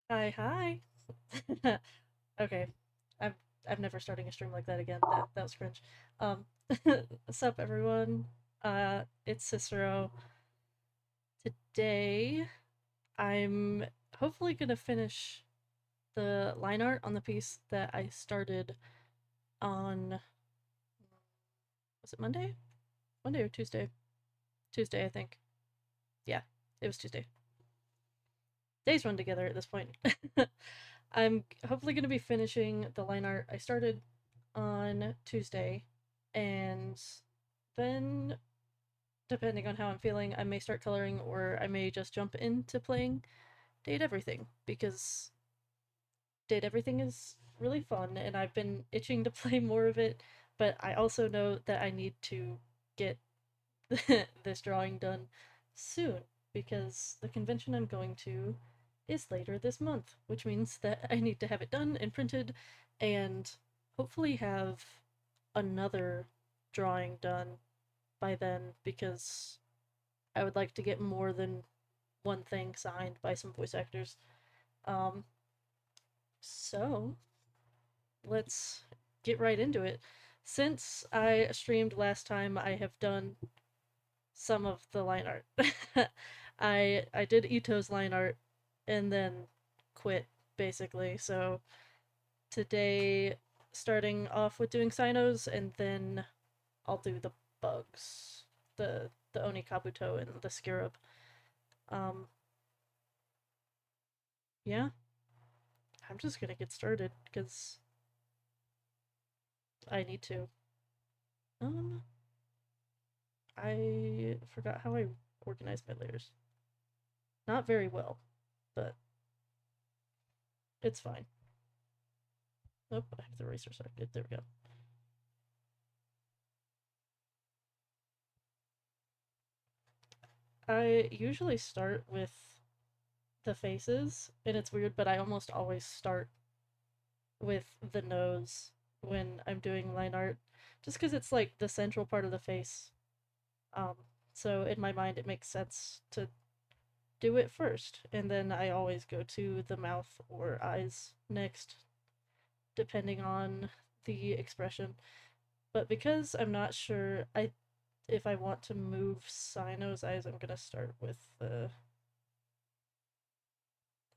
Hi, hi. Okay, I'm I'm never starting a stream like that again. That was cringe. Um, what's up, everyone? It's Cicero. Today, I'm hopefully gonna finish the line art on the piece that I started on. Was it Monday? Monday or Tuesday? Tuesday, I think. Yeah, it was Tuesday. Days run together at this point. I'm hopefully gonna be finishing the line art I started on Tuesday, and then depending on how I'm feeling, I may start coloring or I may just jump into playing Date Everything because Date Everything is really fun and I've been itching to play more of it, but I also know that I need to get this drawing done soon because the convention I'm going to is later this month, which means that I need to have it done and printed and hopefully have another drawing done by then because I would like to get more than one thing signed by some voice actors. Um, so let's get right into it. Since I streamed last time, I have done some of the line art. I did Ito's line art and then quit basically. So today, starting off with doing Cynos, and then I'll do the bugs, the Oni Kabuto and the Scarab. Um, yeah, I'm just gonna get started because I need to. Um, I forgot how I organize my layers. Not very well, but it's fine. Oh, I have the eraser selected. There we go. I usually start with the faces, and it's weird, but I almost always start with the nose when I'm doing line art, just because it's like the central part of the face. Um, so in my mind, it makes sense to do it first, and then I always go to the mouth or eyes next, depending on the expression. But because I'm not sure I if I want to move Cyno's eyes, I'm gonna start with the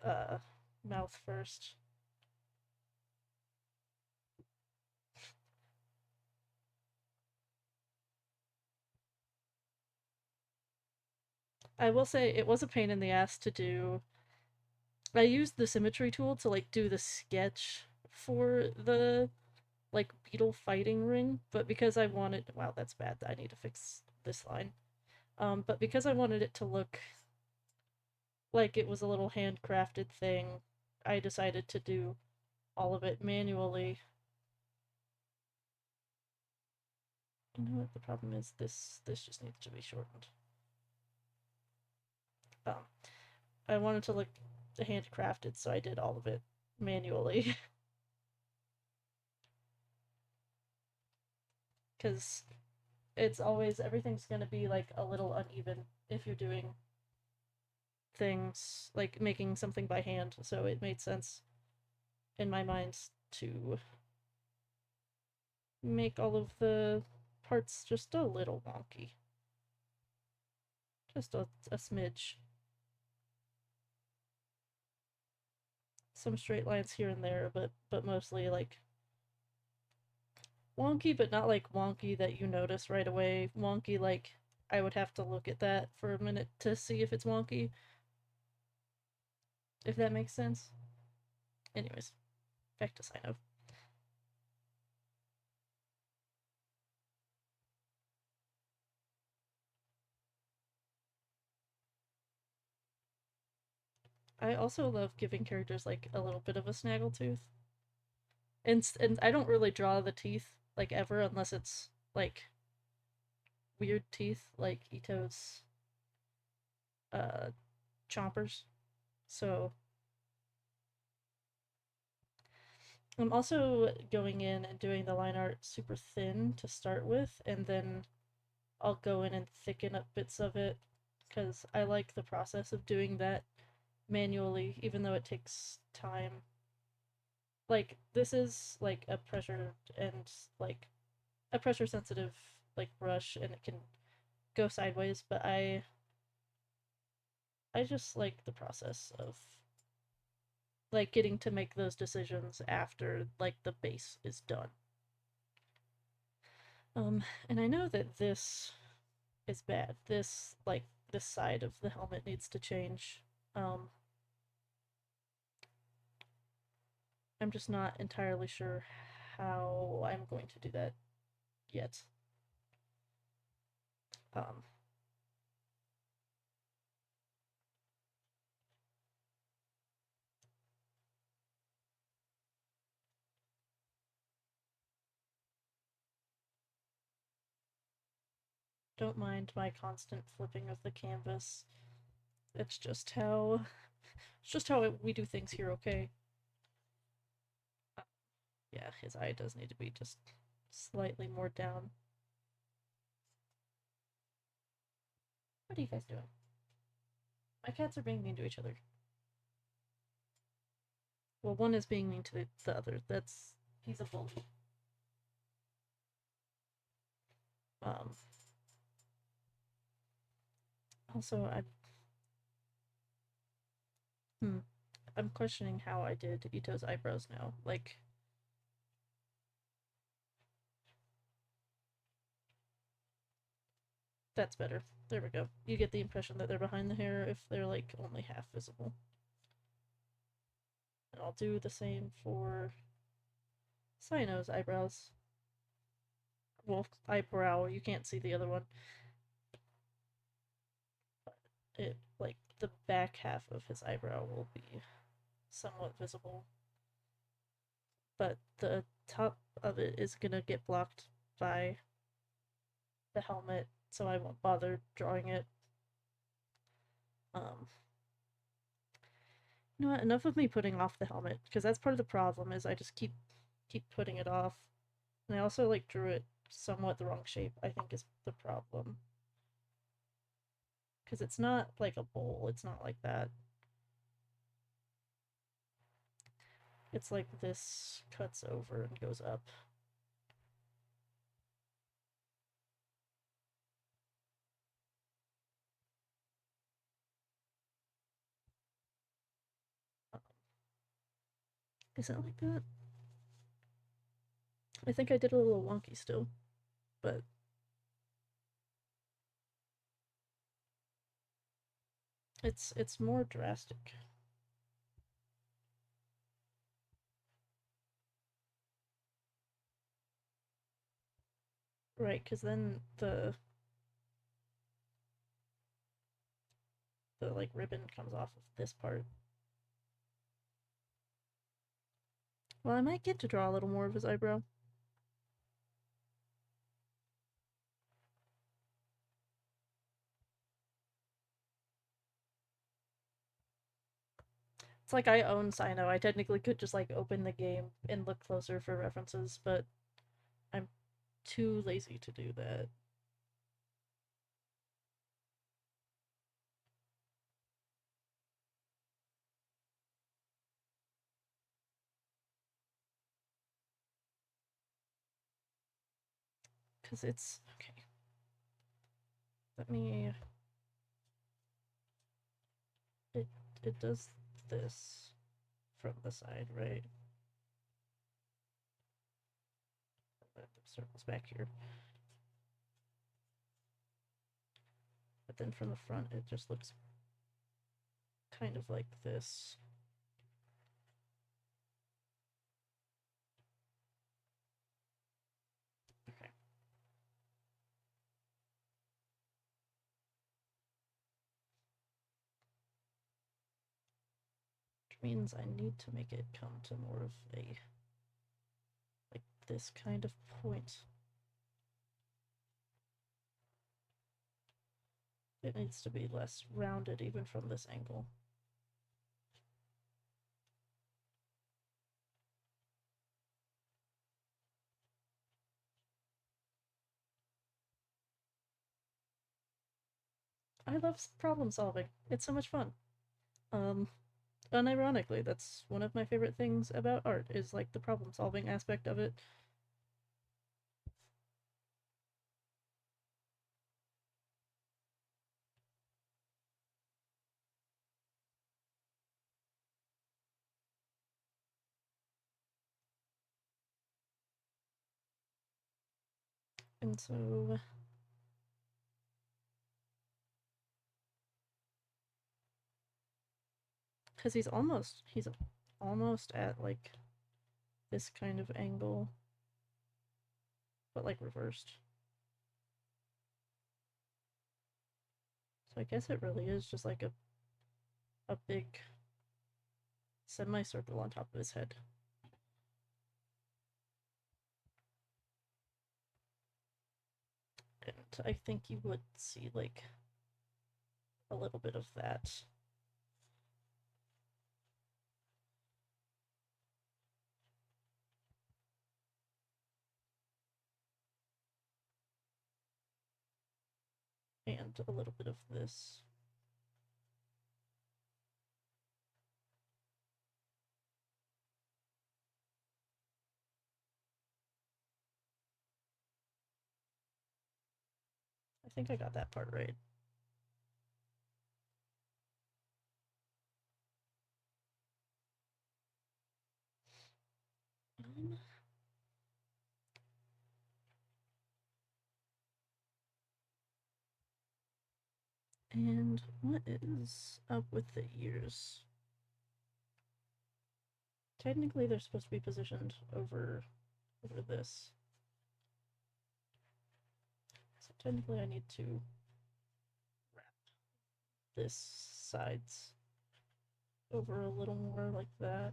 uh, mouth first. I will say it was a pain in the ass to do. I used the symmetry tool to like do the sketch for the like beetle fighting ring, but because I wanted, wow, that's bad. I need to fix this line. But because I wanted it to look like it was a little handcrafted thing, I decided to do all of it manually. You know what the problem is? This just needs to be shortened. Um, I wanted to look handcrafted, so I did all of it manually. Because it's always, everything's gonna be like a little uneven if you're doing things like making something by hand, so it made sense in my mind to make all of the parts just a little wonky. Just a smidge. Some straight lines here and there, but mostly like wonky, but not like wonky that you notice right away. Wonky like I would have to look at that for a minute to see if it's wonky, if that makes sense. Anyways, back to Cyno. I also love giving characters like a little bit of a snaggletooth. And I don't really draw the teeth like ever unless it's like weird teeth like Ito's uh chompers. So I'm also going in and doing the line art super thin to start with, and then I'll go in and thicken up bits of it because I like the process of doing that manually, even though it takes time. Like, this is like a pressure and like a pressure sensitive like brush, and it can go sideways, but I just like the process of like getting to make those decisions after like the base is done. And I know that this is bad. This like this side of the helmet needs to change. Um, I'm just not entirely sure how I'm going to do that yet. Um, don't mind my constant flipping of the canvas. It's just how we do things here, okay? Yeah, his eye does need to be just slightly more down. What are you guys doing? My cats are being mean to each other. Well, one is being mean to the other. He's a bully. Um, Also, hmm, I'm questioning how I did Ito's eyebrows now. Like, that's better. There we go. You get the impression that they're behind the hair if they're like only half visible. And I'll do the same for Cyno's eyebrows. Well, eyebrow, you can't see the other one. But it, like, the back half of his eyebrow will be somewhat visible. But the top of it is gonna get blocked by the helmet, so I won't bother drawing it. Um, you know what? Enough of me putting off the helmet, because that's part of the problem. Is I just keep putting it off, and I also like drew it somewhat the wrong shape. I think is the problem, because it's not like a bowl. It's not like that. It's like this cuts over and goes up. Is it like that? I think I did a little wonky still, but it's more drastic. Right, because then the like ribbon comes off of this part. Well, I might get to draw a little more of his eyebrow. It's like I own Cyno. I technically could just like open the game and look closer for references, but I'm too lazy to do that. Because it's okay. Let me. It it does this from the side, right? The circles back here. But then from the front, it just looks kind of like this. Okay. Which means I need to make it come to more of a like this kind of point. It needs to be less rounded even from this angle. I love problem solving. It's so much fun. Um, unironically, that's one of my favorite things about art, is like the problem solving aspect of it. And so because he's almost at like this kind of angle, but like reversed. So I guess it really is just like a big semicircle on top of his head. And I think you would see like a little bit of that. And a little bit of this. I think I got that part right. And what is up with the ears? Technically, they're supposed to be positioned over this. So technically, I need to wrap this sides over a little more like that.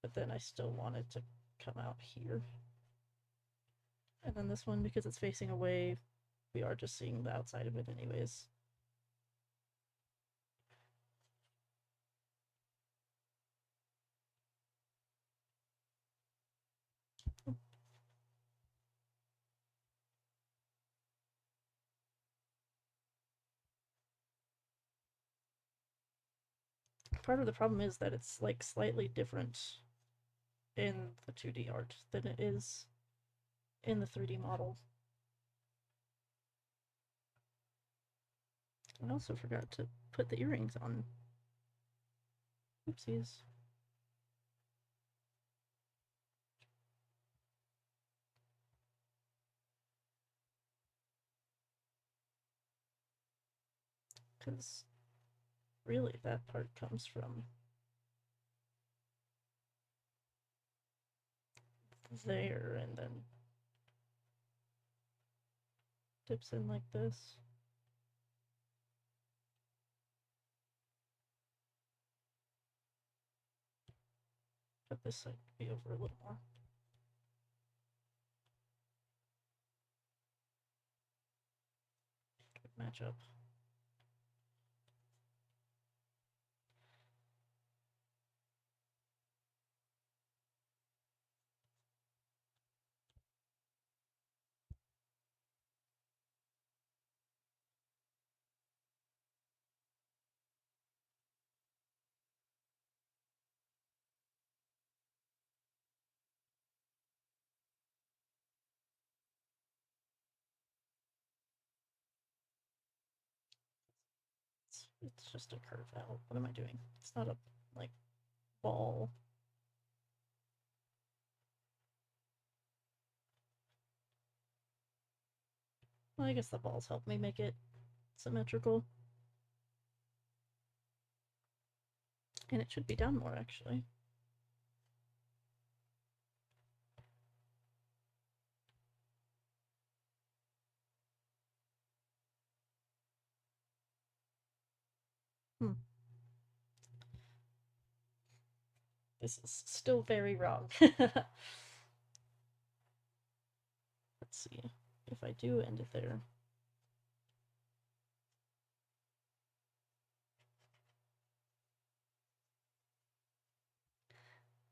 But then I still want it to come out here. And then this one, because it's facing away, we are just seeing the outside of it anyways. Part of the problem is that it's like slightly different in the 2D art than it is in the 3D model. I also forgot to put the earrings on. Oopsies. Because really that part comes from there and then dips in like this. But this side could be over a little more. Good matchup. It's just a curve out. What am I doing? It's not a like ball. Well, I guess the balls help me make it symmetrical. And it should be down more actually. Hmm. This is still very wrong. Let's see. If I do end it there.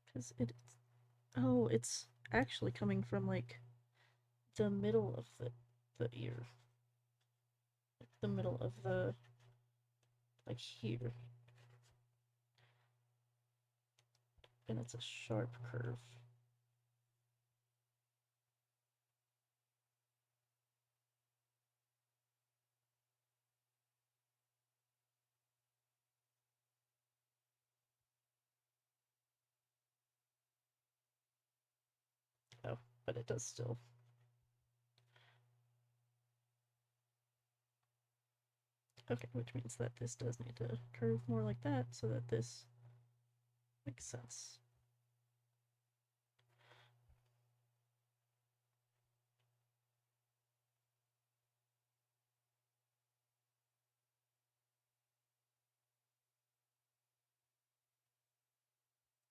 Because it's actually coming from like the middle of the ear. Like the middle of the, like here. and it's a sharp curve. Oh, but it does still. Okay, which means that this does need to curve more like that so that this makes sense.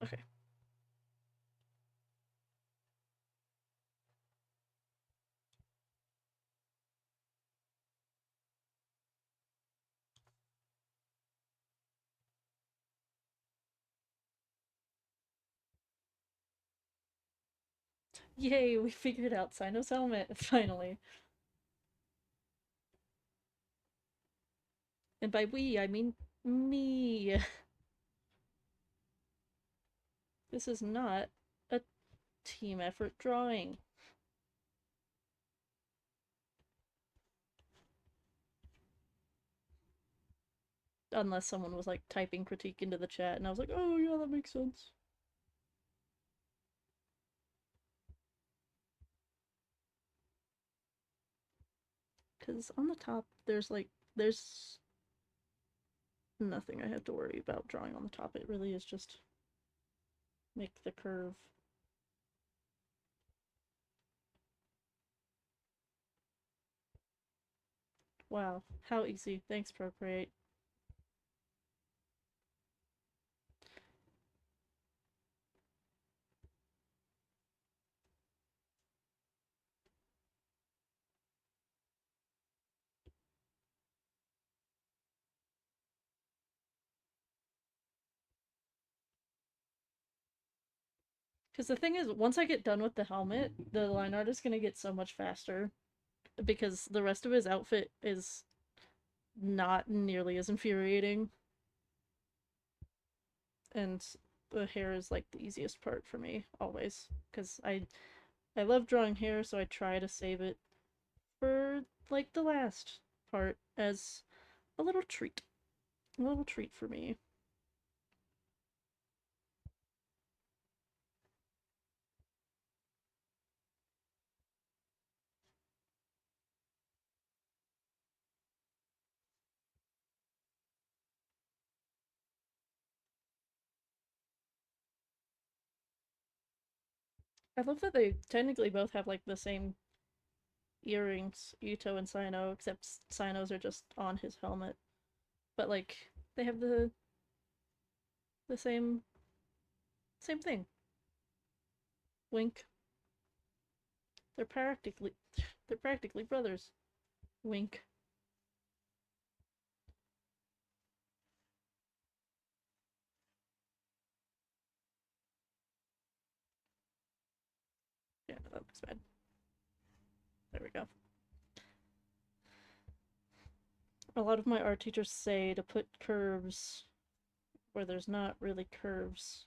Okay. Yay, we figured out Cyno's helmet, finally. And by we, I mean me. This is not a team effort drawing. Unless someone was like typing critique into the chat and I was like, oh yeah, that makes sense. Because on the top, there's nothing I have to worry about drawing on the top. It really is just make the curve. Wow, how easy. Thanks, Procreate. Because the thing is, once I get done with the helmet, the line art is going to get so much faster. Because the rest of his outfit is not nearly as infuriating. And the hair is like the easiest part for me, always. Because I love drawing hair, so I try to save it for like the last part as a little treat. A little treat for me. I love that they technically both have like the same earrings, Itto and Cyno, except Cyno's are just on his helmet. But like they have the same thing. Wink. They're practically brothers. Wink. Yeah, that looks bad. There we go. A lot of my art teachers say to put curves where there's not really curves.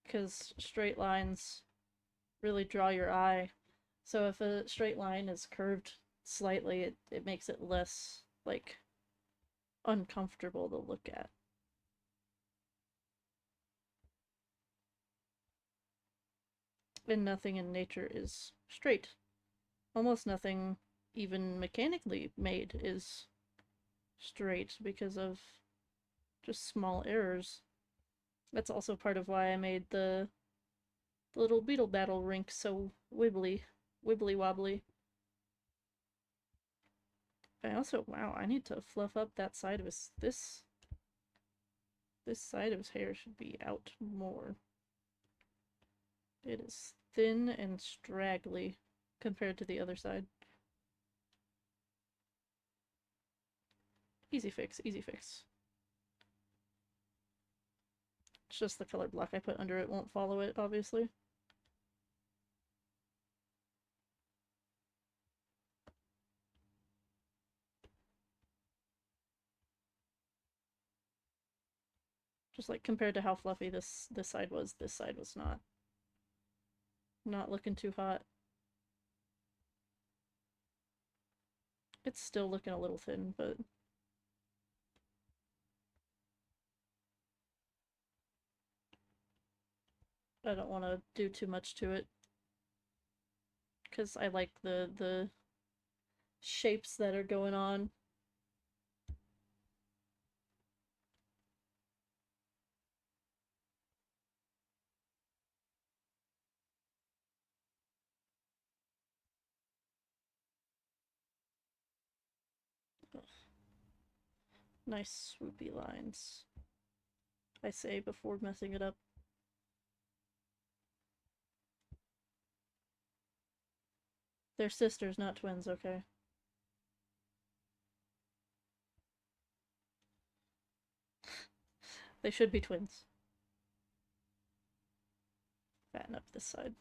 Because straight lines really draw your eye. So if a straight line is curved slightly, it makes it less, like, uncomfortable to look at. And nothing in nature is straight. Almost nothing, even mechanically made, is straight because of just small errors. That's also part of why I made the little beetle battle rink so wibbly wobbly. I also, wow, I need to fluff up that side of his, this side of his hair should be out more. It is thin and straggly compared to the other side. Easy fix, easy fix. It's just the color block I put under it won't follow it, obviously. Just like compared to how fluffy this side was not. Not looking too hot. It's still looking a little thin, but I don't want to do too much to it because I like the shapes that are going on. Ugh. Nice swoopy lines. I say before messing it up. They're sisters, not twins, okay? They should be twins. Fatten up this side.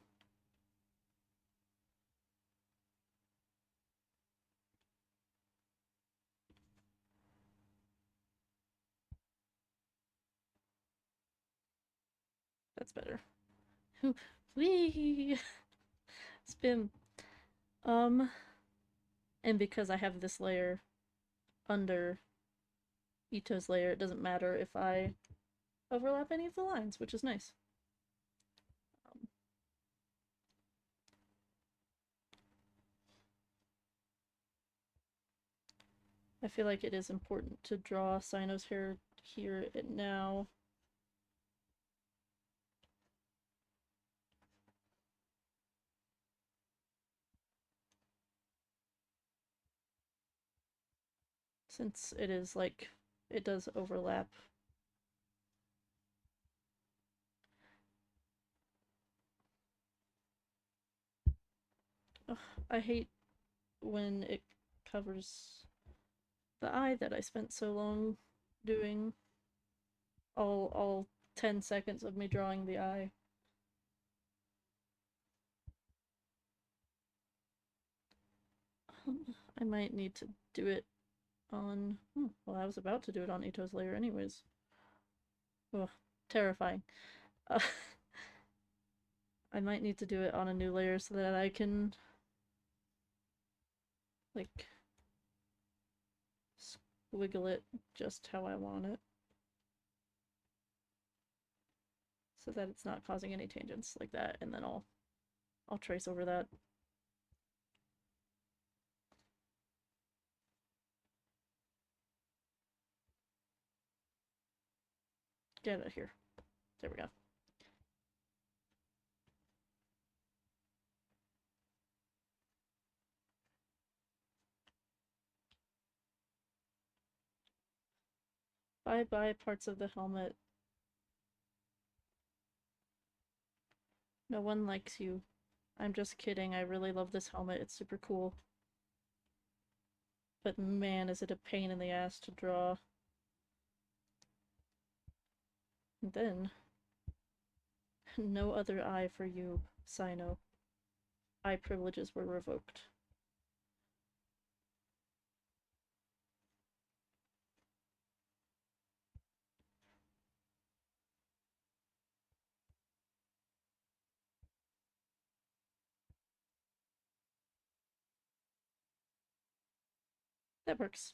That's better. Whee! Spin. And because I have this layer under Itto's layer, it doesn't matter if I overlap any of the lines, which is nice. I feel like it is important to draw Cyno's hair here and now. Since it is like, it does overlap. Ugh, I hate when it covers the eye that I spent so long doing. All 10 seconds of me drawing the eye. I might need to do it on... well, I was about to do it on Itto's layer anyways. Ugh, terrifying. I might need to do it on a new layer so that I can... like... wiggle it just how I want it. So that it's not causing any tangents like that, and then I'll trace over that. Get out of here. There we go. Bye-bye parts of the helmet. No one likes you. I'm just kidding. I really love this helmet. It's super cool. But man, is it a pain in the ass to draw. And then... no other eye for you, Cyno. Eye privileges were revoked. That works.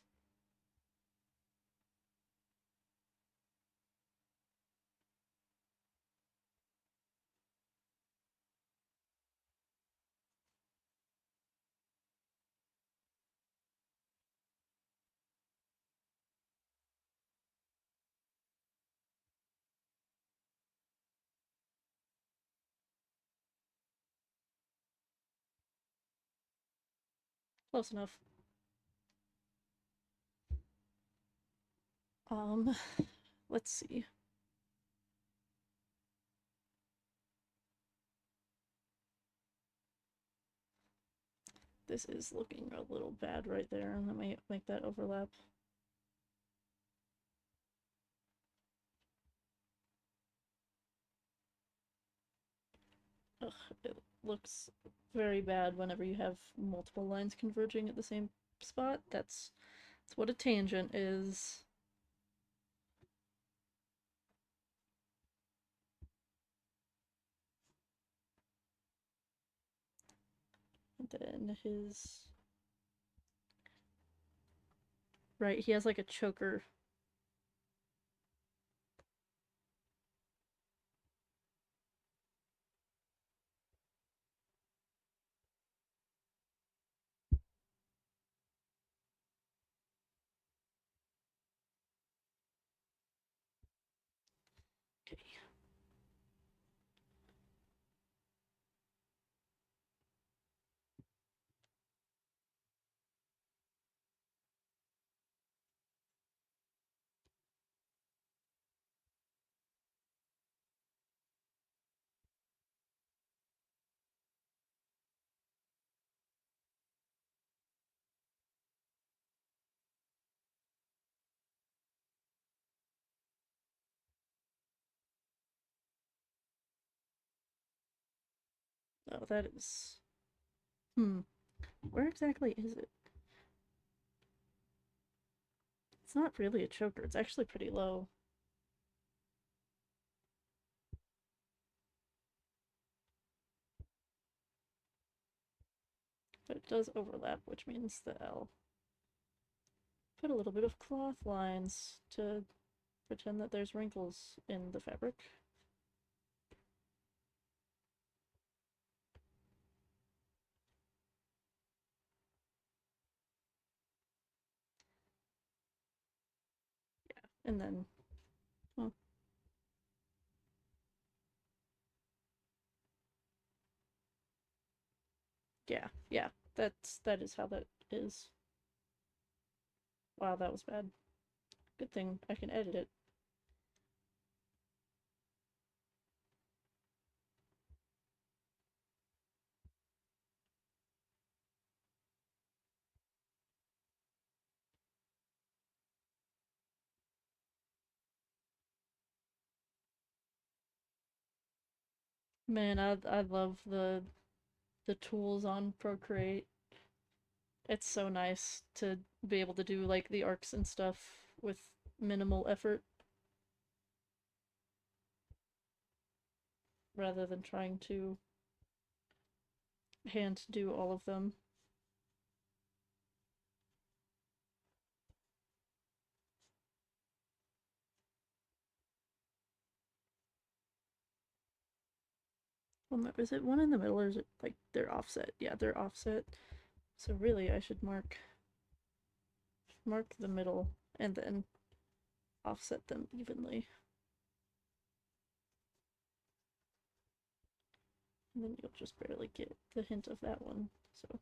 Close enough. Let's see. This is looking a little bad right there. Let me make that overlap. Ugh, it looks very bad whenever you have multiple lines converging at the same spot. That's what a tangent is. then his... Right, he has like a choker. Okay. Oh, that is... Where exactly is it? It's not really a choker, it's actually pretty low. But it does overlap, which means that I'll put a little bit of cloth lines to pretend that there's wrinkles in the fabric. Yeah, and then... Well, yeah, that is how that is. Wow, that was bad. Good thing I can edit it. Man, I love the tools on Procreate. It's so nice to be able to do like the arcs and stuff with minimal effort rather than trying to hand do all of them. Well, is it one in the middle or is it like they're offset? Yeah, they're offset. So really I should mark the middle and then offset them evenly. And then you'll just barely get the hint of that one. So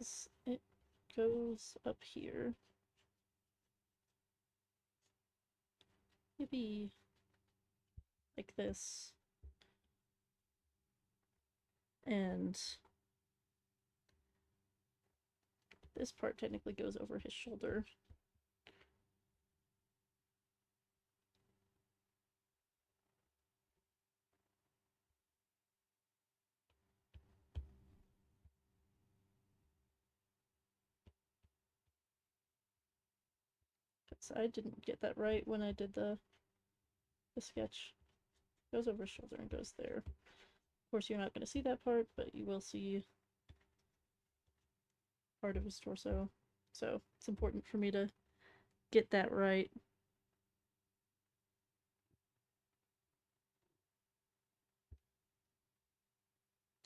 because it goes up here. Maybe like this. And this part technically goes over his shoulder. Because I didn't get that right when I did the sketch. Goes over his shoulder and goes there. Of course, you're not going to see that part, but you will see part of his torso. So it's important for me to get that right.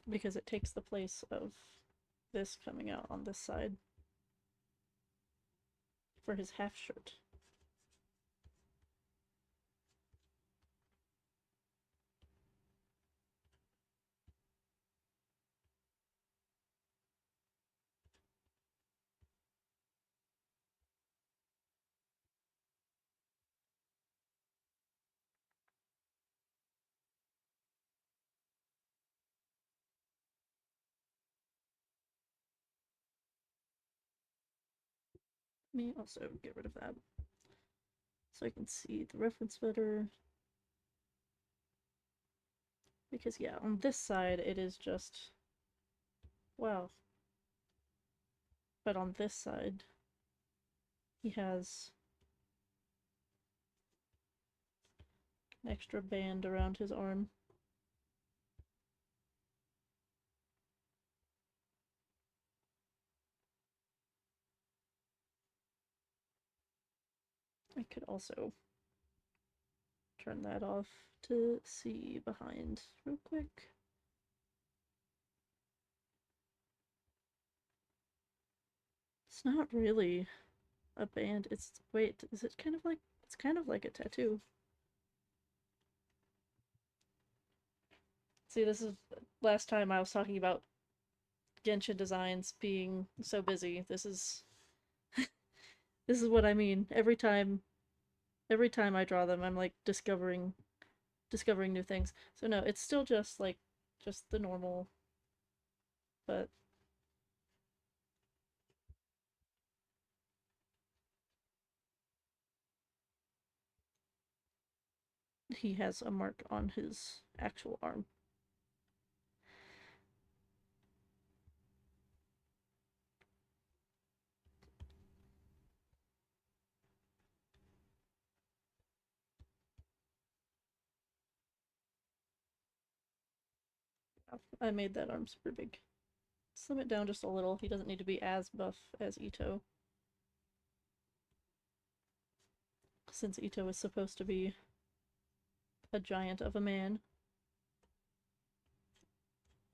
Because it takes the place of this coming out on this side for his half shirt. Let me also get rid of that so I can see the reference better. Because, yeah, on this side it is just, wow. But on this side, he has an extra band around his arm. I could also turn that off to see behind real quick. It's not really a band. It's, wait, is it kind of like, it's kind of like a tattoo. See, this is last time I was talking about Genshin designs being so busy. This is what I mean. Every time I draw them, I'm like discovering new things. So no, it's still just like just the normal, but he has a mark on his actual arm. I made that arm super big. Slim it down just a little. He doesn't need to be as buff as Itto. Since Itto is supposed to be a giant of a man.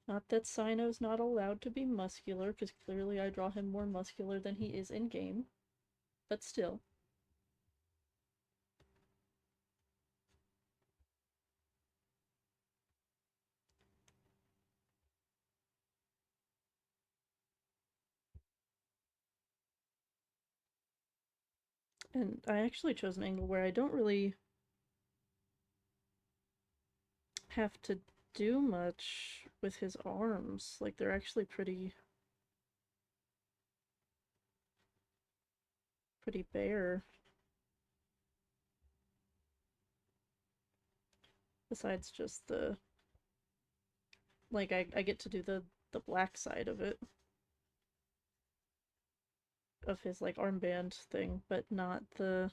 Not that Cyno's not allowed to be muscular, because clearly I draw him more muscular than he is in game. But still. And I actually chose an angle where I don't really have to do much with his arms. Like, they're actually pretty bare. Besides just the, like, I get to do the black side of it, of his like armband thing, but not the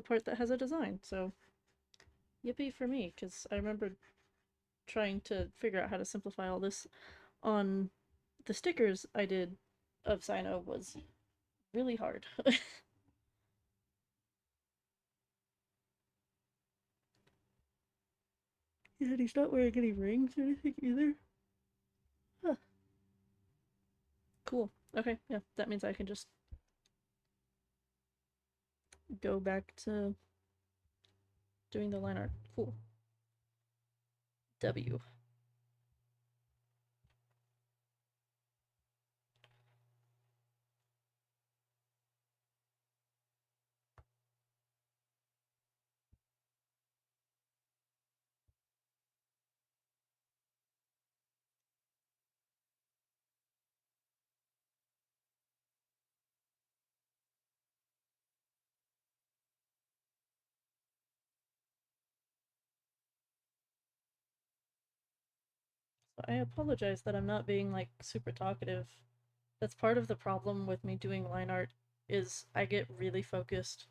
part that has a design. So yippee for me, because I remember trying to figure out how to simplify all this on the stickers I did of Cyno was really hard. Yeah, and he's not wearing any rings or anything either. Huh. Cool. Okay, yeah, that means I can just go back to doing the line art. Cool. W. So I apologize that I'm not being like super talkative. That's part of the problem with me doing line art is I get really focused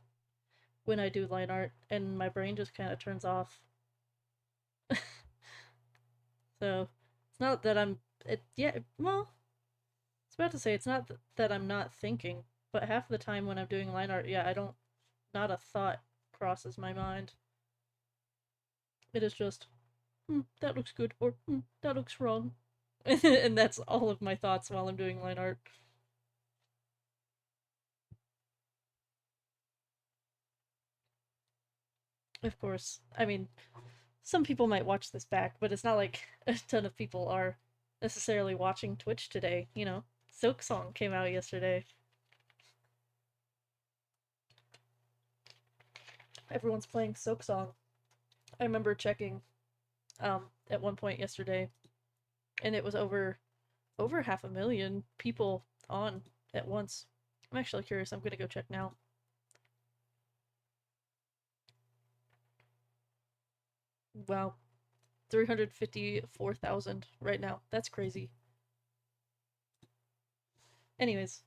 when I do line art and my brain just kind of turns off. So it's not that I'm it yeah, well, I was about to say it's not that I'm not thinking, but half the time when I'm doing line art, yeah, I don't not a thought crosses my mind. It is just that looks good or that looks wrong. And that's all of my thoughts while I'm doing line art. Of course, I mean, some people might watch this back, but it's not like a ton of people are necessarily watching Twitch today, you know? Silk Song came out yesterday. Everyone's playing Silk Song. I remember checking at one point yesterday, and it was over 500,000 people on at once. I'm actually curious. I'm gonna go check now. Wow. 354,000 right now. That's crazy. Anyways,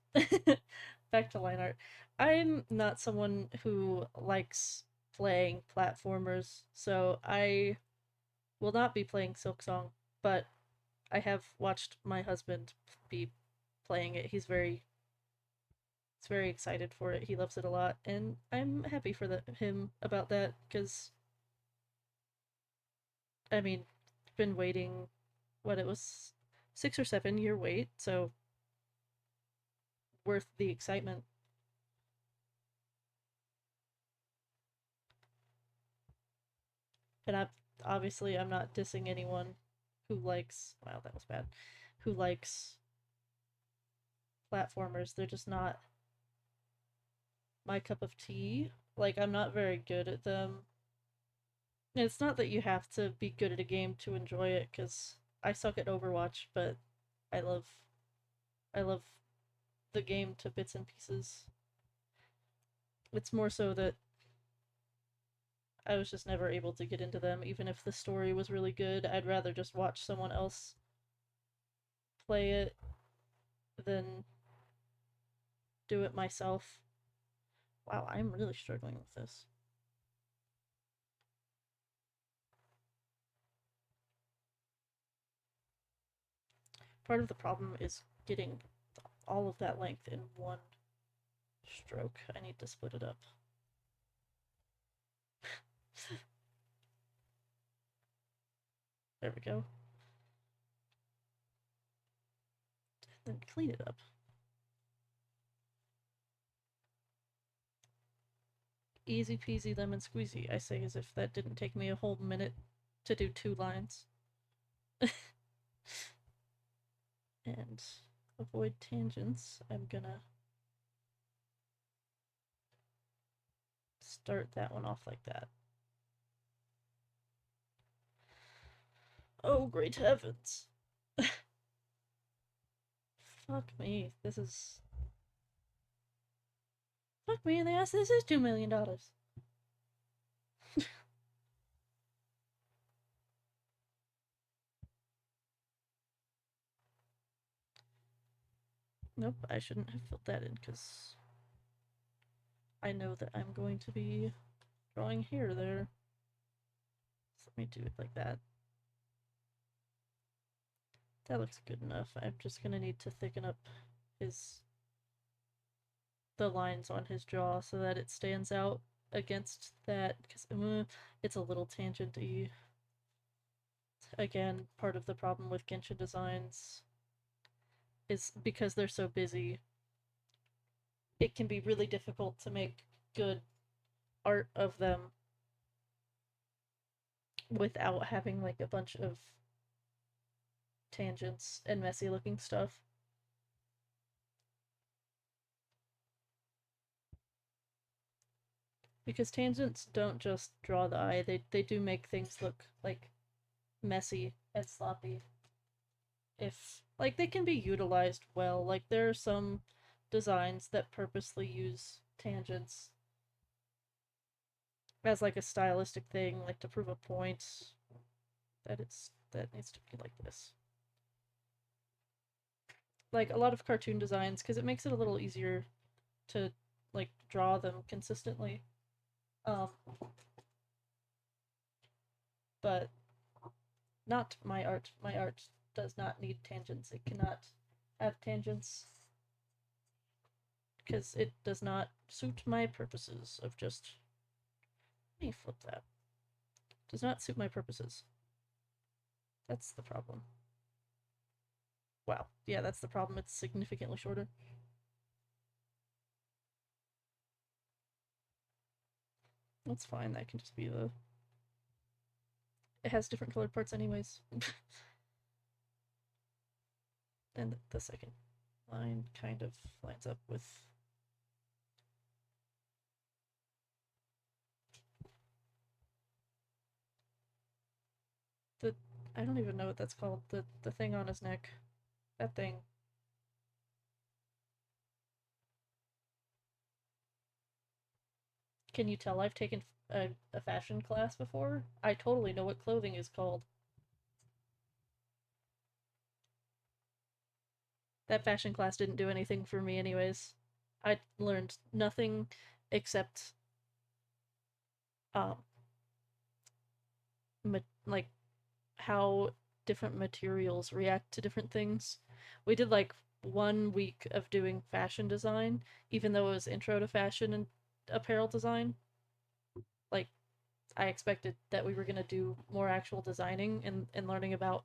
back to line art. I'm not someone who likes playing platformers, so I will not be playing Silksong, but I have watched my husband be playing it. He's very excited for it. He loves it a lot, and I'm happy for him about that because I mean, been waiting what it was 6 or 7 year wait, so worth the excitement. And I'm not dissing anyone who likes, wow, that was bad, who likes platformers. They're just not my cup of tea. Like, I'm not very good at them. And it's not that you have to be good at a game to enjoy it, because I suck at Overwatch, but I love I love the game to bits and pieces. It's more so that I was just never able to get into them. Even if the story was really good, I'd rather just watch someone else play it than do it myself. Wow, I'm really struggling with this. Part of the problem is getting all of that length in one stroke. I need to split it up. There we go. Then clean it up. Easy peasy lemon squeezy, I say as if that didn't take me a whole minute to do 2 lines. And avoid tangents. I'm gonna start that one off like that. Oh, great heavens. Fuck me. This is. Fuck me in the ass. This is $2 million. Nope, I shouldn't have filled that in because I know that I'm going to be drawing here there. So let me do it like that. That looks good enough. I'm just gonna need to thicken up his the lines on his jaw so that it stands out against that because it's a little tangent-y. Again, part of the problem with Genshin designs is because they're so busy, it can be really difficult to make good art of them without having like a bunch of tangents and messy looking stuff. Because tangents don't just draw the eye, they do make things look like messy and sloppy. If like they can be utilized well, like there are some designs that purposely use tangents as like a stylistic thing, like to prove a point that needs to be like this. Like a lot of cartoon designs, because it makes it a little easier to like draw them consistently. Um, but not my art. My art does not need tangents. It cannot have tangents because it does not suit my purposes of just. Let me flip that. Does not suit my purposes. That's the problem. Wow. Yeah, that's the problem. It's significantly shorter. That's fine. That can just be the. It has different colored parts, anyways. And the second line kind of lines up with. The. I don't even know what that's called. The thing on his neck. That thing. Can you tell I've taken a fashion class before? I totally know what clothing is called. That fashion class didn't do anything for me, anyways. I learned nothing except um, like how different materials react to different things. We did like 1 week of doing fashion design, even though it was intro to fashion and apparel design. Like, I expected that we were going to do more actual designing and learning about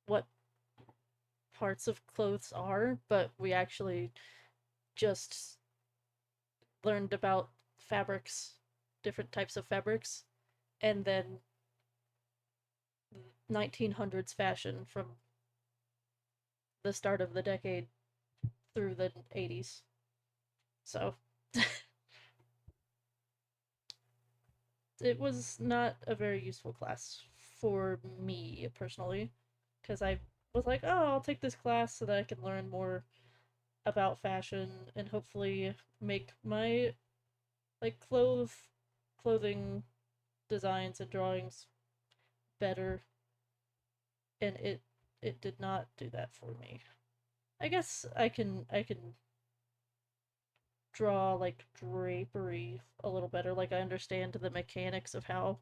what parts of clothes are, but we actually just learned about fabrics, different types of fabrics, and then 1900s fashion from the start of the decade through the 80s. So it was not a very useful class for me personally, because I was like, oh, I'll take this class so that I can learn more about fashion and hopefully make my like clothing designs and drawings better, and it did not do that for me. I guess I can draw like drapery a little better. Like, I understand the mechanics of how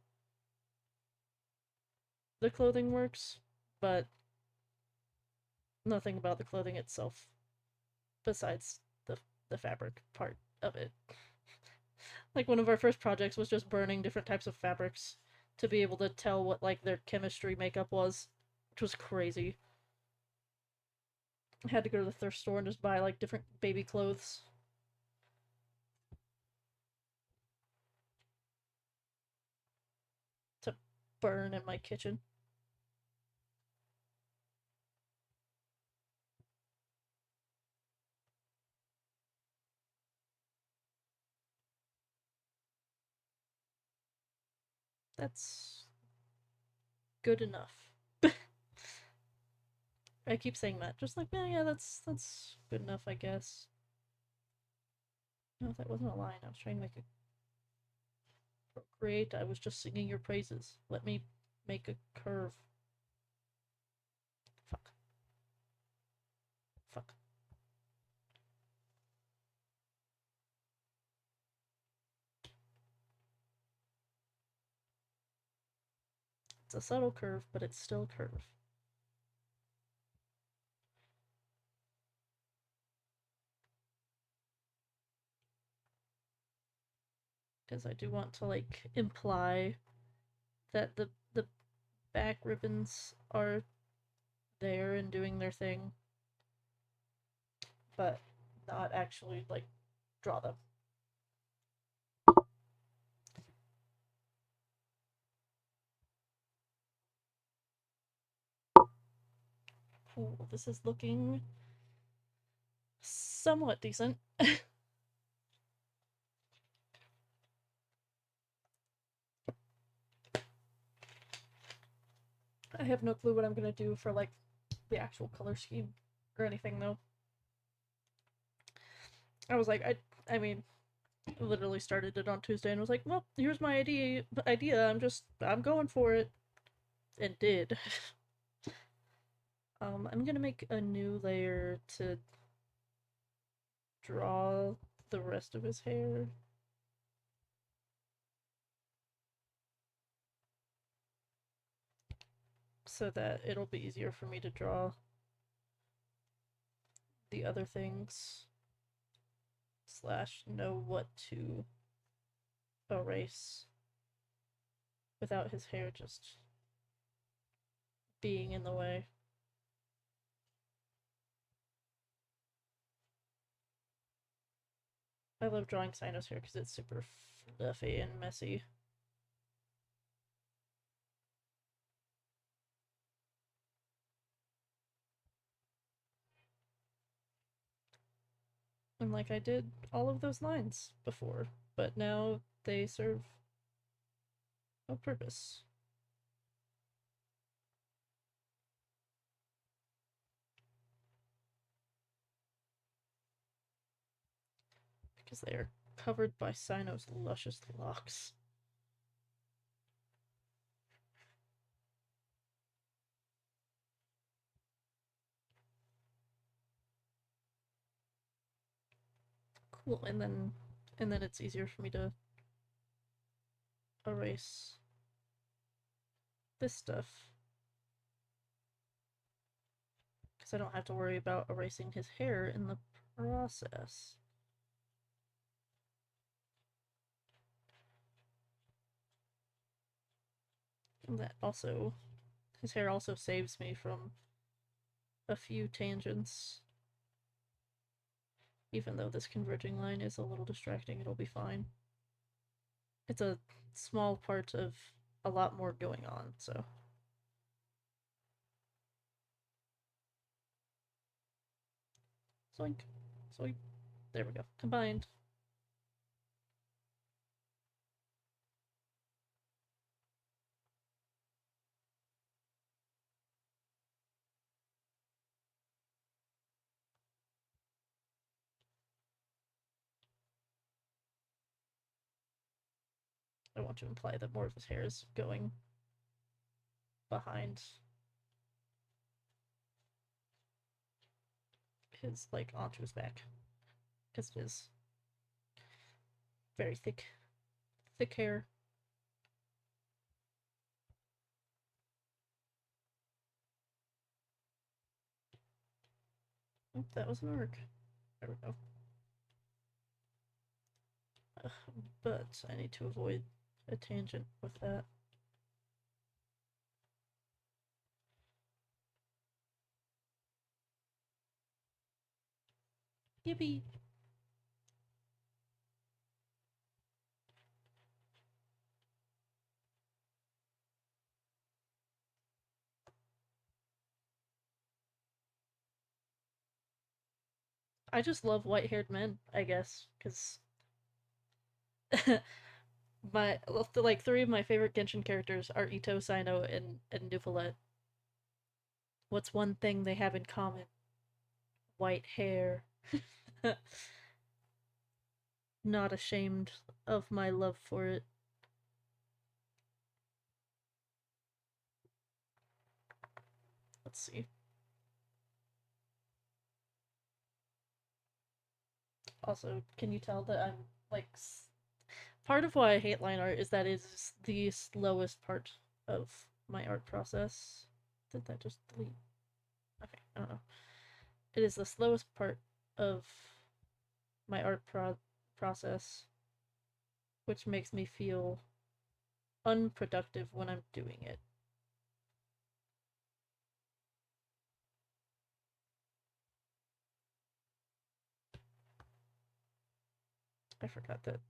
the clothing works, but nothing about the clothing itself besides the fabric part of it. Like, one of our first projects was just burning different types of fabrics to be able to tell what like their chemistry makeup was, which was crazy. I had to go to the thrift store and just buy like different baby clothes to burn in my kitchen. That's good enough. I keep saying that, just like, yeah, that's good enough, I guess. No, that wasn't a line. I was trying to make a procreate. I was just singing your praises. Let me make a curve. Fuck. Fuck. It's a subtle curve, but it's still a curve. Because I do want to like imply that the back ribbons are there and doing their thing, but not actually like draw them. Ooh, this is looking somewhat decent. I have no clue what I'm gonna do for like the actual color scheme or anything though. I was like, I mean, literally started it on Tuesday and was like, well, here's my idea. I'm going for it, and did. I'm gonna make a new layer to draw the rest of his hair. So that it'll be easier for me to draw the other things slash know what to erase without his hair just being in the way. I love drawing Cyno's hair because it's super fluffy and messy. And like, I did all of those lines before, but now they serve a purpose. Because they are covered by Cyno's luscious locks. Well, and then it's easier for me to erase this stuff because I don't have to worry about erasing his hair in the process. And that also, his hair also saves me from a few tangents. Even though this converging line is a little distracting, it'll be fine. It's a small part of a lot more going on, so. Zoink. Zoink. There we go. Combined. I want to imply that more of his hair is going behind his, like, onto his back. Because it is very thick. Thick hair. Oh, that was an arc. There we go. But I need to avoid a tangent with that. Yippee! I just love white-haired men, I guess, because my like three of my favorite Genshin characters are Itto, Cyno, and Nuvalet. What's one thing they have in common? White hair. Not ashamed of my love for it. Let's see. Also, can you tell that I'm like part of why I hate line art is that it's the slowest part of my art process. Did that just delete? Okay, I don't know. It is the slowest part of my art process, which makes me feel unproductive when I'm doing it. I forgot that.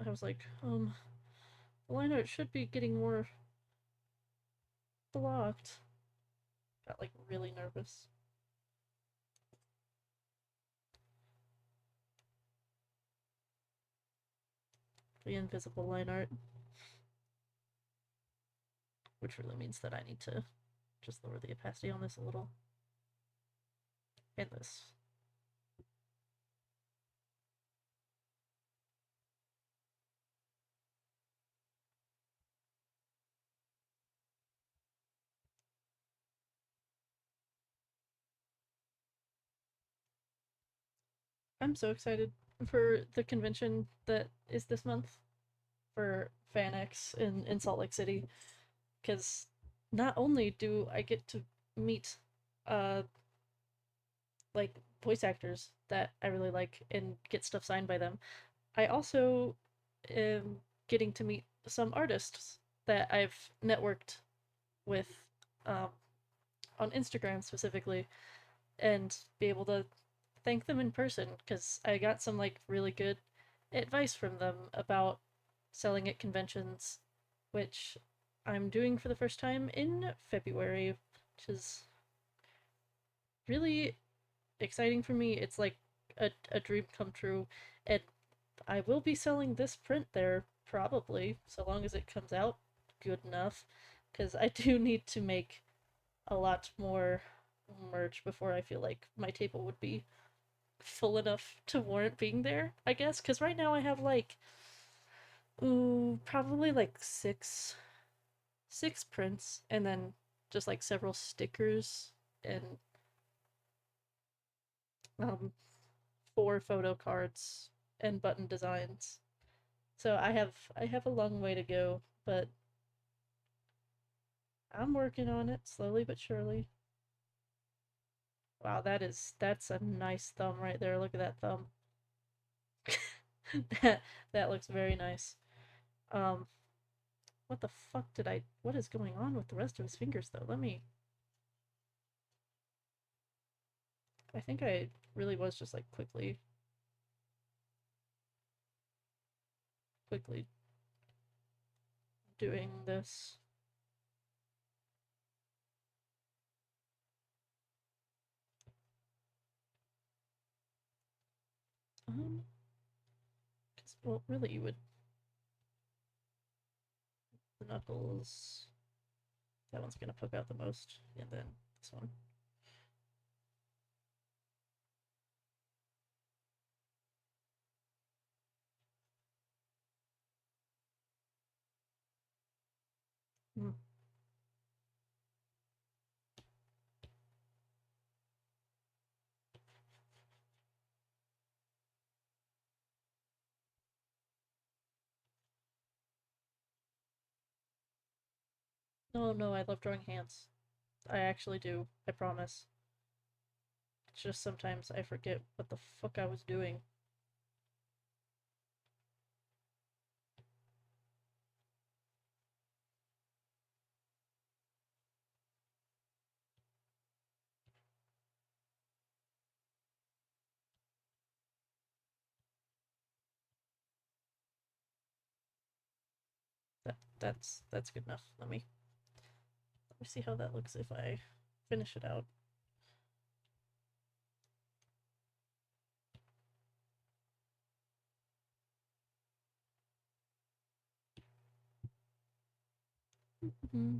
I was like, the line art should be getting more blocked. Got like really nervous. The invisible line art. Which really means that I need to just lower the opacity on this a little. And this. I'm so excited for the convention that is this month for FanX in Salt Lake City. Because not only do I get to meet uh like voice actors that I really like and get stuff signed by them, I also am getting to meet some artists that I've networked with um, on Instagram specifically and be able to thank them in person because I got some like really good advice from them about selling at conventions, which I'm doing for the first time in February, which is really exciting for me. It's like a dream come true. And I will be selling this print there probably, so long as it comes out good enough, because I do need to make a lot more merch before I feel like my table would be full enough to warrant being there, I guess. Because right now I have like, ooh, probably like six prints, and then just like several stickers and 4 photo cards. and button designs. So I have a long way to go, but I'm working on it slowly but surely. Wow, that's a nice thumb right there. Look at that thumb. That looks very nice. Um, what the fuck what is going on with the rest of his fingers though? I think I really was just like quickly doing this. Well, really you would, the knuckles, that one's gonna poke out the most, and then this one. Hmm. No, no, I love drawing hands. I actually do, I promise. It's just sometimes I forget what the fuck I was doing. That's good enough. Let me see how that looks if I finish it out. Mm-hmm.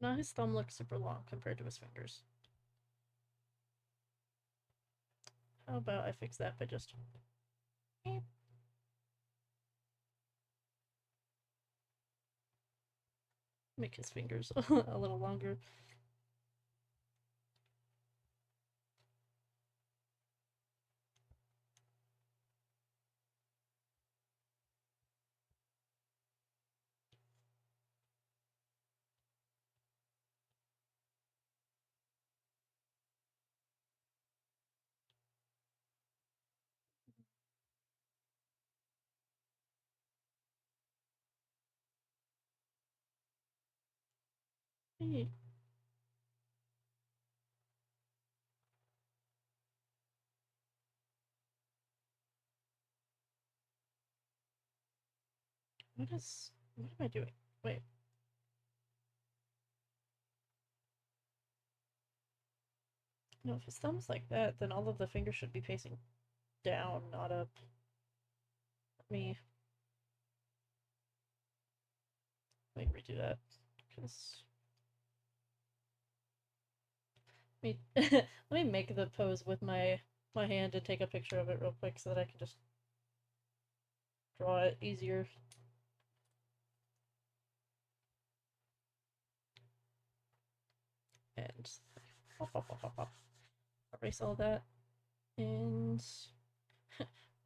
Now his thumb looks super long compared to his fingers. How about I fix that by just make his fingers a little longer. Hey, what am I doing? Wait. No, if his thumb's like that, then all of the fingers should be facing down, not up. Me. Let me redo that. Because me let me make the pose with my hand and take a picture of it real quick so that I can just draw it easier. And pop, pop, pop, pop, pop. Erase all that and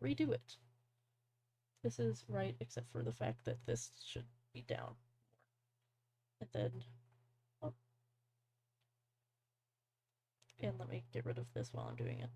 redo it. This is right except for the fact that this should be down. And then oh, and let me get rid of this while I'm doing it.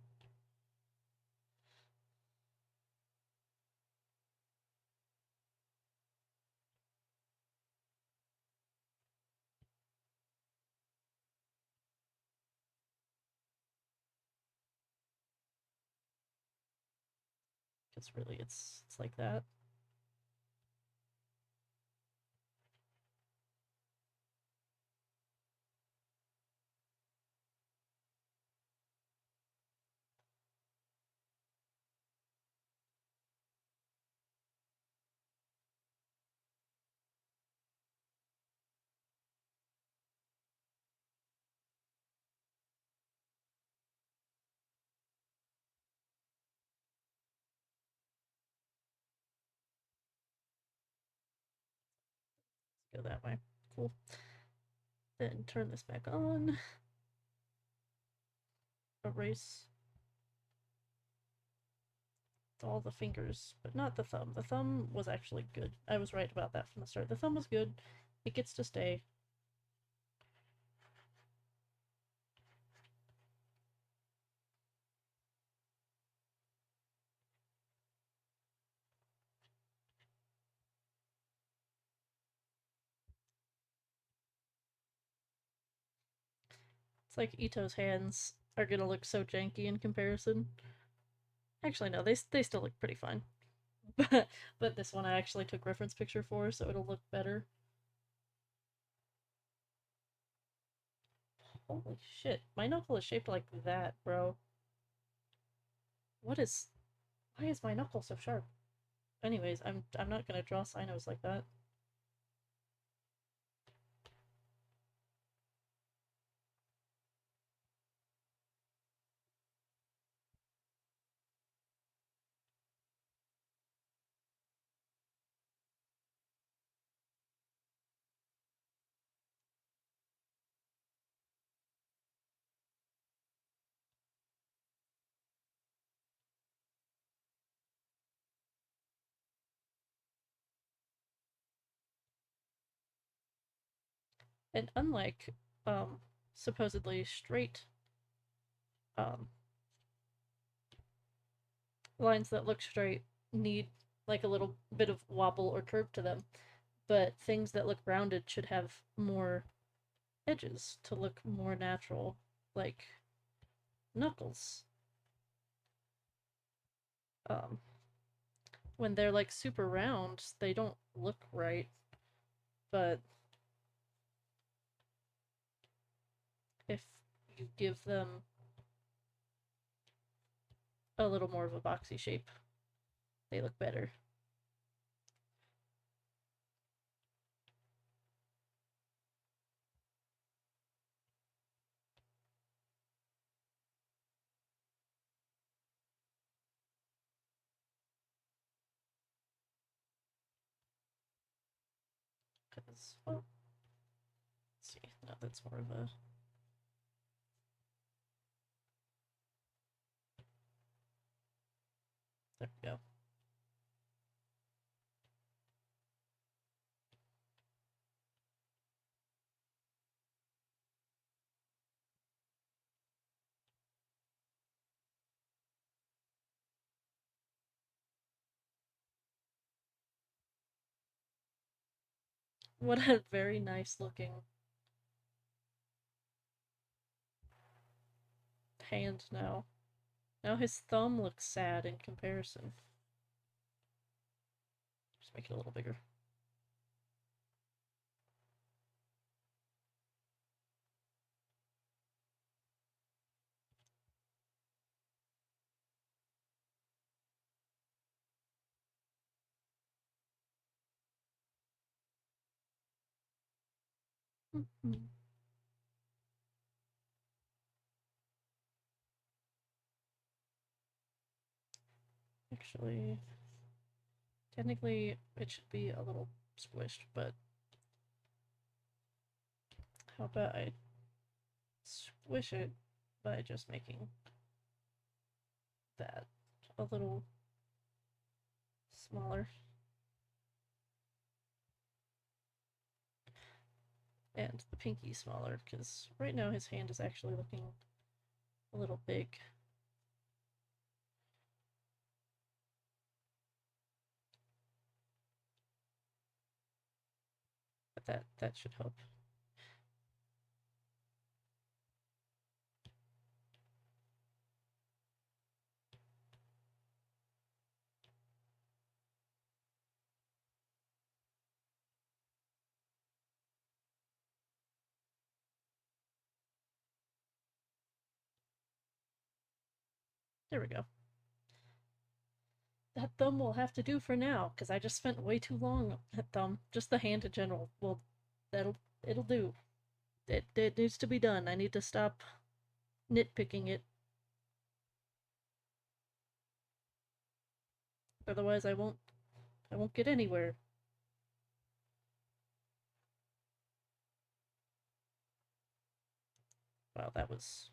because really it's like that. Let's go that way. Cool. Then turn this back on. Erase all the fingers, but not the thumb. The thumb was actually good. I was right about that from the start. The thumb was good. It gets to stay. It's like Itto's hands are gonna look so janky in comparison. Actually, no, they still look pretty fine. But this one I actually took reference picture for, so it'll look better. Holy shit, my knuckle is shaped like that, bro. What is... Why is my knuckle so sharp? Anyways, I'm not gonna draw Cynos like that. And unlike, supposedly straight, um, lines that look straight need like a little bit of wobble or curve to them, but things that look rounded should have more edges to look more natural, like knuckles. Um, when they're like super round, they don't look right, but if you give them a little more of a boxy shape, they look better. Because, well, let's see, no, that's more of a... There we go. What a very nice looking hand now. Now his thumb looks sad in comparison. Just make it a little bigger. Actually, technically it should be a little squished, but how about I squish it by just making that a little smaller. And the pinky smaller, because right now his hand is actually looking a little big. But that should help. There we go. That thumb will have to do for now, because I just spent way too long at thumb. Just the hand in general. Well, it'll do. It needs to be done. I need to stop nitpicking it. Otherwise I won't get anywhere. Wow, that was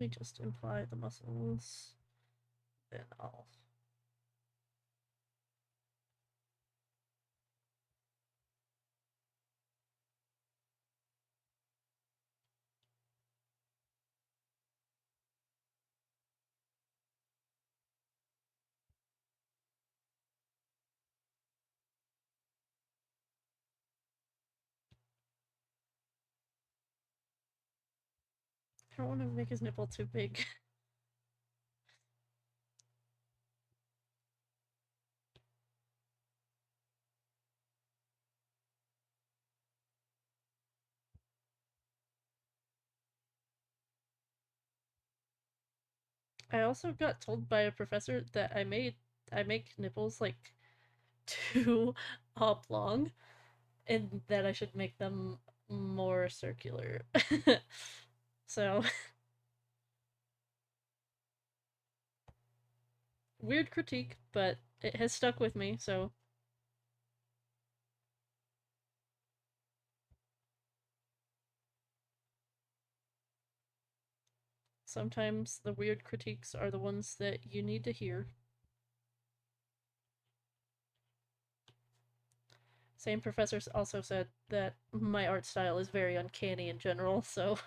let me just imply the muscles. Then I'll I don't want to make his nipple too big. I also got told by a professor that I make nipples like too oblong and that I should make them more circular. So, weird critique, but it has stuck with me, so sometimes the weird critiques are the ones that you need to hear. Same professors also said that my art style is very uncanny in general, so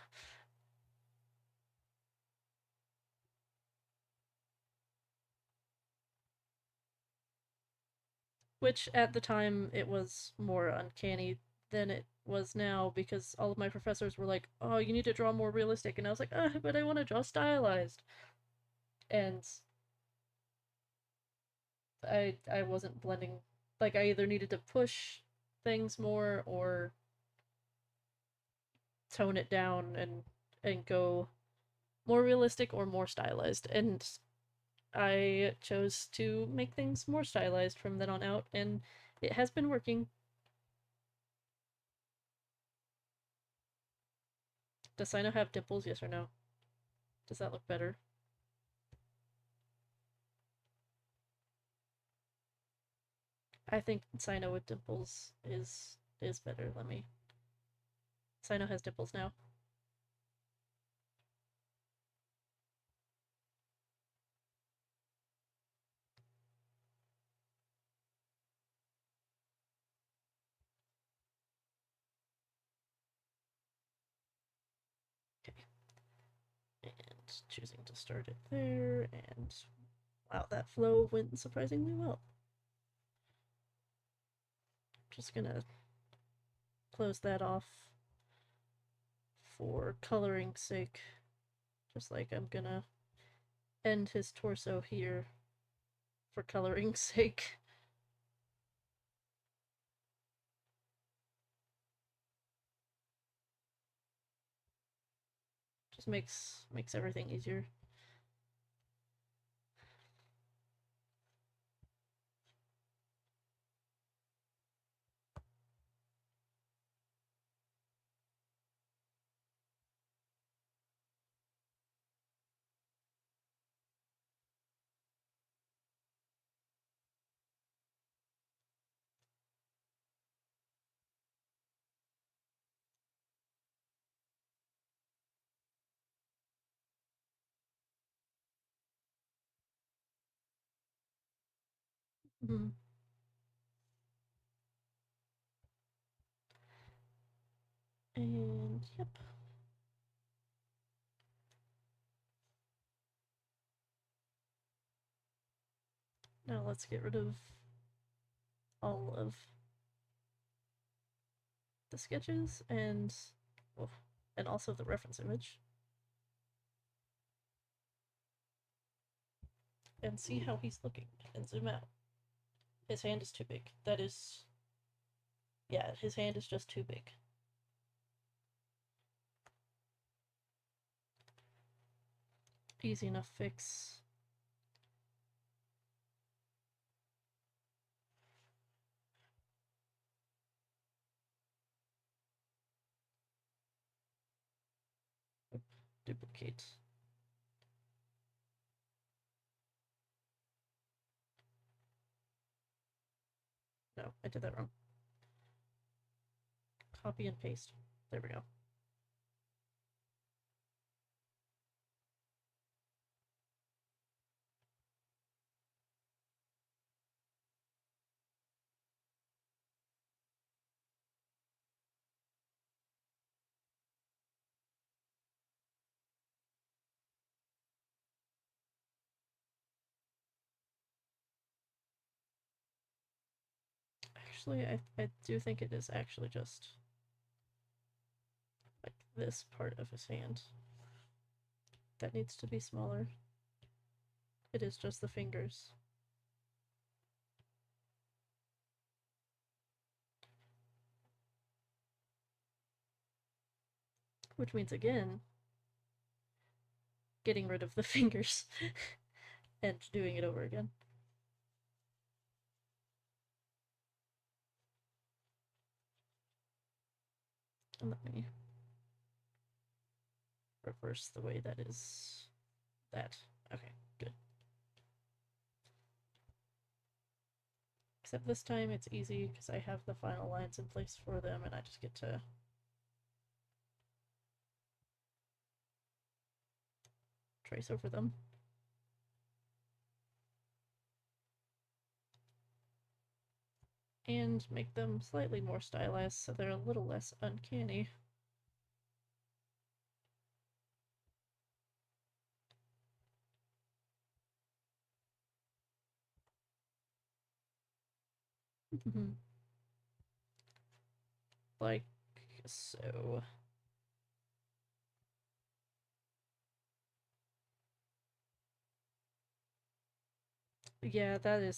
which at the time it was more uncanny than it was now because all of my professors were like, "Oh, you need to draw more realistic," and I was like, but I want to draw stylized," and I wasn't blending. Like I either needed to push things more or tone it down and go more realistic or more stylized, and I chose to make things more stylized from then on out, and it has been working. Does Cyno have dimples? Yes or no? Does that look better? I think Cyno with dimples is better. Let me. Cyno has dimples now. Okay. And choosing to start it there, and wow, that flow went surprisingly well. Just gonna close that off for coloring's sake. Just like I'm gonna end his torso here for coloring's sake. Just makes everything easier. Mm-hmm. And yep. Now let's get rid of all of the sketches well, and also the reference image. And see how he's looking and zoom out. His hand is too big. That is, yeah, his hand is just too big. Easy enough fix. Duplicate. No, I did that wrong. Copy and paste. There we go. Actually, I do think it is actually just like this part of his hand that needs to be smaller. It is just the fingers. Which means, again, getting rid of the fingers and doing it over again. And let me reverse the way that is that. Okay, good. Except this time it's easy because I have the final lines in place for them and I just get to trace over them. And make them slightly more stylized so they're a little less uncanny. Like so. Yeah, that is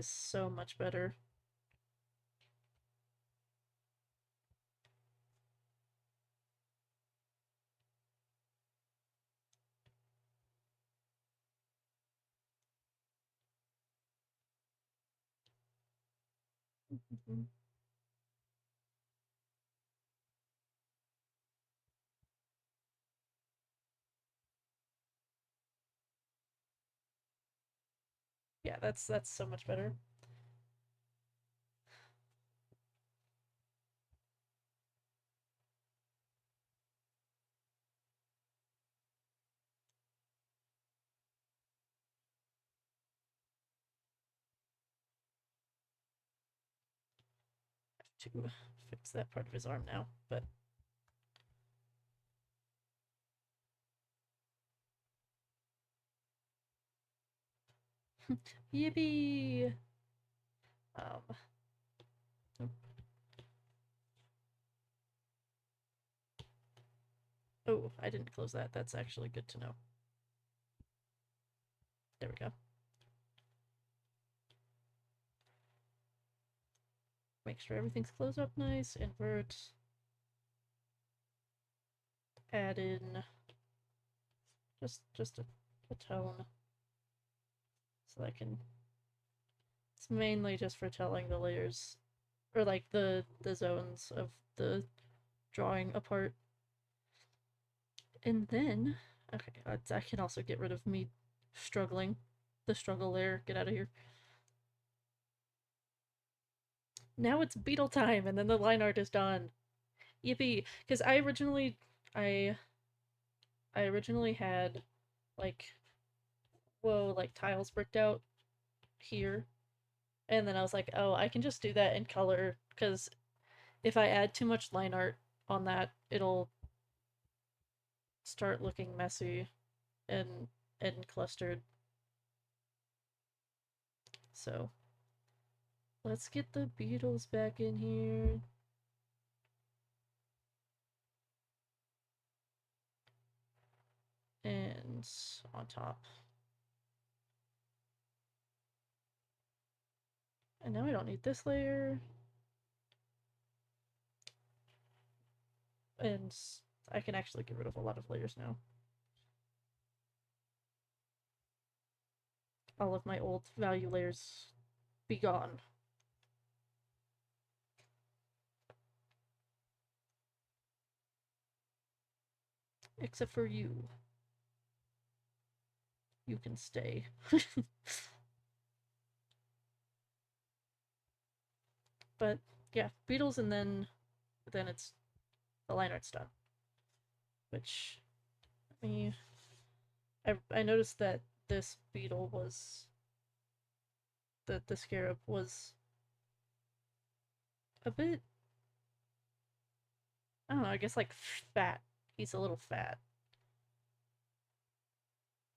so much better. Yeah, that's so much better. To fix that part of his arm now, but yippee! Um, oh, I didn't close that. That's actually good to know. There we go. Make sure everything's closed up nice. Invert. Add in just a tone so I can. It's mainly just for telling the layers or like the zones of the drawing apart. And then, okay, I can also get rid of me struggling. The struggle layer, get out of here. Now it's beetle time, and then the line art is done. Yippee! Because I originally had like, whoa, like tiles bricked out here, And then I was like, oh, I can just do that in color because if I add too much line art on that, it'll start looking messy and clustered. So let's get the beetles back in here. And on top. And now we don't need this layer. And I can actually get rid of a lot of layers now. All of my old value layers be gone. Except for you. You can stay. But yeah, beetles and then it's the line art's done. Which I noticed that this beetle was the scarab was a bit, I don't know, I guess like fat. He's a little fat.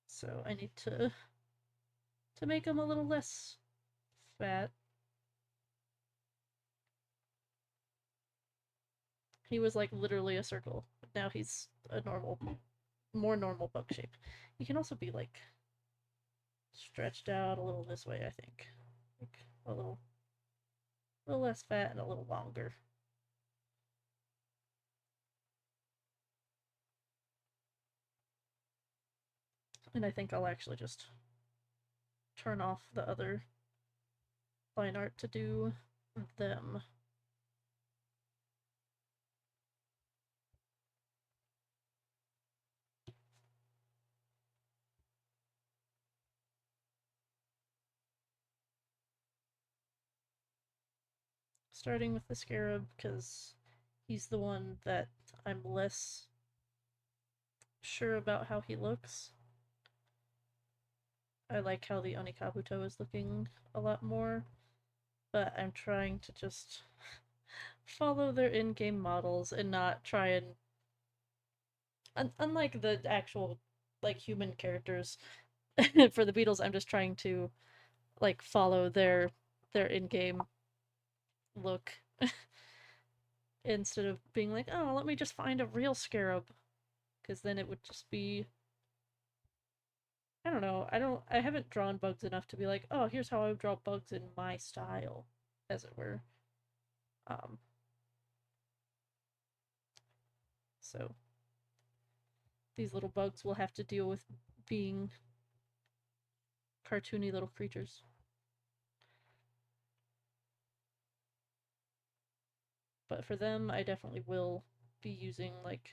So I need to make him a little less fat. He was like literally a circle. Now he's a more normal bug shape. He can also be like stretched out a little this way, I think. Like a little less fat and a little longer. And I think I'll actually just turn off the other line art to do them. Starting with the scarab because he's the one that I'm less sure about how he looks. I like how the Onikabuto is looking a lot more, but I'm trying to just follow their in-game models and not try and unlike the actual like human characters for the Beatles, I'm just trying to like follow their in-game look instead of being like, oh, let me just find a real scarab, because then it would just be, I don't know, I haven't drawn bugs enough to be like, oh, here's how I would draw bugs in my style, as it were. Um, so these little bugs will have to deal with being cartoony little creatures. But for them, I definitely will be using like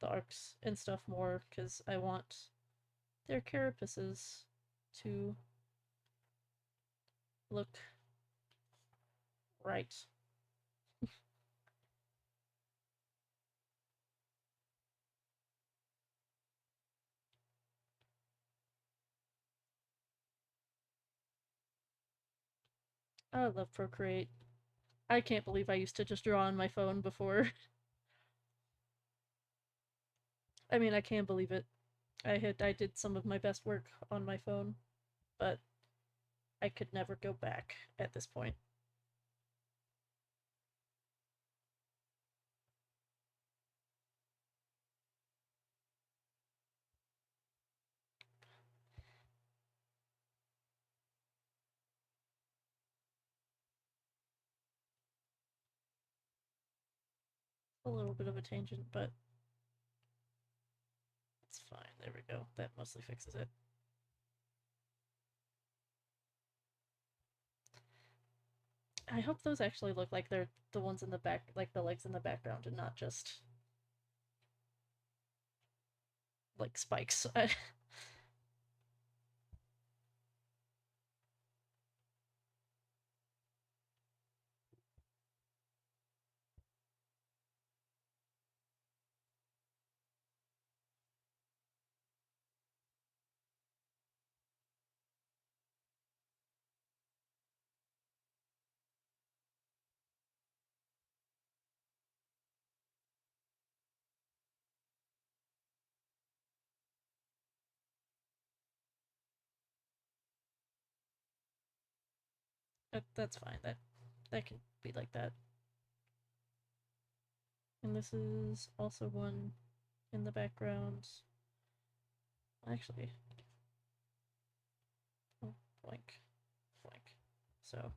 the arcs and stuff more because I want their carapaces to look right. I love Procreate. I can't believe I used to just draw on my phone before. I mean, I can't believe it. I did some of my best work on my phone, but I could never go back at this point. A little bit of a tangent, but it's fine. There we go. That mostly fixes it. I hope those actually look like they're the ones in the back, like the legs in the background, and not just like spikes. That's fine. That can be like that. And this is also one in the background. Actually, oh, blank, blank. So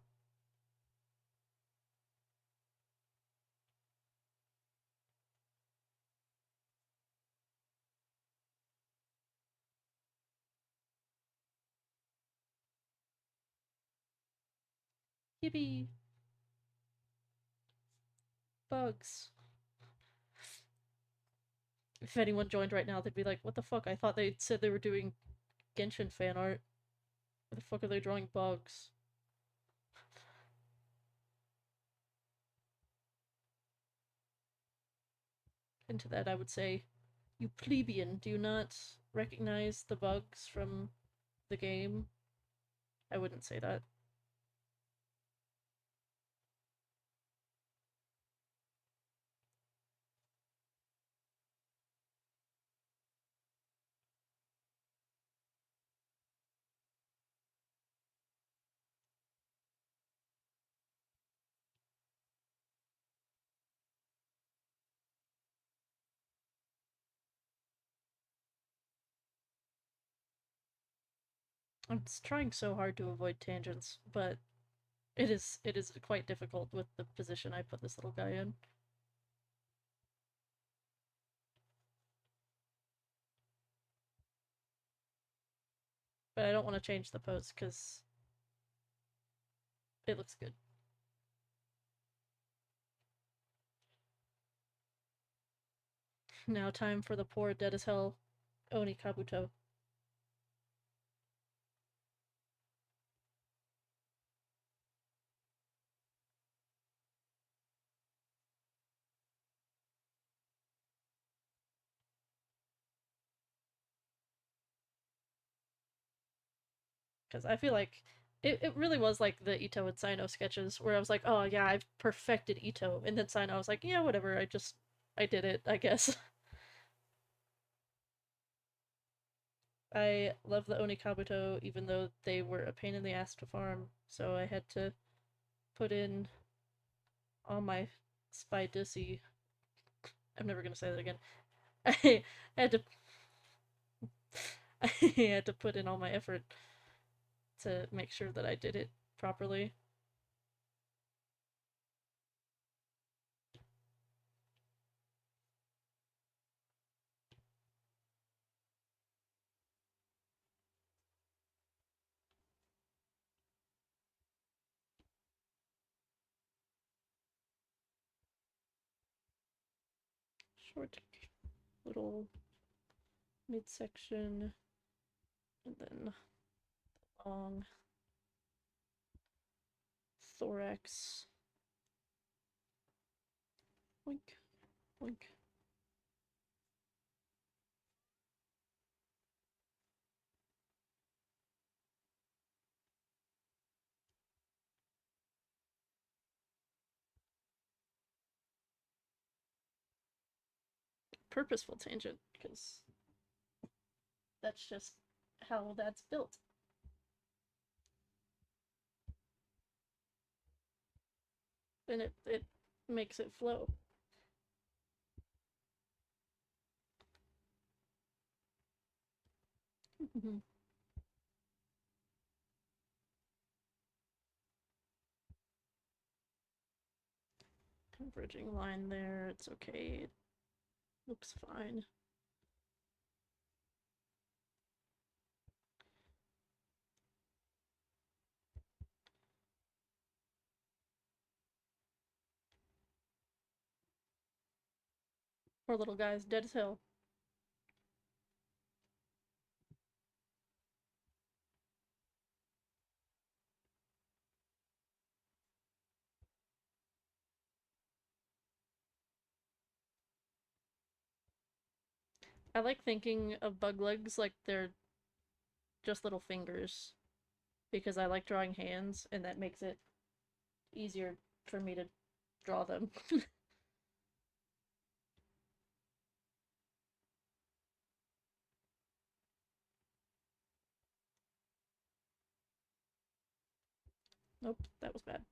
yippee! Bugs. If anyone joined right now, they'd be like, "What the fuck? I thought they said they were doing Genshin fan art. What the fuck are they drawing bugs?" And to that, I would say, "You plebeian, do you not recognize the bugs from the game?" I wouldn't say that. I'm trying so hard to avoid tangents, but it is quite difficult with the position I put this little guy in. But I don't want to change the pose because it looks good. Now time for the poor dead as hell Oni Kabuto. Because I feel like it really was like the Itto and Cyno sketches where I was like, oh yeah, I've perfected Itto. And then Cyno, I was like, yeah, whatever, I did it, I guess. I love the Oni Kabuto, even though they were a pain in the ass to farm, so I had to put in all my Spidissy. I'm never gonna say that again. I had to I had to put in all my effort to make sure that I did it properly. Short little midsection, and then long thorax. Boink, boink. Purposeful tangent, because that's just how that's built. And it makes it flow. Converging line there, it's okay. It looks fine. Poor little guy's dead as hell. I like thinking of bug legs like they're just little fingers because I like drawing hands and that makes it easier for me to draw them. Nope, that was bad.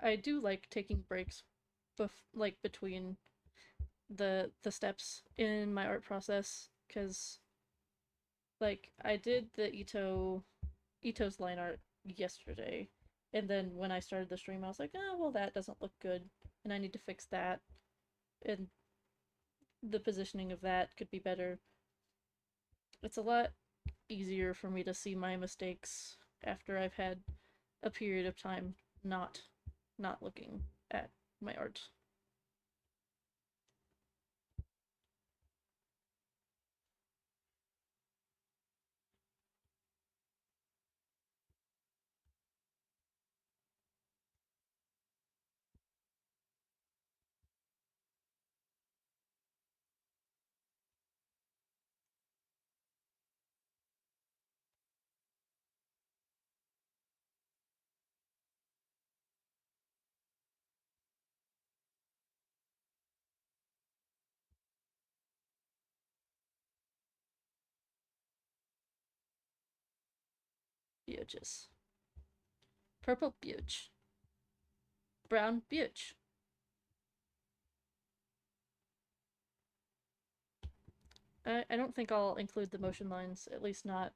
I do like taking breaks like between the steps in my art process cuz like I did the Ito's line art yesterday, and then when I started the stream I was like, "Oh, well that doesn't look good and I need to fix that." And the positioning of that could be better. It's a lot easier for me to see my mistakes after I've had a period of time not not looking at my art. Butches. Purple butch. Brown butch. I don't think I'll include the motion lines, at least not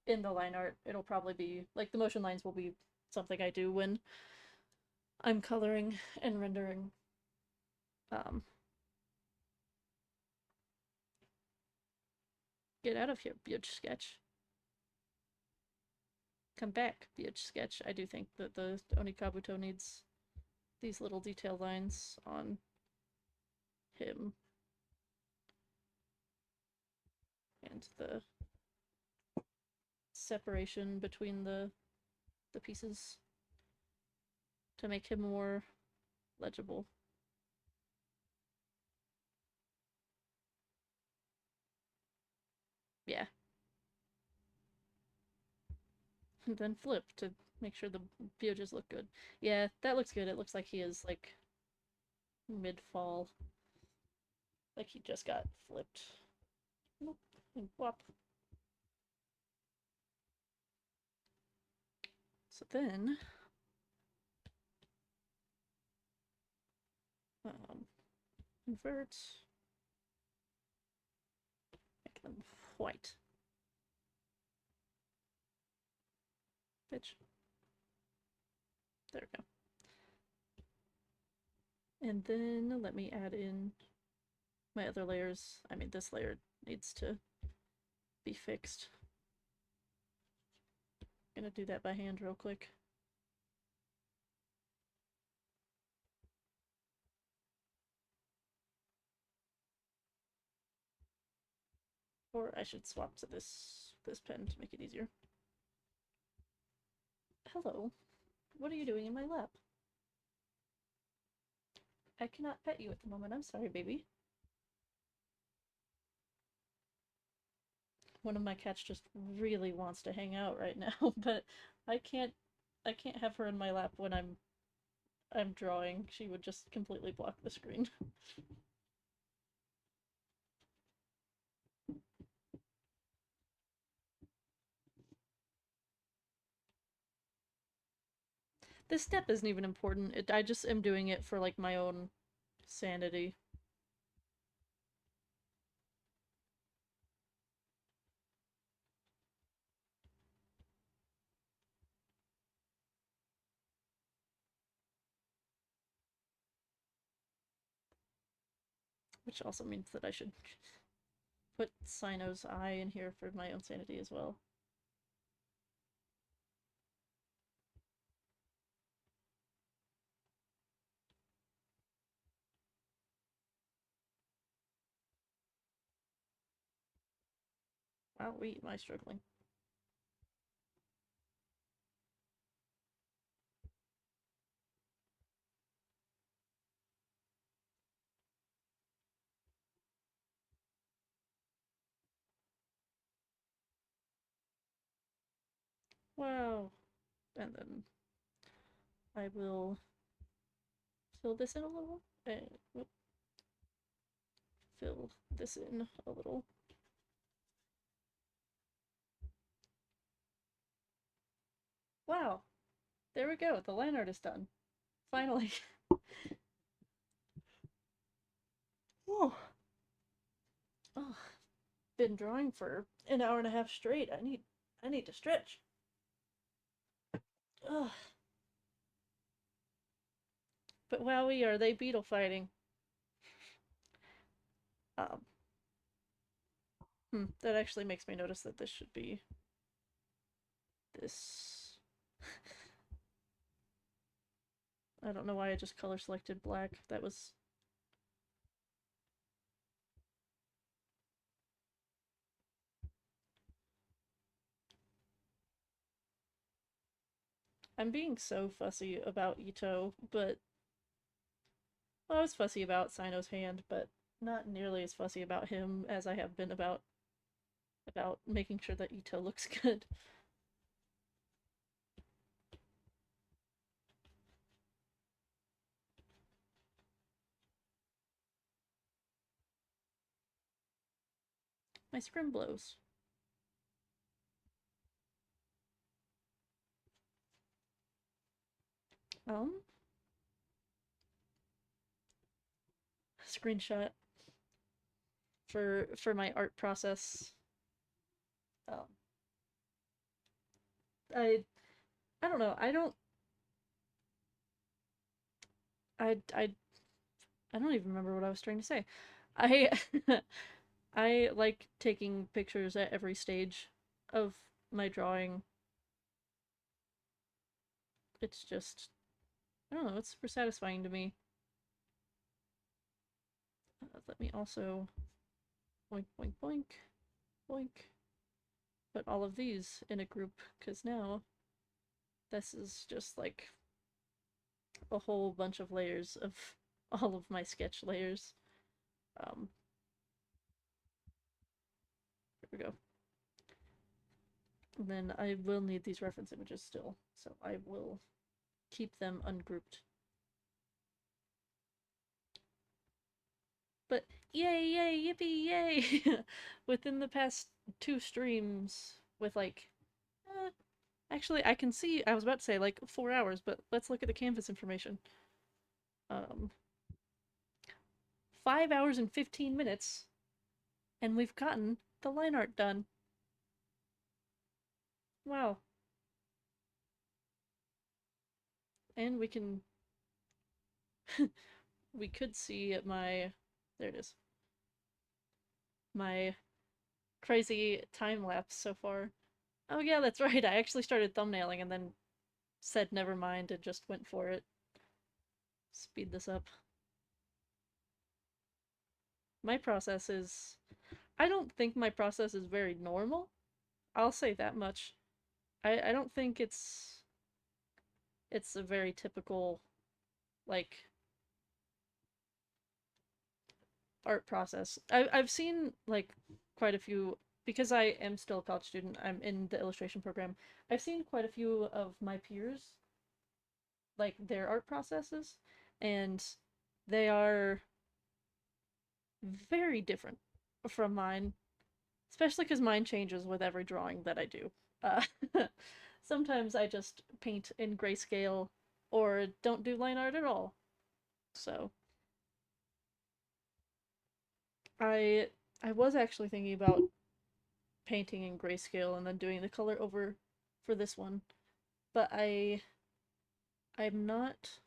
in the line art. It'll probably be like the motion lines will be something I do when I'm coloring and rendering. Um, get out of here, Butch sketch. Come back, Butch sketch. I do think that the Onikabuto needs these little detail lines on him and the separation between the pieces to make him more legible. Yeah. And then flip to make sure the Bioges look good. Yeah, that looks good. It looks like he is like mid-fall. Like he just got flipped. Whoop, and whop. So then invert, make them white. Bitch. There we go. And then let me add in my other layers. I mean, this layer needs to be fixed. I'm gonna do that by hand real quick. Or I should swap to this pen to make it easier. Hello. What are you doing in my lap? I cannot pet you at the moment. I'm sorry, baby. One of my cats just really wants to hang out right now, but I can't I can't have her in my lap when I'm drawing. She would just completely block the screen. This step isn't even important. I just am doing it for like my own sanity. Which also means that I should put Cyno's eye in here for my own sanity as well. Wow, am I struggling? Wow. And then I will fill this in a little and fill this in a little. Wow, there we go. The line art is done. Finally. Oh, oh, been drawing for an hour and a half straight. I need to stretch. Ugh. But wowie, are they beetle fighting? Um, that actually makes me notice that this should be this. I don't know why I just color selected black. That was. I'm being so fussy about Itto, but. Well, I was fussy about Cyno's hand, but not nearly as fussy about him as I have been about making sure that Itto looks good. My scrim blows. Um, Screenshot for my art process. Um, I I don't know. I I don't even remember what I was trying to say. I I like taking pictures at every stage of my drawing. It's just I don't know. It's super satisfying to me. Let me also boink boink boink boink put all of these in a group because now this is just like a whole bunch of layers of all of my sketch layers. Um, there we go. And then I will need these reference images still, so I will keep them ungrouped. But yay, yay, yippee, yay! Within the past 2 streams, with like, actually, I can see, I was about to say like 4 hours, but let's look at the canvas information. Um, 5 hours and 15 minutes, and we've gotten the line art done. Wow. And we can, we could see my, there it is, my crazy time lapse so far. Oh yeah, that's right. I actually started thumbnailing and then said never mind and just went for it. Speed this up. My process is I don't think my process is very normal. I'll say that much. I don't think it's a very typical like art process. I've seen like quite a few because I am still a college student. I'm in the illustration program. I've seen quite a few of my peers like their art processes and they are very different from mine, especially because mine changes with every drawing that I do. Uh, Sometimes I just paint in grayscale or don't do line art at all. So I I was actually thinking about painting in grayscale and then doing the color over for this one, but I'm not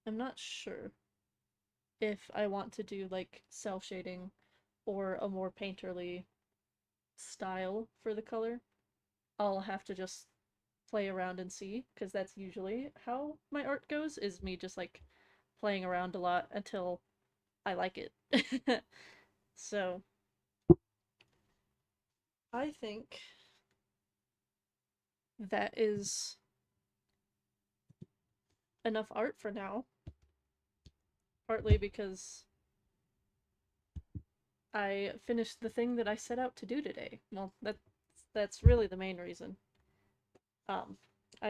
I'm not sure if I want to do like cell shading or a more painterly style for the color. I'll have to just play around and see because that's usually how my art goes is me just like playing around a lot until I like it. So I think that is enough art for now, partly because I finished the thing that I set out to do today. Well, that's really the main reason. Um,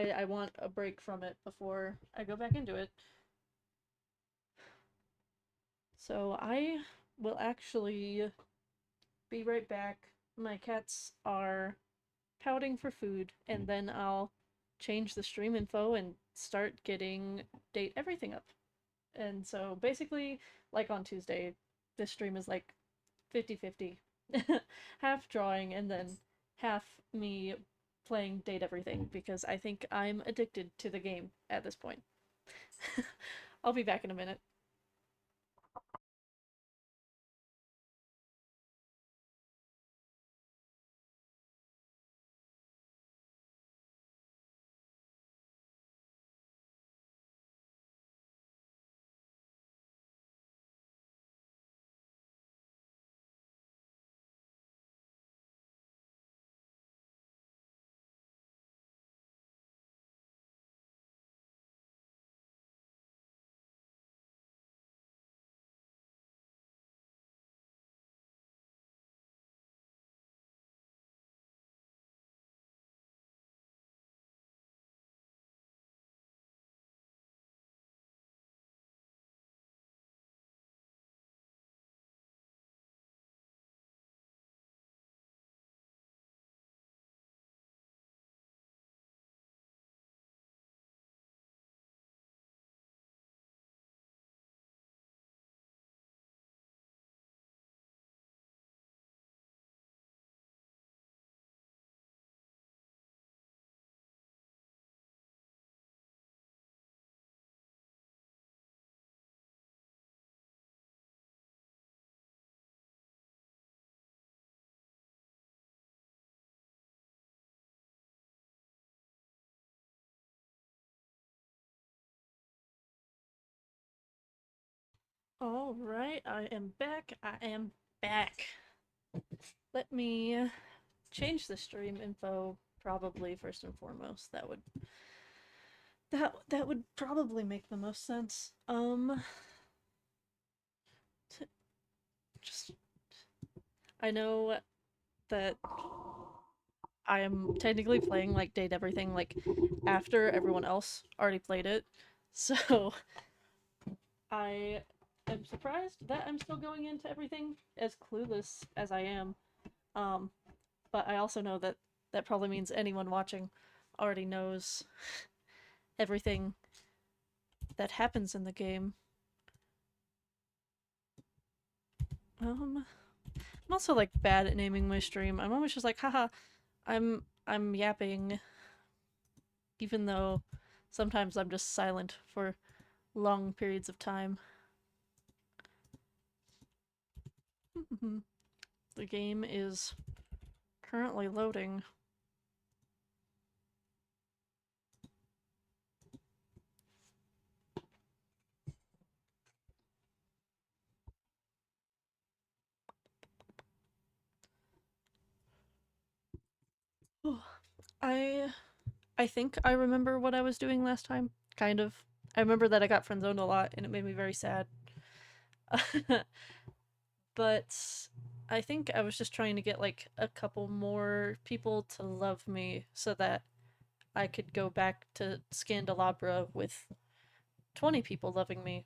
I want a break from it before I go back into it. So I will actually be right back. My cats are pouting for food, and then I'll change the stream info and start getting date everything up. And so basically, like on Tuesday, this stream is like 50-50. Half drawing and then half me playing date everything because I think I'm addicted to the game at this point. I'll be back in a minute. All right, I am back. I am back. Let me change the stream info probably first and foremost. That would probably make the most sense. Just I know that I am technically playing like date everything like after everyone else already played it. So I am surprised that I'm still going into everything as clueless as I am. Um, but I also know that that probably means anyone watching already knows everything that happens in the game. I'm also like bad at naming my stream. I'm always just like, haha, I'm yapping, even though sometimes I'm just silent for long periods of time. The game is currently loading. I I think I remember what I was doing last time. Kind of. I remember that I got friend zoned a lot and it made me very sad. But I think I was just trying to get like a couple more people to love me so that I could go back to Scandalabra with 20 people loving me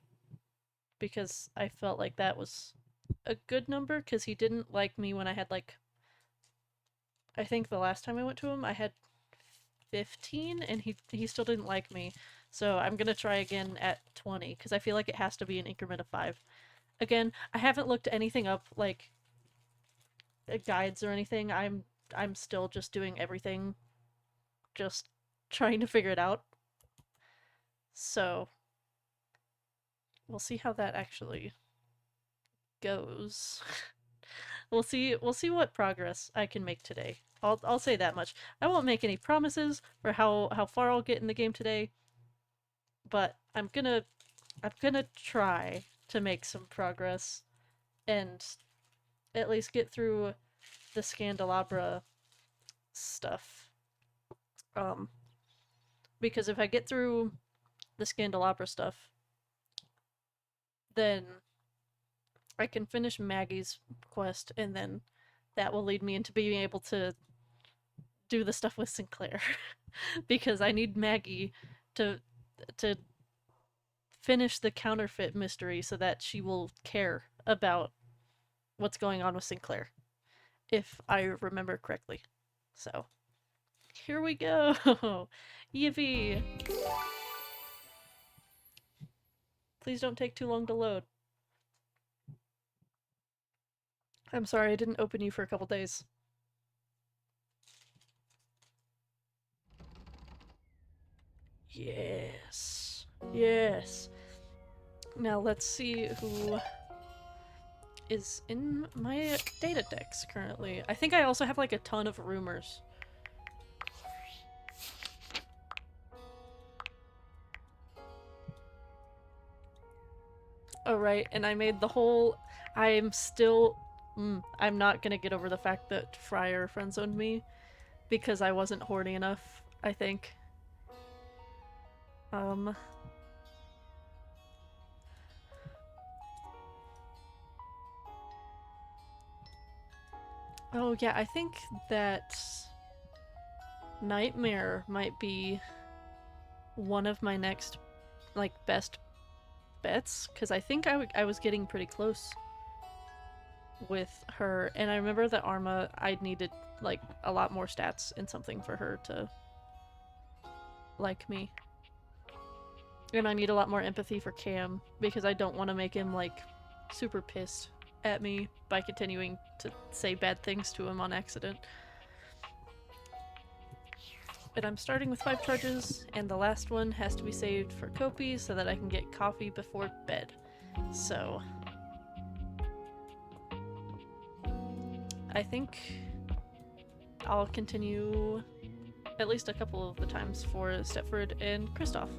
because I felt like that was a good number because he didn't like me when I had like I think the last time I went to him I had 15 and he still didn't like me. So I'm going to try again at 20 cuz I feel like it has to be an increment of 5. Again, I haven't looked anything up like guides or anything. I'm still just doing everything just trying to figure it out. So, we'll see how that actually goes. We'll see what progress I can make today. I'll say that much. I won't make any promises for how far I'll get in the game today, but I'm gonna try to make some progress and at least get through the Scandelabra stuff. Um, because if I get through the Scandelabra stuff, then I can finish Maggie's quest, and then that will lead me into being able to do the stuff with Sinclair. because I need Maggie to to finish the counterfeit mystery so that she will care about what's going on with Sinclair, if I remember correctly. So, here we go! Yippee! Please don't take too long to load. I'm sorry I didn't open you for a couple days. Yes. Yes. Now let's see who is in my data decks currently. I think I also have like a ton of rumors. Oh right, and I made the whole... I'm still... I'm not gonna get over the fact that Fryer friendzoned me because I wasn't horny enough, I think. Oh yeah, I think that Nightmare might be one of my next, like, best bets, because I think I was getting pretty close with her, and I remember that Arma, I needed, like, a lot more stats and something for her to like me. And I need a lot more empathy for Cam, because I don't want to make him, like, super pissed at me by continuing to say bad things to him on accident. But I'm starting with 5 charges, and the last one has to be saved for Kopi so that I can get coffee before bed. So... I think I'll continue at least a couple of the times for Stepford and Kristoff.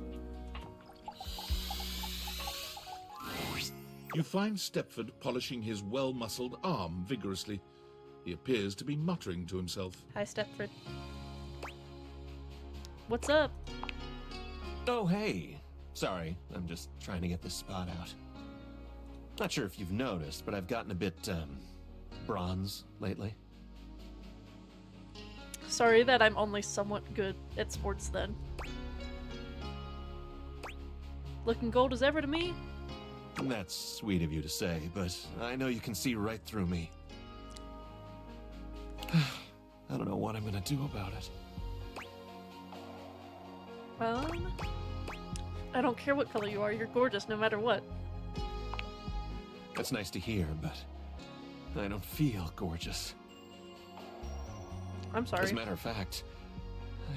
You find Stepford polishing his well-muscled arm vigorously. He appears to be muttering to himself. Hi, Stepford. What's up? Oh, hey. Sorry, I'm just trying to get this spot out. Not sure if you've noticed, but I've gotten a bit, bronze lately. Sorry that I'm only somewhat good at sports then. Looking gold as ever to me? That's sweet of you to say, but I know you can see right through me. I don't know what I'm gonna do about it. I don't care what color you are, you're gorgeous no matter what. That's nice to hear, but I don't feel gorgeous. I'm sorry. As a matter of fact,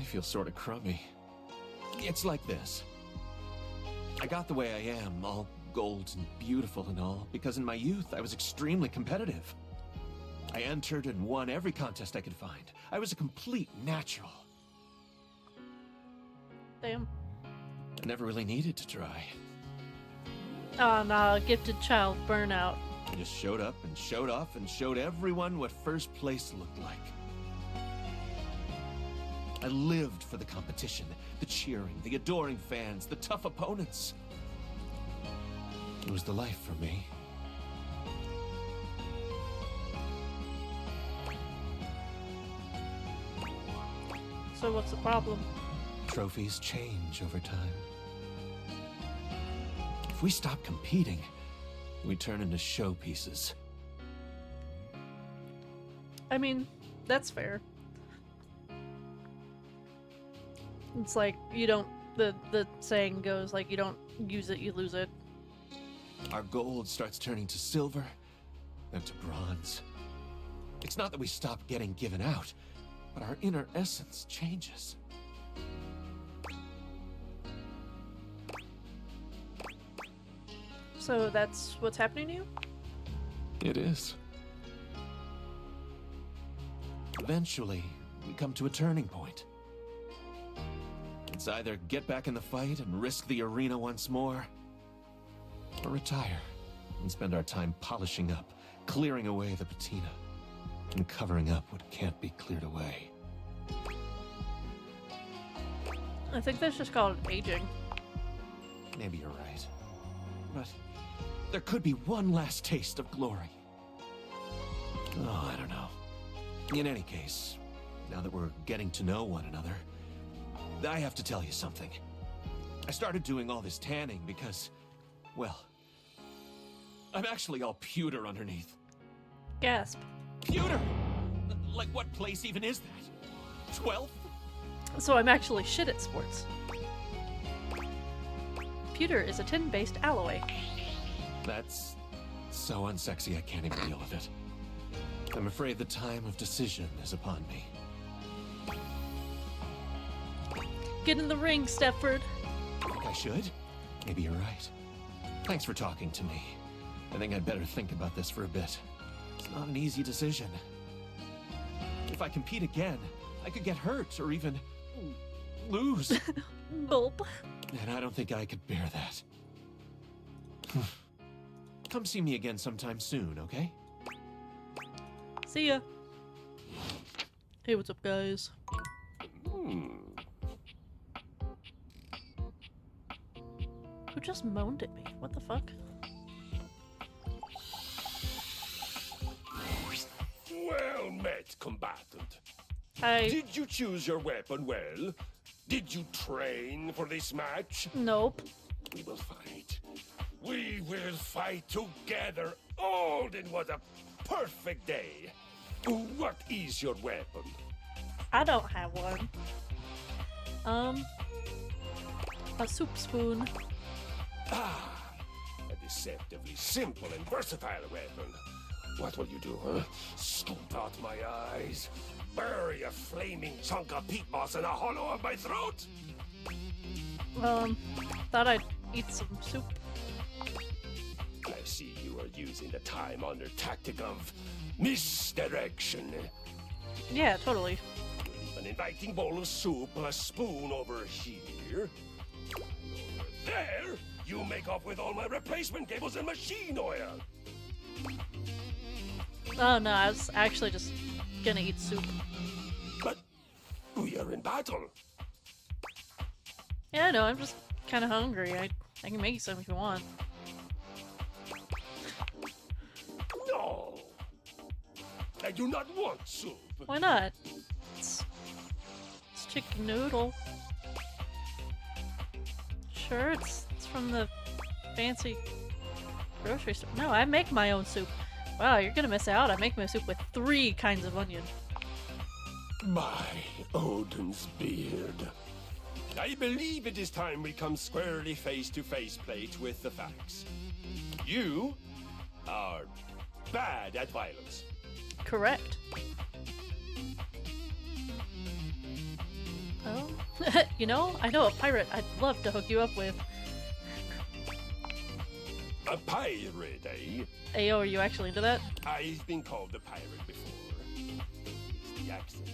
I feel sort of crummy. It's like this. I got the way I am, all gold and beautiful and all, because in my youth I was extremely competitive. I entered and won every contest I could find. I was a complete natural. Damn. I never really needed to try. Oh nah, gifted child burnout. I just showed up and showed off and showed everyone what first place looked like. I lived for the competition, the cheering, the adoring fans, the tough opponents. It was the life for me. So what's the problem? Trophies change over time. If we stop competing, we turn into showpieces. I mean, that's fair. It's like, you don't... The saying goes, like, you don't use it, you lose it. Our gold starts turning to silver, then to bronze. It's not that we stop getting given out, but our inner essence changes. So that's what's happening to you? It is. Eventually, we come to a turning point. It's either get back in the fight and risk the arena once more, or retire and spend our time polishing up, clearing away the patina, and covering up what can't be cleared away. I think that's just called aging. Maybe you're right. But there could be one last taste of glory. Oh, I don't know. In any case, now that we're getting to know one another, I have to tell you something. I started doing all this tanning because, well, I'm actually all pewter underneath. Gasp. Pewter? Like, what place even is that? 12th? So I'm actually shit at sports. Pewter is a tin-based alloy. That's so unsexy I can't even deal with it. I'm afraid the time of decision is upon me. Get in the ring, Stepford. Think I should? Maybe you're right. Thanks for talking to me. I think I'd better think about this for a bit. It's not an easy decision. If I compete again, I could get hurt or even lose. Gulp. And I don't think I could bear that. Come see me again sometime soon, okay? See ya. Hey, what's up, guys? Who just moaned at me? What the fuck? Well met, combatant. I... Did you choose your weapon well? Did you train for this match? Nope. We will fight. We will fight together. Oh, then what a perfect day. What is your weapon? I don't have one. A soup spoon. Ah, a deceptively simple and versatile weapon. What will you do, huh? Scoop out my eyes? Bury a flaming chunk of peat moss in a hollow of my throat? Thought I'd eat some soup. I see you are using the time-honored tactic of misdirection. Yeah, totally. Leave an inviting bowl of soup, a spoon over here. And over there, you make off with all my replacement cables and machine oil. Oh no, I was actually just gonna eat soup. But we are in battle. Yeah, no, I'm just kind of hungry. I can make you some if you want. No, I do not want soup. Why not? It's chicken noodle. Sure, it's from the fancy grocery store. No, I make my own soup. Wow, you're gonna miss out. I make my soup with 3 kinds of onion. By Odin's beard. I believe it is time we come squarely face to face, plate, with the facts. You are bad at violence. Correct. Oh, you know, I know a pirate I'd love to hook you up with. A pirate, eh? Ayo, are you actually into that? I've been called a pirate before. It's the accent.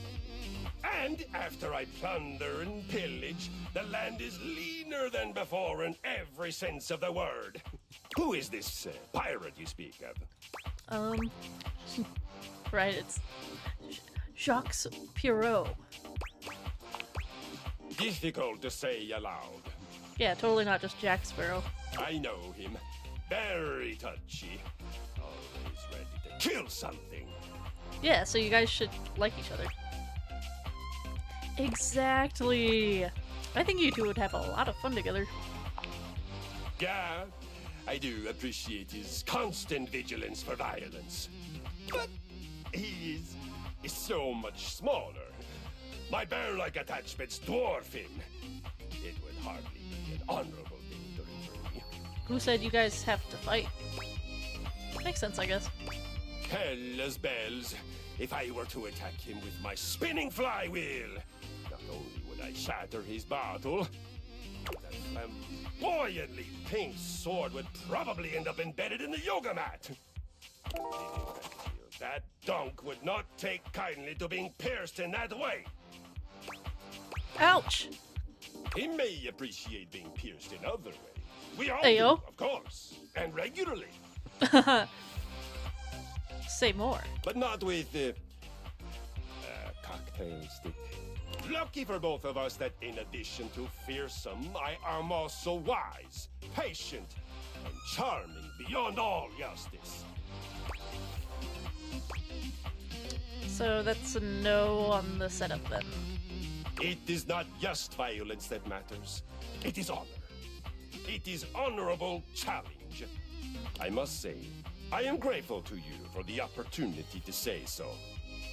And after I plunder and pillage, the land is leaner than before in every sense of the word. Who is this pirate you speak of? Right, it's Jacques Pirot. Difficult to say aloud. Yeah, totally not just Jack Sparrow. I know him. Very touchy. Always ready to kill something. Yeah, so you guys should like each other. Exactly. I think you two would have a lot of fun together. Yeah, I do appreciate his constant vigilance for violence. But he is so much smaller. My bear-like attachments dwarf him. It would hardly be an honorable victory for me. Who said you guys have to fight? Makes sense, I guess. Hell as bells, if I were to attack him with my spinning flywheel, not only would I shatter his bottle, that flamboyantly pink sword would probably end up embedded in the yoga mat. That dunk would not take kindly to being pierced in that way. Ouch! He may appreciate being pierced in other ways. We all Ayo. do, of course, and regularly. Say more. But not with the cocktail stick. Lucky for both of us that in addition to fearsome, I am also wise, patient, and charming beyond all justice. So that's a no on the setup then. It is not just violence that matters. It is honor. It is honorable challenge. I must say, I am grateful to you for the opportunity to say so.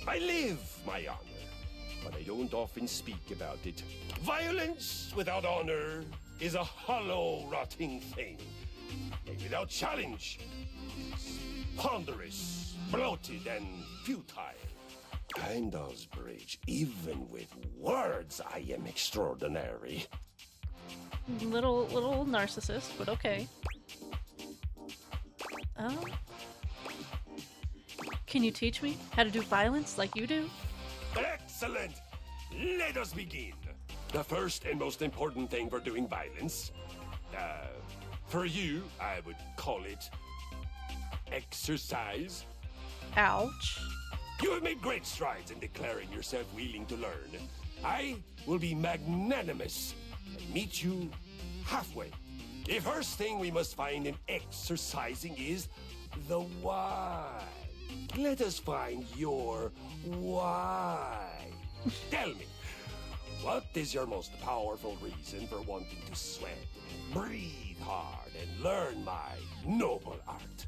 I live my honor, but I don't often speak about it. Violence without honor is a hollow, rotting thing. And without challenge, it's ponderous, bloated, and futile. Heimdall's Bridge, even with words, I am extraordinary. Little narcissist, but okay. Can you teach me how to do violence like you do? Excellent! Let us begin. The first and most important thing for doing violence, for you, I would call it exercise. Ouch. You have made great strides in declaring yourself willing to learn. I will be magnanimous and meet you halfway. The first thing we must find in exercising is the why. Let us find your why. Tell me, what is your most powerful reason for wanting to sweat, breathe hard, and learn my noble art?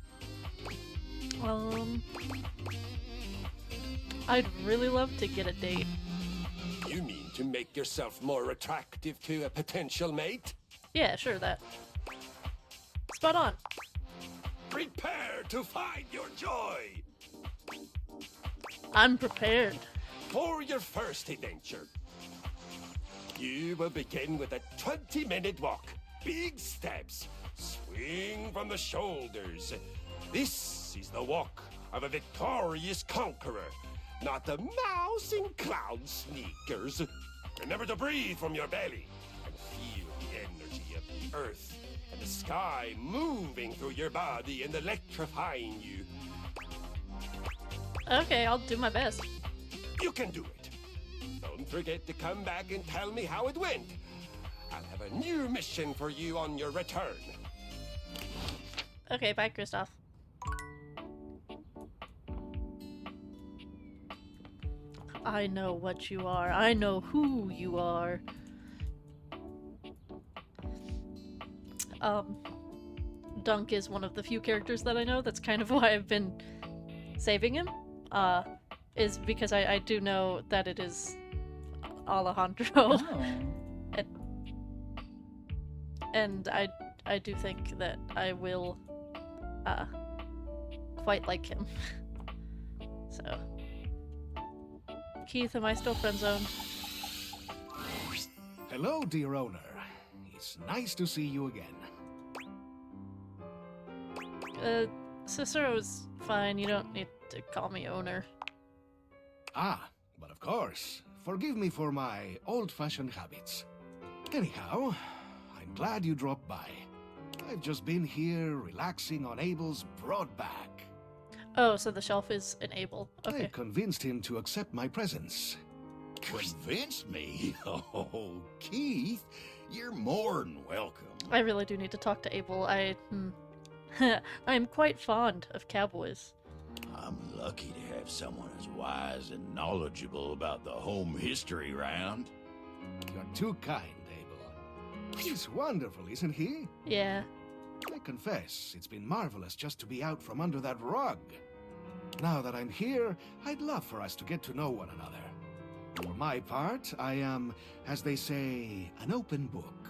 I'd really love to get a date. You mean to make yourself more attractive to a potential mate? Yeah, sure, that. Spot on. Prepare to find your joy! I'm prepared. For your first adventure, you will begin with a 20-minute walk. Big steps. Swing from the shoulders. This is the walk of a victorious conqueror, not a mouse in clown sneakers. Remember to breathe from your belly and feel the energy of the earth and the sky moving through your body and electrifying you. Okay, I'll do my best. You can do it. Don't forget to come back and tell me how it went. I'll have a new mission for you on your return. Okay, bye, Kristoff. I know what you are. I know who you are. Dunk is one of the few characters that I know. That's kind of why I've been saving him. Is because I do know that it is Alejandro. Oh. And I do think that I will quite like him. So Keith, am I still friend-zoned? Hello, dear owner. It's nice to see you again. Cicero's fine. You don't need to call me owner. Ah, but of course. Forgive me for my old-fashioned habits. Anyhow, I'm glad you dropped by. I've just been here relaxing on Abel's broad back. Oh, so the shelf is an Abel. Okay. I convinced him to accept my presence. Convinced me? Oh, Keith, you're more than welcome. I really do need to talk to Abel. I'm quite fond of cowboys. I'm lucky to have someone as wise and knowledgeable about the home history round. You're too kind, Abel. He's wonderful, isn't he? Yeah. I confess, it's been marvelous just to be out from under that rug. Now that I'm here, I'd love for us to get to know one another. For my part, I am, as they say, an open book.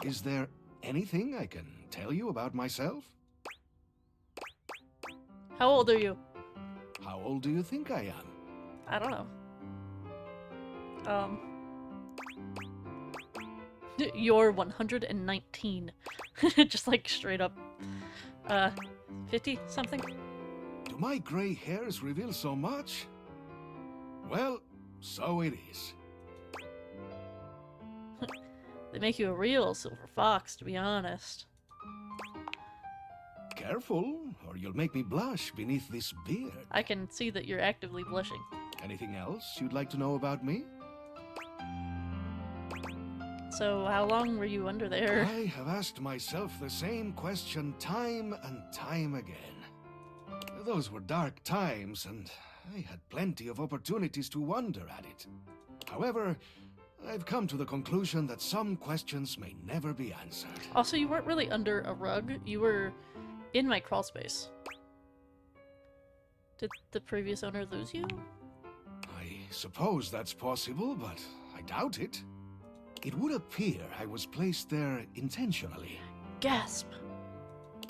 Is there anything I can tell you about myself? How old are you? How old do you think I am? I don't know. You're 119. Just like straight up. 50 something? Do my gray hairs reveal so much? Well, so it is. They make you a real silver fox, to be honest. Careful, or you'll make me blush beneath this beard. I can see that you're actively blushing. Anything else you'd like to know about me? So, how long were you under there? I have asked myself the same question time and time again. Those were dark times, and I had plenty of opportunities to wonder at it. However, I've come to the conclusion that some questions may never be answered. Also, you weren't really under a rug. You were in my crawl space. Did the previous owner lose you? I suppose that's possible, but I doubt it. It would appear I was placed there intentionally. Gasp!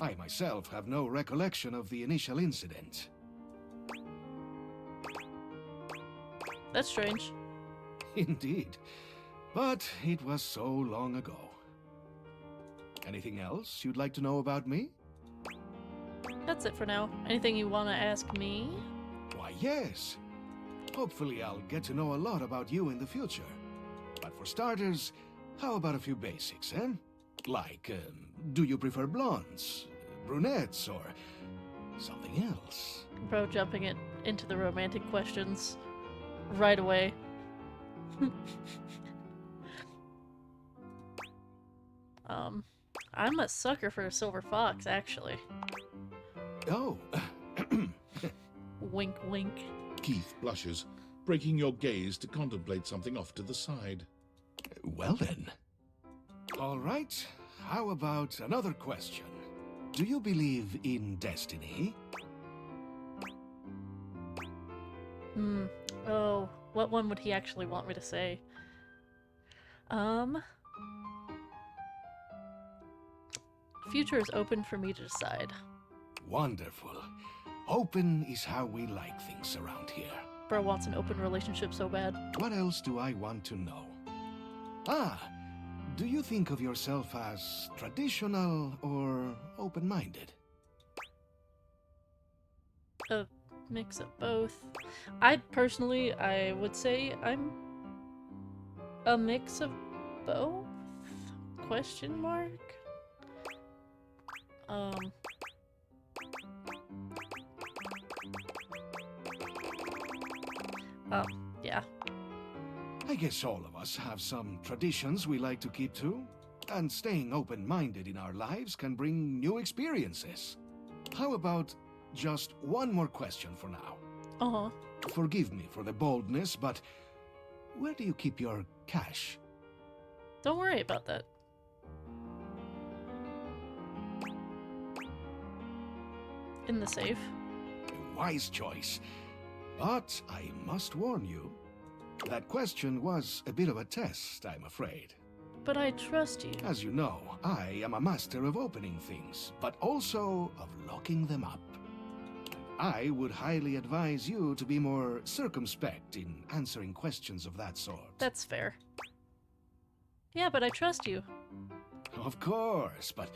I myself have no recollection of the initial incident. That's strange. Indeed. But it was so long ago. Anything else you'd like to know about me? That's it for now. Anything you want to ask me? Why, yes. Hopefully I'll get to know a lot about you in the future. But for starters, how about a few basics, eh? Like, do you prefer blondes, brunettes, or something else? Bro, jumping it into the romantic questions right away. I'm a sucker for a silver fox, actually. Oh. Wink, wink. Keith blushes, breaking your gaze to contemplate something off to the side. Well then. All right. How about another question? Do you believe in destiny? Oh, what one would he actually want me to say? Future is open for me to decide. Wonderful. Open is how we like things around here. Bro wants an open relationship so bad. What else do I want to know? Ah, do you think of yourself as traditional or open-minded? A mix of both. Personally, I would say I'm a mix of both? Question mark? Yeah. I guess all of us have some traditions we like to keep to, and staying open-minded in our lives can bring new experiences. How about just one more question for now? Uh-huh. Forgive me for the boldness, but where do you keep your cash? Don't worry about that. In the safe. A wise choice. But I must warn you, that question was a bit of a test, I'm afraid. But I trust you. As you know, I am a master of opening things, but also of locking them up. I would highly advise you to be more circumspect in answering questions of that sort. That's fair. Yeah, but I trust you. Of course, but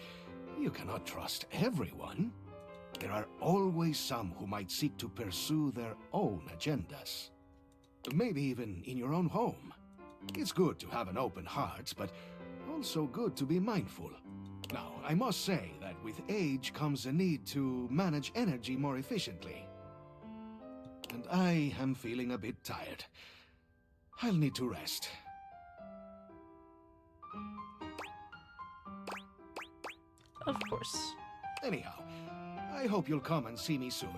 you cannot trust everyone. There are always some who might seek to pursue their own agendas. Maybe even in your own home. It's good to have an open heart, but also good to be mindful. Now, I must say that with age comes a need to manage energy more efficiently. And I am feeling a bit tired. I'll need to rest. Of course. Anyhow, I hope you'll come and see me soon.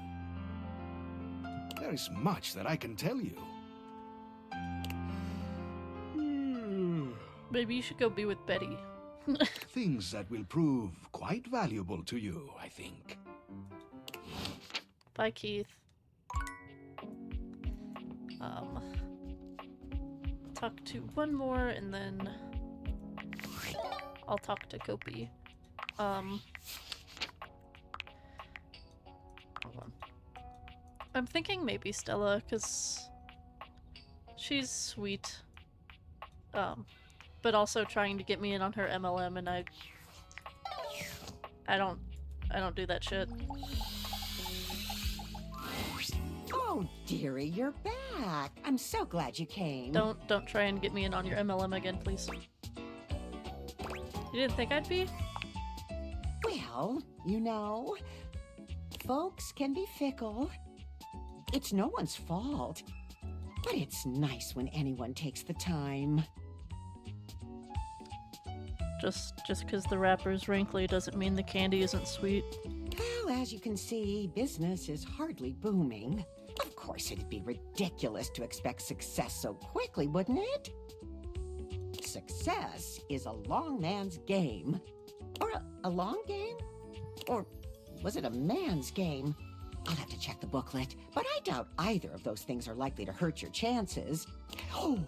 There is much that I can tell you. Maybe you should go be with Betty. Things that will prove quite valuable to you, I think. Bye, Keith. Talk to one more, and then I'll talk to Kopi. Hold on. I'm thinking maybe Stella, because she's sweet. But also trying to get me in on her MLM, and I don't do that shit. Oh, dearie, you're back. I'm so glad you came. Don't try and get me in on your MLM again, please. You didn't think I'd be? Well, you know, folks can be fickle. It's no one's fault. But it's nice when anyone takes the time. Just because the wrapper's wrinkly doesn't mean the candy isn't sweet. Well, as you can see, business is hardly booming. Of course, it'd be ridiculous to expect success so quickly, wouldn't it? Success is a long man's game. Or a long game? Or was it a man's game? I'll have to check the booklet, but I doubt either of those things are likely to hurt your chances. Oh,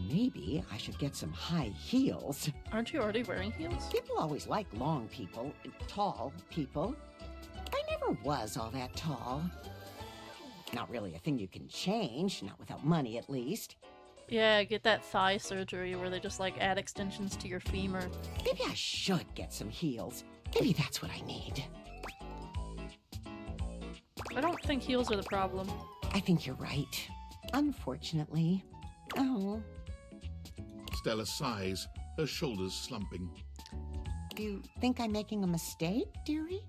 maybe I should get some high heels. Aren't you already wearing heels? People always like long people, tall people. I never was all that tall. Not really a thing you can change, not without money at least. Yeah, get that thigh surgery where they just like add extensions to your femur. Maybe I should get some heels. Maybe that's what I need. I don't think heels are the problem. I think you're right. Unfortunately. Oh, Stella sighs, her shoulders slumping. do you think I'm making a mistake, dearie?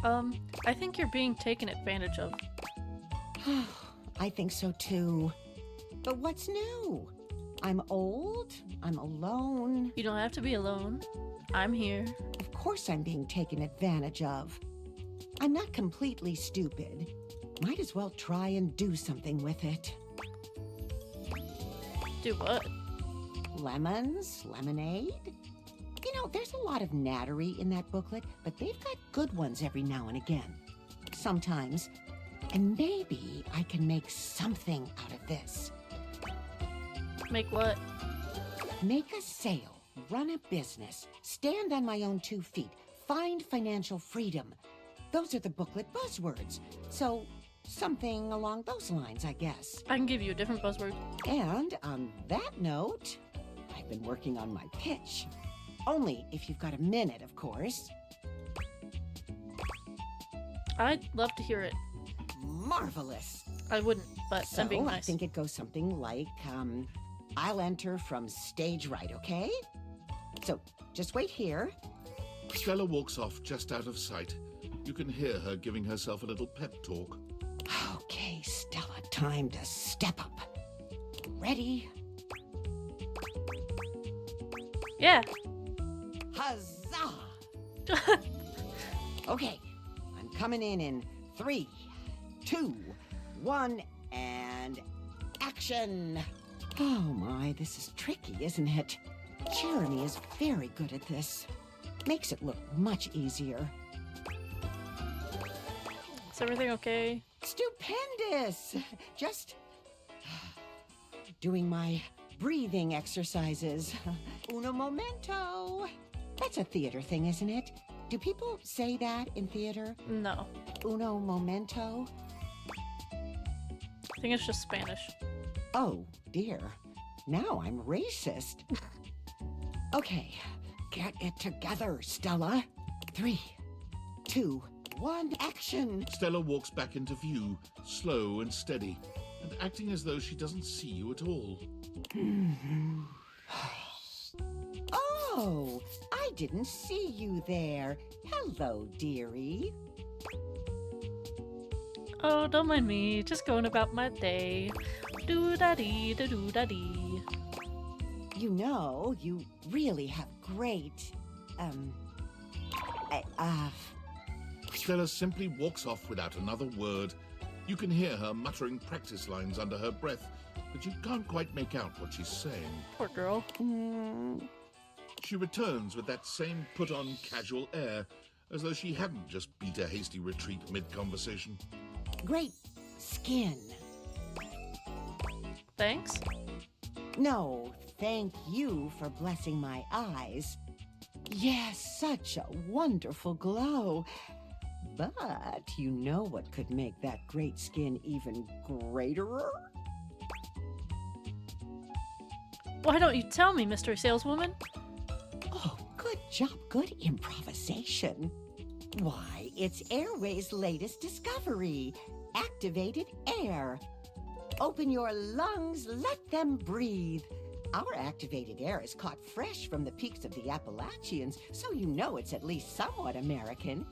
I think you're being taken advantage of. I think so too. But what's new? I'm old. I'm alone. You don't have to be alone. I'm here. Of course I'm being taken advantage of. I'm not completely stupid. Might as well try and do something with it. Do what? Lemons? Lemonade? You know, there's a lot of nattery in that booklet, but they've got good ones every now and again. Sometimes. And maybe I can make something out of this. Make what? Make a sale, run a business, stand on my own 2 feet, find financial freedom. Those are the booklet buzzwords. So, something along those lines, I guess. I can give you a different buzzword. And on that note, I've been working on my pitch. Only if you've got a minute, of course. I'd love to hear it. Marvelous. I wouldn't, but So I'm being I nice. think it goes something like, I'll enter from stage right, okay? So, just wait here. Stella walks off just out of sight. You can hear her giving herself a little pep talk. Okay, Stella, time to step up. Ready? Yeah. Huzzah! Okay, I'm coming in 3, 2, 1, and action! Oh my, this is tricky, isn't it? Jeremy is very good at this. Makes it look much easier. Is everything okay? Stupendous! Just doing my breathing exercises. Uno momento. That's a theater thing, isn't it? Do people say that in theater? No. Uno momento? I think it's just Spanish. Oh, dear. Now I'm racist. Okay, get it together, Stella. 3, 2, 1, action! Stella walks back into view, slow and steady, and acting as though she doesn't see you at all. Oh, I didn't see you there. Hello, dearie. Oh, don't mind me. Just going about my day. Do-da-dee, da-doo-da-dee. You know, you really have great, Stella simply walks off without another word. You can hear her muttering practice lines under her breath, but you can't quite make out what she's saying. Poor girl. She returns with that same put-on casual air, as though she hadn't just beat a hasty retreat mid-conversation. great skin. Thanks. No, thank you for blessing my eyes. Yes, such a wonderful glow. But you know what could make that great skin even greater? Why don't you tell me, Mystery Saleswoman? Oh, good job, good improvisation. Why, it's Airway's latest discovery, activated air. Open your lungs, let them breathe. Our activated air is caught fresh from the peaks of the Appalachians, so you know it's at least somewhat American.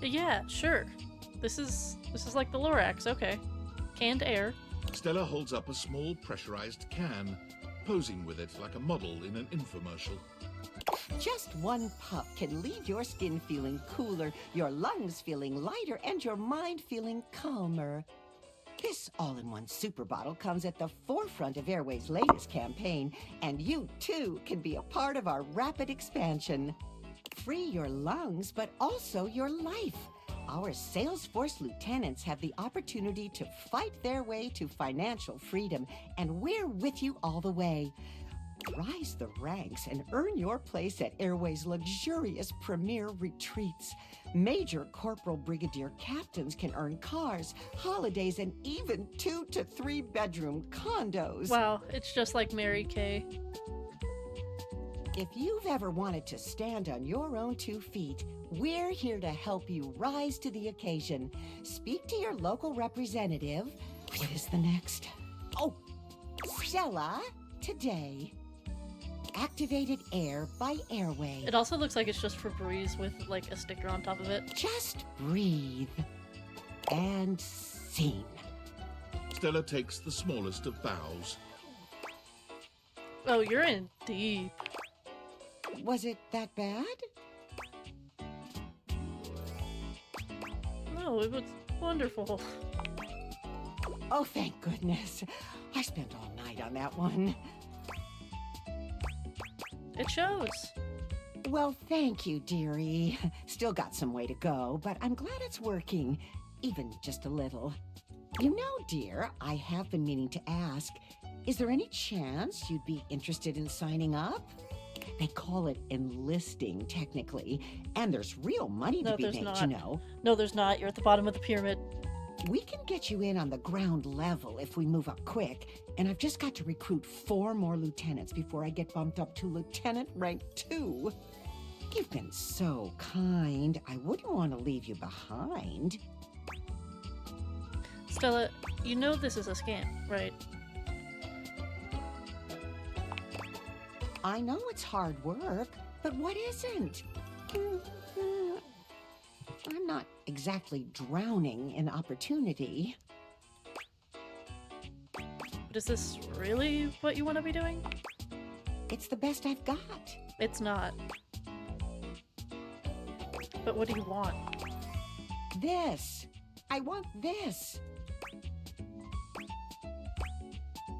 Yeah, sure. This is like the Lorax, okay. Canned air. Stella holds up a small pressurized can, posing with it like a model in an infomercial. Just one puff can leave your skin feeling cooler, your lungs feeling lighter, and your mind feeling calmer. This all-in-one super bottle comes at the forefront of Airway's latest campaign, and you too can be a part of our rapid expansion. Free your lungs, but also your life. Our Salesforce lieutenants have the opportunity to fight their way to financial freedom, and we're with you all the way. Rise the ranks and earn your place at Airway's luxurious premier retreats. Major corporal brigadier captains can earn cars, holidays, and even 2 to 3 bedroom condos. Wow, it's just like Mary Kay. If you've ever wanted to stand on your own 2 feet, we're here to help you rise to the occasion. Speak to your local representative. What is the next? Oh, Stella, today. Activated air by Airway. It also looks like it's just Febreze with like a sticker on top of it. Just breathe. And scene. Stella takes the smallest of bows. Oh, you're in deep. Was it that bad? No, it was wonderful. Oh, thank goodness. I spent all night on that one. It shows. Well, thank you, dearie. Still got some way to go, but I'm glad it's working. Even just a little. You know, dear, I have been meaning to ask, is there any chance you'd be interested in signing up? They call it enlisting, technically, and there's real money to be made, you know. No, there's not. You're at the bottom of the pyramid. We can get you in on the ground level if we move up quick, and I've just got to recruit 4 more lieutenants before I get bumped up to lieutenant rank 2. You've been so kind. I wouldn't want to leave you behind. Stella, you know this is a scam, right? I know it's hard work, but what isn't? I'm not exactly drowning in opportunity. But is this really what you want to be doing? It's the best I've got. It's not. But what do you want? This. I want this.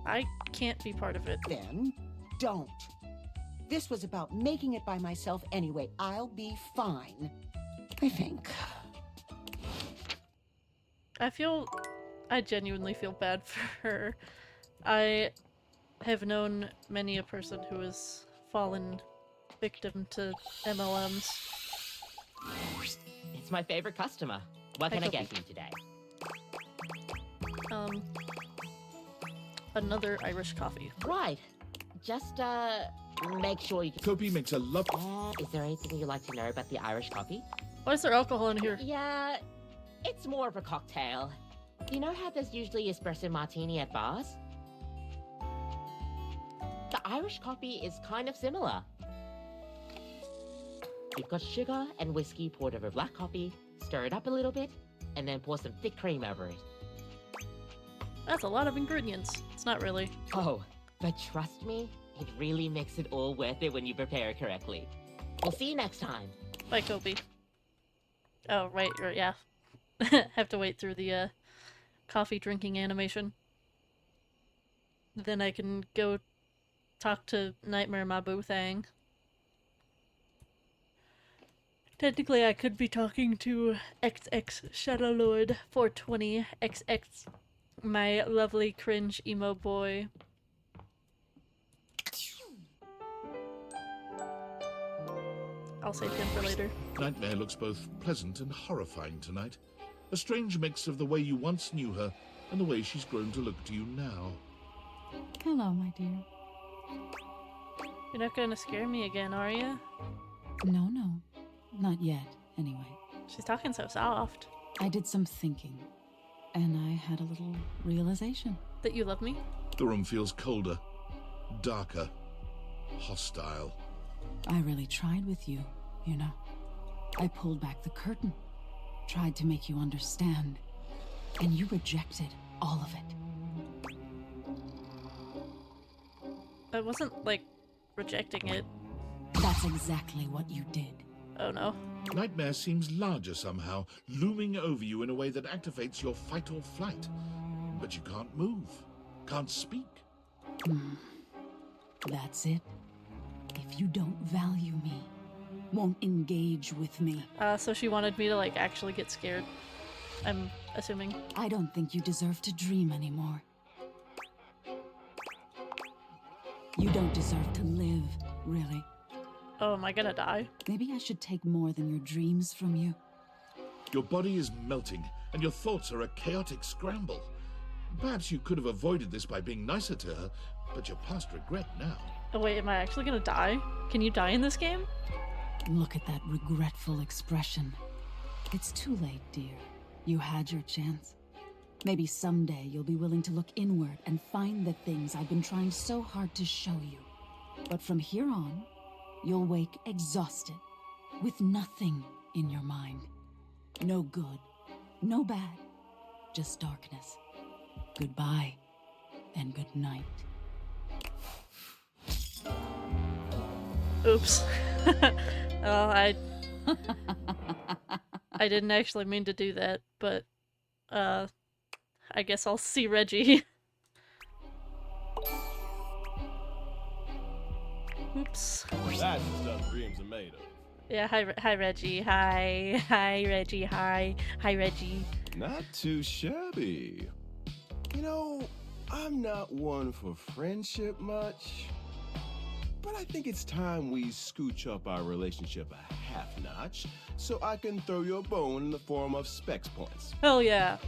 I can't be part of it. Then don't. This was about making it by myself anyway. I'll be fine. I think. I genuinely feel bad for her. I have known many a person who has fallen victim to MLMs. It's my favorite customer. What can I get you today? Another Irish coffee. Right. Just, make sure you can... Kopi makes a love... Is there anything you'd like to know about the Irish coffee? Why is there alcohol in here? Yeah, it's more of a cocktail. You know how there's usually espresso martini at bars? The Irish coffee is kind of similar. You've got sugar and whiskey poured over black coffee, stir it up a little bit, and then pour some thick cream over it. That's a lot of ingredients. It's not really. Oh, but trust me, it really makes it all worth it when you prepare it correctly. We'll see you next time. Bye, Kobe. Oh, right, yeah. Have to wait through the, coffee drinking animation. Then I can go talk to Nightmare Mabu Thang. Technically, I could be talking to XX Shadowlord 420 XX, my lovely cringe emo boy. I'll save him for later. Nightmare looks both pleasant and horrifying tonight. A strange mix of the way you once knew her and the way she's grown to look to you now. Hello, my dear. You're not gonna scare me again, are you? No, not yet, anyway. She's talking so soft. I did some thinking, and I had a little realization. That you love me? The room feels colder, darker, hostile. I really tried with you, you know. I pulled back the curtain, tried to make you understand, and you rejected all of it. I wasn't, like, rejecting it. That's exactly what you did. Oh no. Nightmare seems larger somehow, looming over you in a way that activates your fight or flight. But you can't move, can't speak. That's it. If you don't value me, won't engage with me, So she wanted me to, like, actually get scared. I'm assuming. I don't think you deserve to dream anymore. You don't deserve to live, really. Oh, am I gonna die? Maybe I should take more than your dreams from you. Your body is melting, and your thoughts are a chaotic scramble. Perhaps you could have avoided this by being nicer to her, but you're past regret now. Oh wait, am I actually gonna die? Can you die in this game? Look at that regretful expression. It's too late, dear. You had your chance. Maybe someday you'll be willing to look inward and find the things I've been trying so hard to show you. But from here on, you'll wake exhausted, with nothing in your mind. No good, no bad, just darkness. Goodbye, and good night. Oops. Oh, I didn't actually mean to do that, but I guess I'll see Reggie. Oops. That's the stuff dreams are made of. Yeah, hi Reggie. Hi Reggie. Hi Reggie. Not too shabby. You know, I'm not one for friendship much, but I think it's time we scooch up our relationship a half notch so I can throw you a bone in the form of specs points. Hell yeah.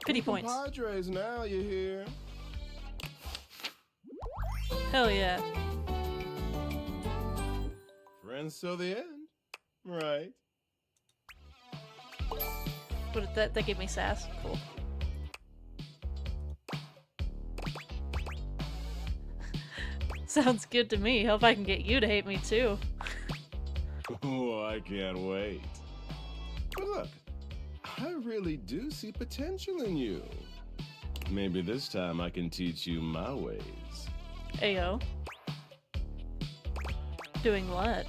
Pity points. Padres now, you hear? Hell yeah. Friends till the end, right? What that gave me sass. Cool. Sounds good to me. Hope I can get you to hate me too. Oh, I can't wait. But look, I really do see potential in you. Maybe this time I can teach you my ways. Ayo. Doing what?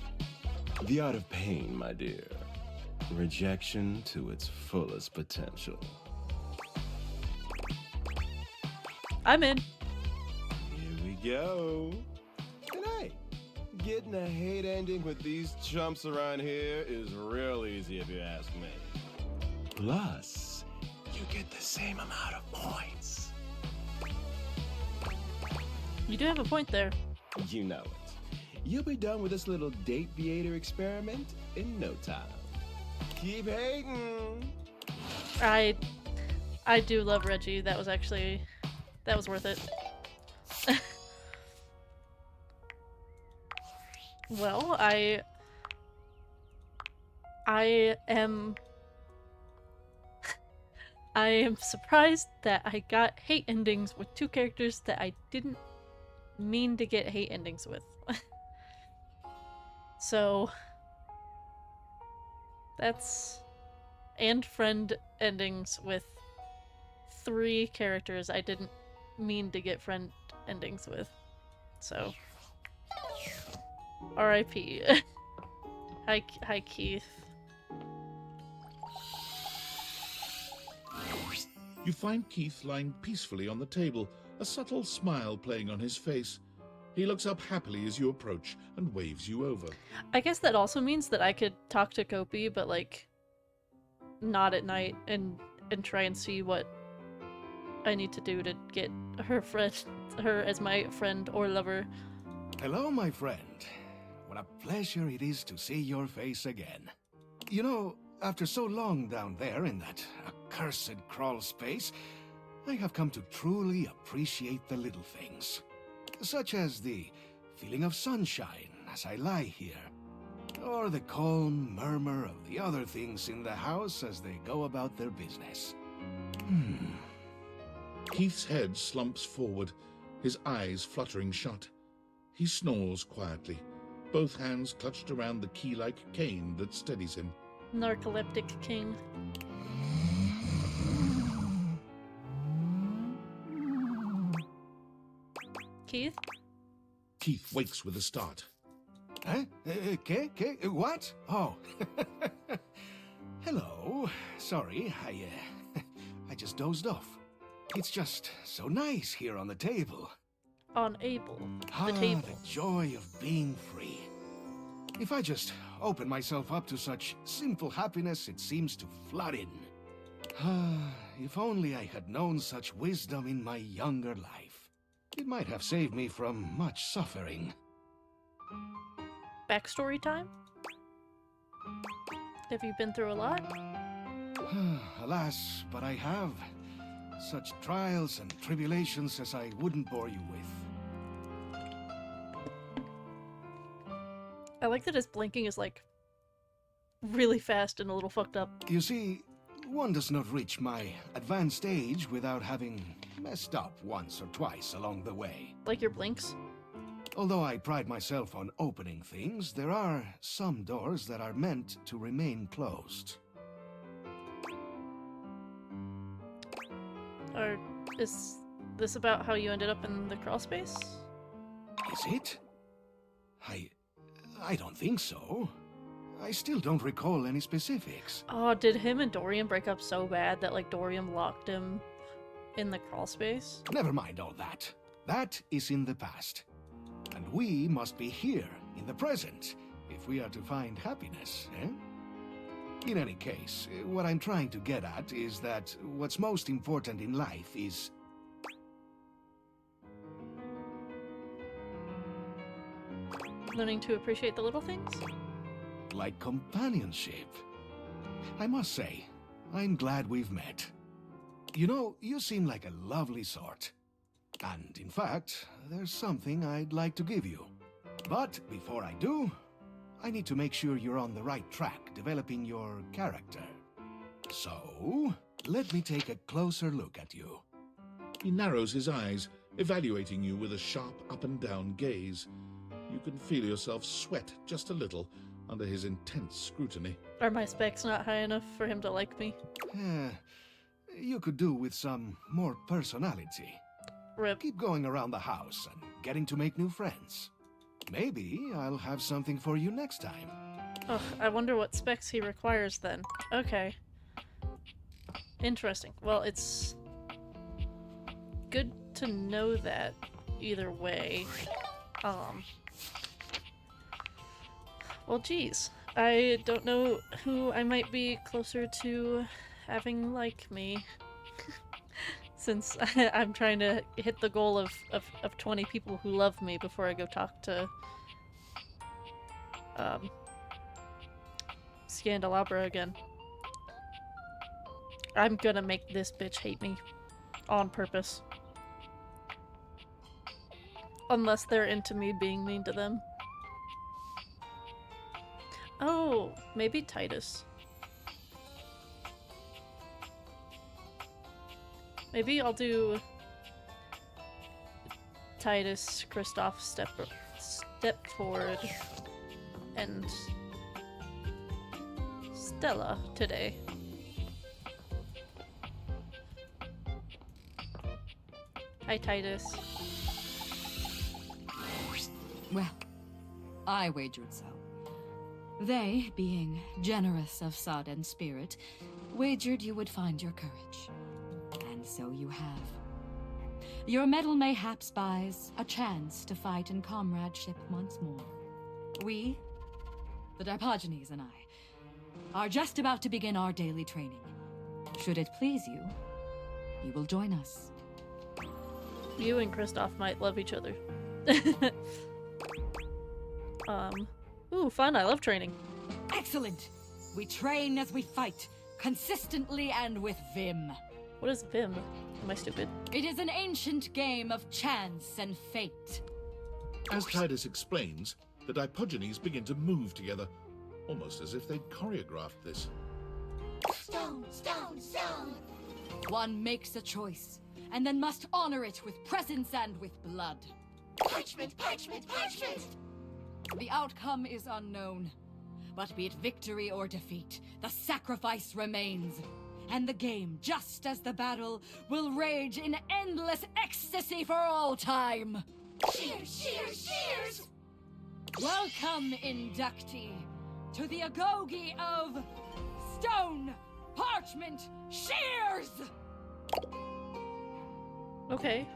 The art of pain, my dear. Rejection to its fullest potential. I'm in. Here we go. And hey, getting a hate ending with these chumps around here is real easy if you ask me. Plus, you get the same amount of points. You do have a point there. You know it. You'll be done with this little date beater experiment in no time. Keep hating. I do love Reggie. That was worth it. Well, I am surprised that I got hate endings with two characters that I didn't mean to get hate endings with. So that's... and friend endings with 3 characters I didn't mean to get friend endings with. So R.I.P. Hi Keith. You find Keith lying peacefully on the table, a subtle smile playing on his face. He looks up happily as you approach and waves you over. I guess that also means that I could talk to Kopi, but like not at night, and try and see what I need to do to get her as my friend or lover. Hello, my friend. What a pleasure it is to see your face again. You know, after so long down there in that accursed crawl space, I have come to truly appreciate the little things. Such as the feeling of sunshine as I lie here, or the calm murmur of the other things in the house as they go about their business. Keith's head slumps forward, his eyes fluttering shut. He snores quietly, both hands clutched around the key-like cane that steadies him. Narcoleptic king. Keith? Keith wakes with a start. Huh? What? Oh. Hello. Sorry, I just dozed off. It's just so nice here on the table. On Abel, Ah, the table. the joy of being free. If I just open myself up to such simple happiness, it seems to flood in. Ah, if only I had known such wisdom in my younger life. It might have saved me from much suffering. Backstory time? Have you been through a lot? Alas, but I have. Such trials and tribulations as I wouldn't bore you with. I like that his blinking is like really fast and a little fucked up. You see, one does not reach my advanced age without having messed up once or twice along the way. Like your blinks? Although I pride myself on opening things, there are some doors that are meant to remain closed. Or is this about how you ended up in the crawl space? Is it? I don't think so. I still don't recall any specifics. Oh, did him and Dorian break up so bad that like Dorian locked him in the crawl space? Never mind all that. That is in the past. And we must be here, in the present, if we are to find happiness, eh? In any case, what I'm trying to get at is that what's most important in life is... Learning to appreciate the little things? like companionship. I must say, I'm glad we've met. You know, you seem like a lovely sort. And in fact, there's something I'd like to give you. But before I do, I need to make sure you're on the right track developing your character. So, let me take a closer look at you. He narrows his eyes, evaluating you with a sharp up-and-down gaze. You can feel yourself sweat just a little under his intense scrutiny. Are my specs not high enough for him to like me? You could do with some more personality. Rip. Keep going around the house and getting to make new friends. Maybe I'll have something for you next time. Ugh, I wonder what specs he requires then. Okay. Interesting. Well, it's good to know that either way. Well, geez. I don't know who I might be closer to having like me. Since I'm trying to hit the goal of 20 people who love me before I go talk to Scandelabra again. I'm gonna make this bitch hate me. On purpose. Unless they're into me being mean to them. Oh, maybe Titus. Maybe I'll do Titus, Kristoff, step forward, and Stella today. Hi, Titus. Well, I wagered so. They, being generous of sod and spirit, wagered you would find your courage. And so you have. Your medal mayhaps buys a chance to fight in comradeship once more. We, the Dipogenes and I, are just about to begin our daily training. Should it please you, you will join us. You and Kristoff might love each other. Ooh, fun. I love training. Excellent! We train as we fight, consistently and with vim. What is Vim? Am I stupid? It is an ancient game of chance and fate. As Titus explains, the Dipogenes begin to move together, almost as if they'd choreographed this. Stone, stone, stone! One makes a choice, and then must honor it with presence and with blood. Parchment, parchment, parchment! The outcome is unknown, but be it victory or defeat, the sacrifice remains. And the game, just as the battle, will rage in endless ecstasy for all time. Cheers, cheers, cheers! Welcome Welcome, inductee, to the agoge of stone, parchment, shears! Okay.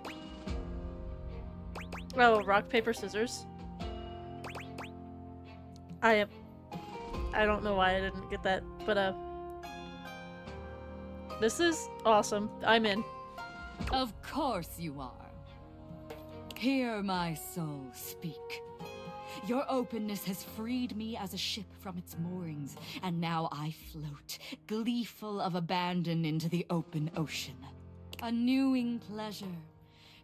Oh, rock, paper, scissors. I don't know why I didn't get that, but this is awesome. I'm in. Of course you are. Hear my soul speak. Your openness has freed me as a ship from its moorings, and now I float, gleeful of abandon, into the open ocean. A newing pleasure,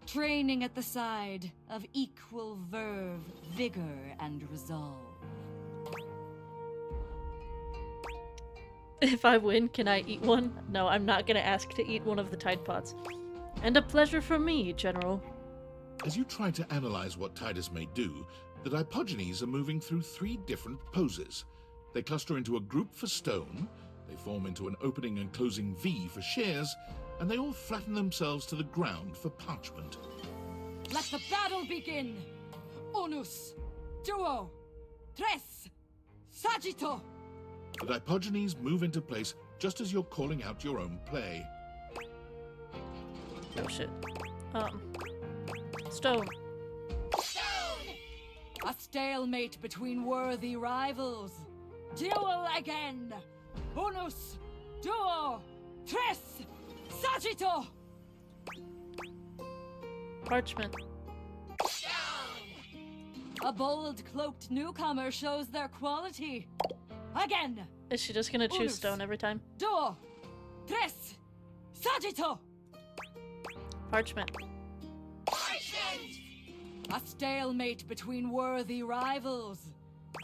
training at the side of equal verve, vigor, and resolve. If I win, can I eat one? No, I'm not gonna ask to eat one of the Tide Pods. And a pleasure for me, General. As you try to analyze what Tidus may do, the Dipogenes are moving through 3 different poses. They cluster into a group for stone, they form into an opening and closing V for shears, and they all flatten themselves to the ground for parchment. Let the battle begin! Unus, duo, tres, saggito! The Dipogenes move into place just as you're calling out your own play. Oh shit. Stone. A stalemate between worthy rivals. Duel again! Unus, duo, tres, saggito! Parchment. A bold, cloaked newcomer shows their quality. Again! Is she just gonna choose Unus, stone every time? duo, tres, saggito! Parchment. A stalemate between worthy rivals.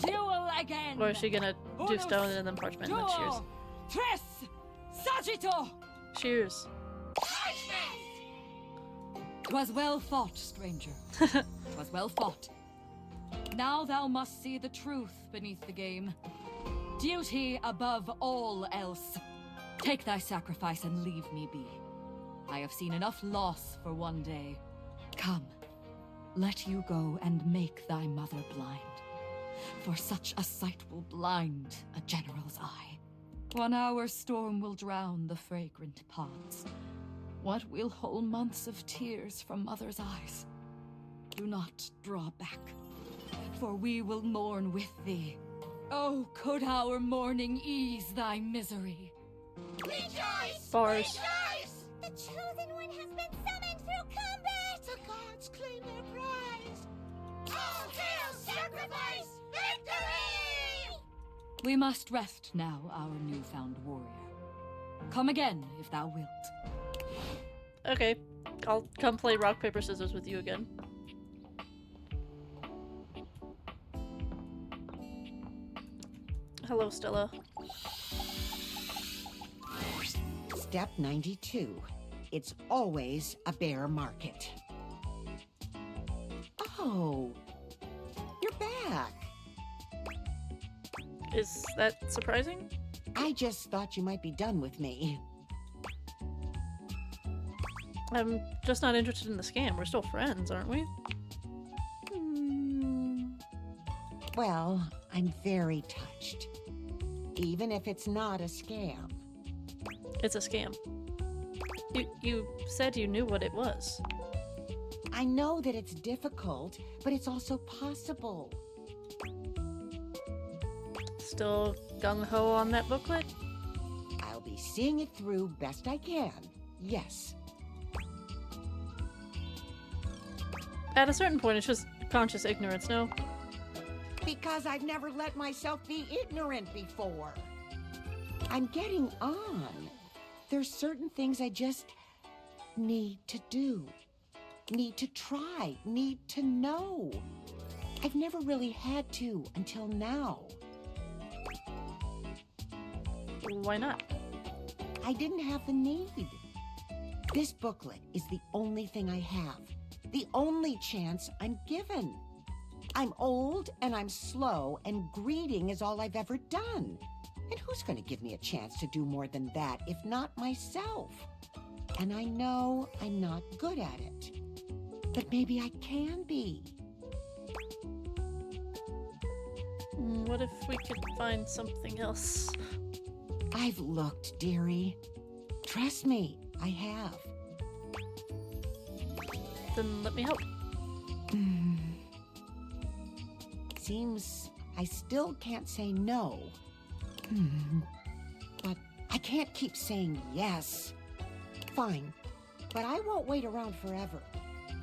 Duel again! Or is she gonna do Unus, stone and then parchment and then shears? duo, tres, saggito! Shears. 'Twas well fought, stranger. 'Twas well fought. Now thou must see the truth beneath the game. Duty above all else. Take thy sacrifice and leave me be. I have seen enough loss for one day. Come, let you go and make thy mother blind. For such a sight will blind a general's eye. 1 hour's storm will drown the fragrant pods. What will whole months of tears from mother's eyes? Do not draw back, for we will mourn with thee. Oh, could our mourning ease thy misery? Rejoice! Bars. Rejoice! The chosen one has been summoned through combat! The gods claim their prize! All hail sacrifice! Victory! We must rest now, our newfound warrior. Come again, if thou wilt. Okay. I'll come play rock, paper, scissors with you again. Hello, Stella. Step 92. It's always a bear market. Oh, you're back. Is that surprising? I just thought you might be done with me. I'm just not interested in the scam. We're still friends, aren't we? Well, I'm very touched. Even if it's not a scam. It's a scam. You said you knew what it was. I know that it's difficult, but it's also possible. Still gung-ho on that booklet? I'll be seeing it through best I can. Yes. At a certain point, it's just conscious ignorance, no? Because I've never let myself be ignorant before. I'm getting on. There's certain things I just need to do, need to try, need to know. I've never really had to until now. Why not? I didn't have the need. This booklet is the only thing I have, the only chance I'm given. I'm old and I'm slow and greeting is all I've ever done. And who's going to give me a chance to do more than that if not myself? And I know I'm not good at it. But maybe I can be. What if we could find something else? I've looked, dearie. Trust me, I have. Then let me help. Seems I still can't say no. But I can't keep saying yes. Fine, but I won't wait around forever.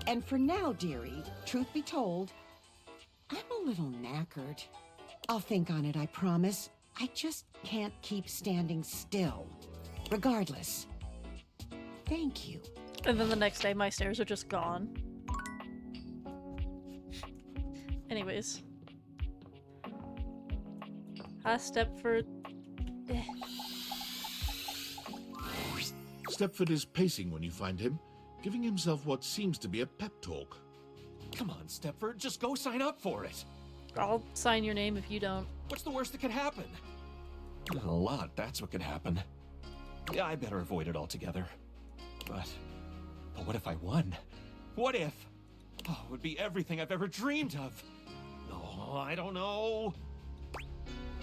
And for now, dearie, truth be told, I'm a little knackered. I'll think on it, I promise. I just can't keep standing still. Regardless. Thank you. And then the next day, my stairs are just gone. Anyways. Hi, Stepford. Stepford is pacing when you find him, giving himself what seems to be a pep talk. Come on, Stepford, just go sign up for it. I'll sign your name if you don't. What's the worst that could happen? A lot, that's what could happen. Yeah, I better avoid it altogether. But what if I won? What if? Oh, it would be everything I've ever dreamed of. Oh, I don't know.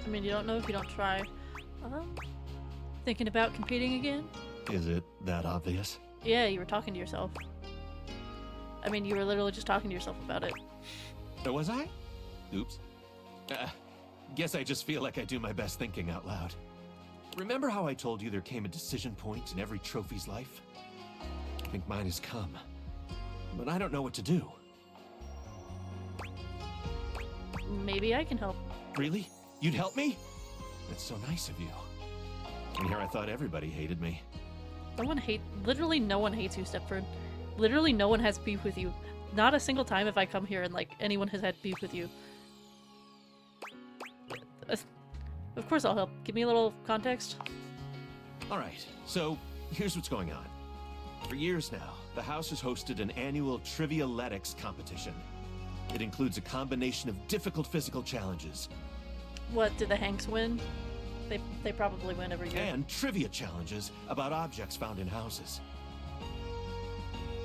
I mean, you don't know if you don't try. Thinking about competing again? Is it that obvious? Yeah, you were talking to yourself. I mean, you were literally just talking to yourself about it. Was I? Oops. Guess I just feel like I do my best thinking out loud. Remember how I told you there came a decision point in every trophy's life? I think mine has come. But I don't know what to do. Maybe I can help. Really? You'd help me? That's so nice of you. And here I thought everybody hated me. Literally no one hates you, Stepford. Literally no one has beef with you. Not a single time have I come here and like anyone has had beef with you. Of course I'll help. Give me a little context. Alright, so here's what's going on. For years now, the house has hosted an annual Trivialetics competition. It includes a combination of difficult physical challenges. What, did the Hanks win? They probably win every year. And trivia challenges about objects found in houses.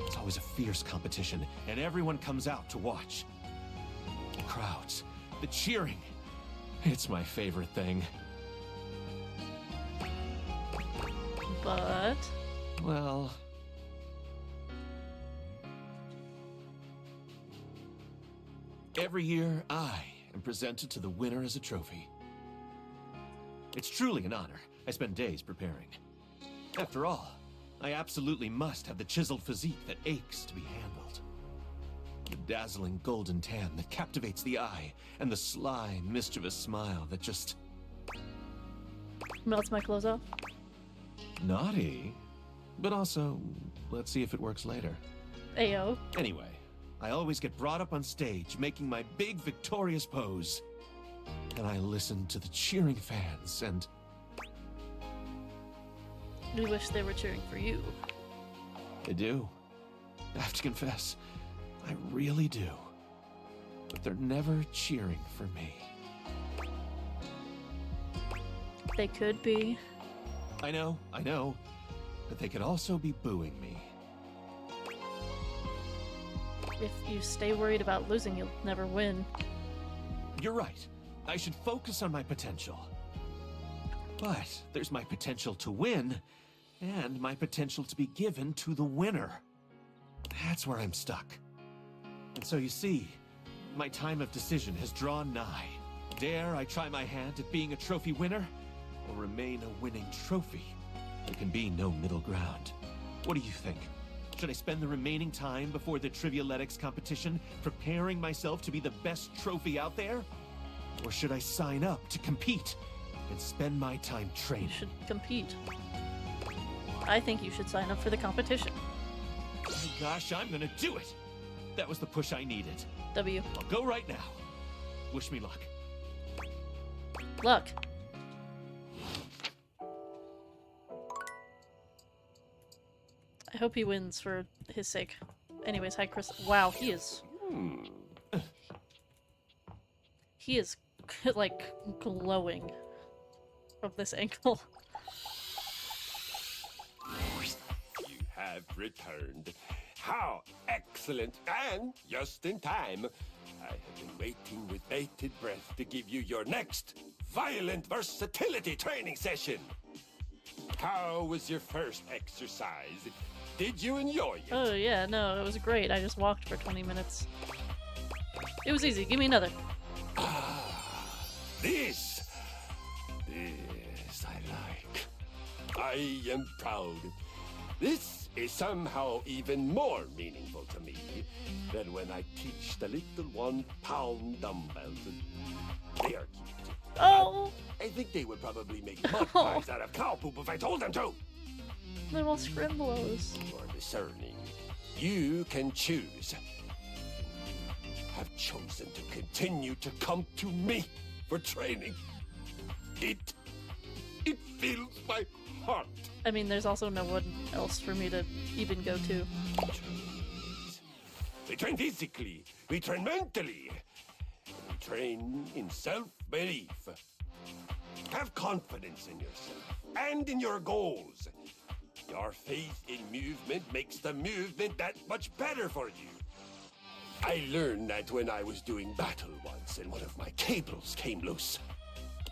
It's always a fierce competition, and everyone comes out to watch. The crowds, the cheering. It's my favorite thing. But... well... every year, I am presented to the winner as a trophy. It's truly an honor. I spend days preparing. After all, I absolutely must have the chiseled physique that aches to be handled. The dazzling golden tan that captivates the eye, and the sly, mischievous smile that just... melts my clothes off. naughty. But also, let's see if it works later. Ayo. Anyway, I always get brought up on stage, making my big victorious pose. And I listen to the cheering fans, and... we wish they were cheering for you. I do. I have to confess, I really do. But they're never cheering for me. They could be. I know. But they could also be booing me. If you stay worried about losing, you'll never win. You're right. I should focus on my potential. But there's my potential to win, and my potential to be given to the winner. That's where I'm stuck. And so you see, my time of decision has drawn nigh. Dare I try my hand at being a trophy winner, or remain a winning trophy? There can be no middle ground. What do you think? Should I spend the remaining time before the Trivialetics competition preparing myself to be the best trophy out there? Or should I sign up to compete and spend my time training? You should compete. I think you should sign up for the competition. Oh gosh, I'm gonna do it! That was the push I needed. W. I'll go right now. Wish me luck. Luck. I hope he wins for his sake. Anyways, hi Chris. Wow, he is... he is, like, glowing from this angle. You have returned. How excellent, and just in time. I have been waiting with bated breath to give you your next violent versatility training session. How was your first exercise? Did you enjoy it? Oh yeah, no, it was great. I just walked for 20 minutes. It was easy. Give me another. This I like. I am proud. This is somehow even more meaningful to me than when I teach the little 1-pound dumbbells. They are cute. Oh! I think they would probably make mud pies out of cow poop if I told them to. Little scribblers. You are discerning. You can choose. You have chosen to continue to come to me for training. It fills my heart. I mean, there's also no one else for me to even go to. We train physically, we train mentally, and we train in self-belief. Have confidence in yourself and in your goals. Your faith in movement makes the movement that much better for you. I learned that when I was doing battle once and one of my cables came loose.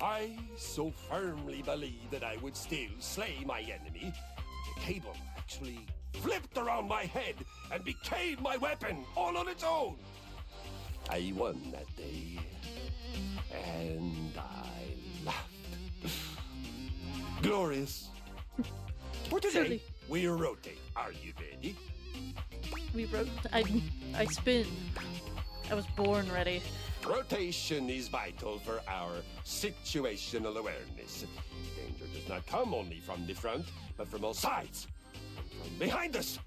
I so firmly believed that I would still slay my enemy. The cable actually flipped around my head and became my weapon all on its own. I won that day, and I laughed. Glorious. For today, we rotate. Are you ready? We wrote. I spin. I was born ready. Rotation is vital for our situational awareness. Danger does not come only from the front, but from all sides. And from behind us.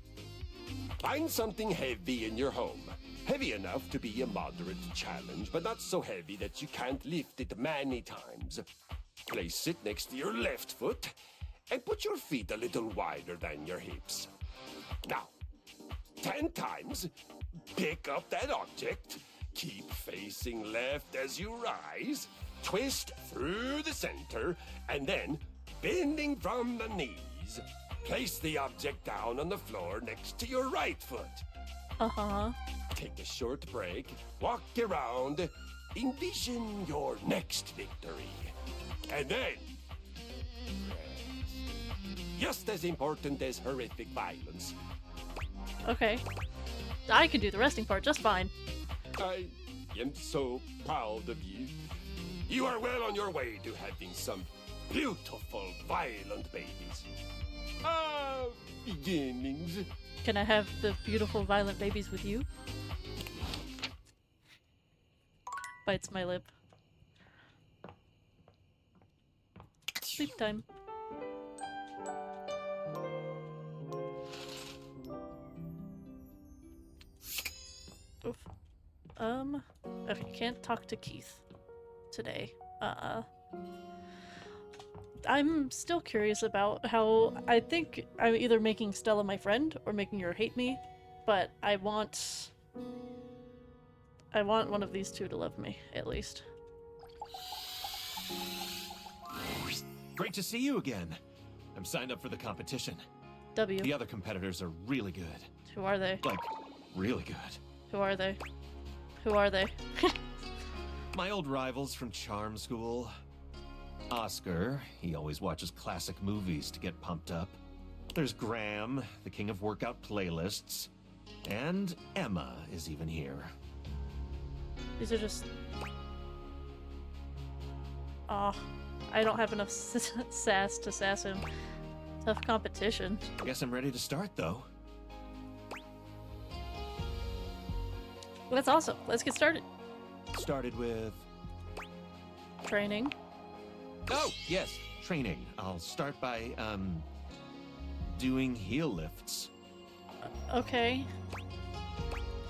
Find something heavy in your home. Heavy enough to be a moderate challenge, but not so heavy that you can't lift it many times. Place it next to your left foot, and put your feet a little wider than your hips. Now, 10 times, pick up that object. Keep facing left as you rise, twist through the center, and then, bending from the knees, place the object down on the floor next to your right foot. Uh-huh. Take a short break, walk around, envision your next victory, and then rest. Just as important as horrific violence. Okay. I can do the resting part just fine. I am so proud of you. You are well on your way to having some beautiful, violent babies. Beginnings. Can I have the beautiful, violent babies with you? Bites my lip. Sleep time. Oof. Okay, can't talk to Keith today. I'm still curious about how I think I'm either making Stella my friend or making her hate me, but I want one of these two to love me, at least. Great to see you again. I'm signed up for the competition. W. The other competitors are really good. Who are they? Like, really good. Who are they? Who are they? My old rivals from charm school. Oscar, he always watches classic movies to get pumped up. There's Graham, the king of workout playlists. And Emma is even here. These are just... Aw, I don't have enough sass to sass him. Tough competition. I guess I'm ready to start, though. Well, that's awesome. Let's get started. Started with... Training. Oh, yes, training. I'll start by, doing heel lifts. Okay.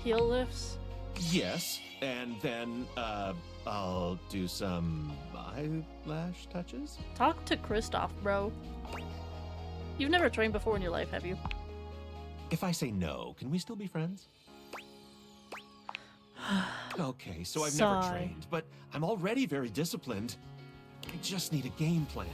Heel lifts? Yes, and then, I'll do some eyelash touches? Talk to Kristoff, bro. You've never trained before in your life, have you? If I say no, can we still be friends? Okay, so I've never trained, but I'm already very disciplined. I just need a game plan.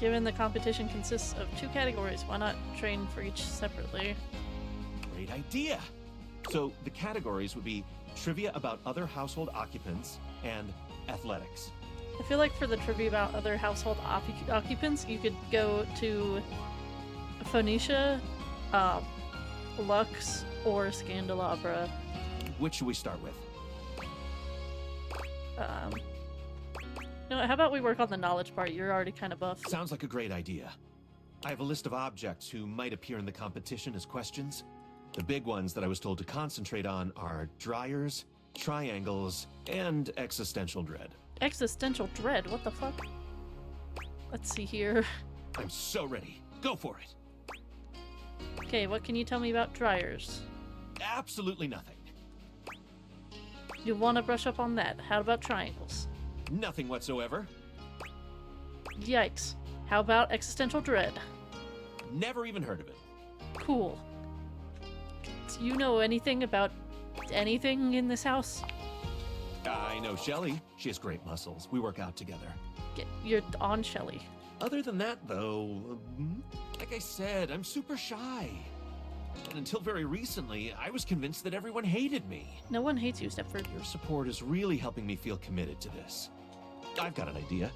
Given the competition consists of 2 categories, why not train for each separately? great idea. So the categories would be trivia about other household occupants and athletics. I feel like for the trivia about other household occupants, you could go to Phoenicia, Lux, or Scandelabra. Which should we start with? No, how about we work on the knowledge part? You're already kind of buff. Sounds like a great idea. I have a list of objects who might appear in the competition as questions. The big ones that I was told to concentrate on are dryers, triangles, and existential dread. Existential dread? What the fuck? Let's see here. I'm so ready. Go for it. Okay, what can you tell me about dryers? Absolutely nothing. You want to brush up on that. How about triangles? Nothing whatsoever. Yikes. How about existential dread? Never even heard of it. Cool. Do you know anything about anything in this house? I know Shelly. She has great muscles. We work out together. You're on Shelly. Other than that, though, like I said, I'm super shy. And until very recently, I was convinced that everyone hated me. No one hates you, Stepford. Your support is really helping me feel committed to this. I've got an idea.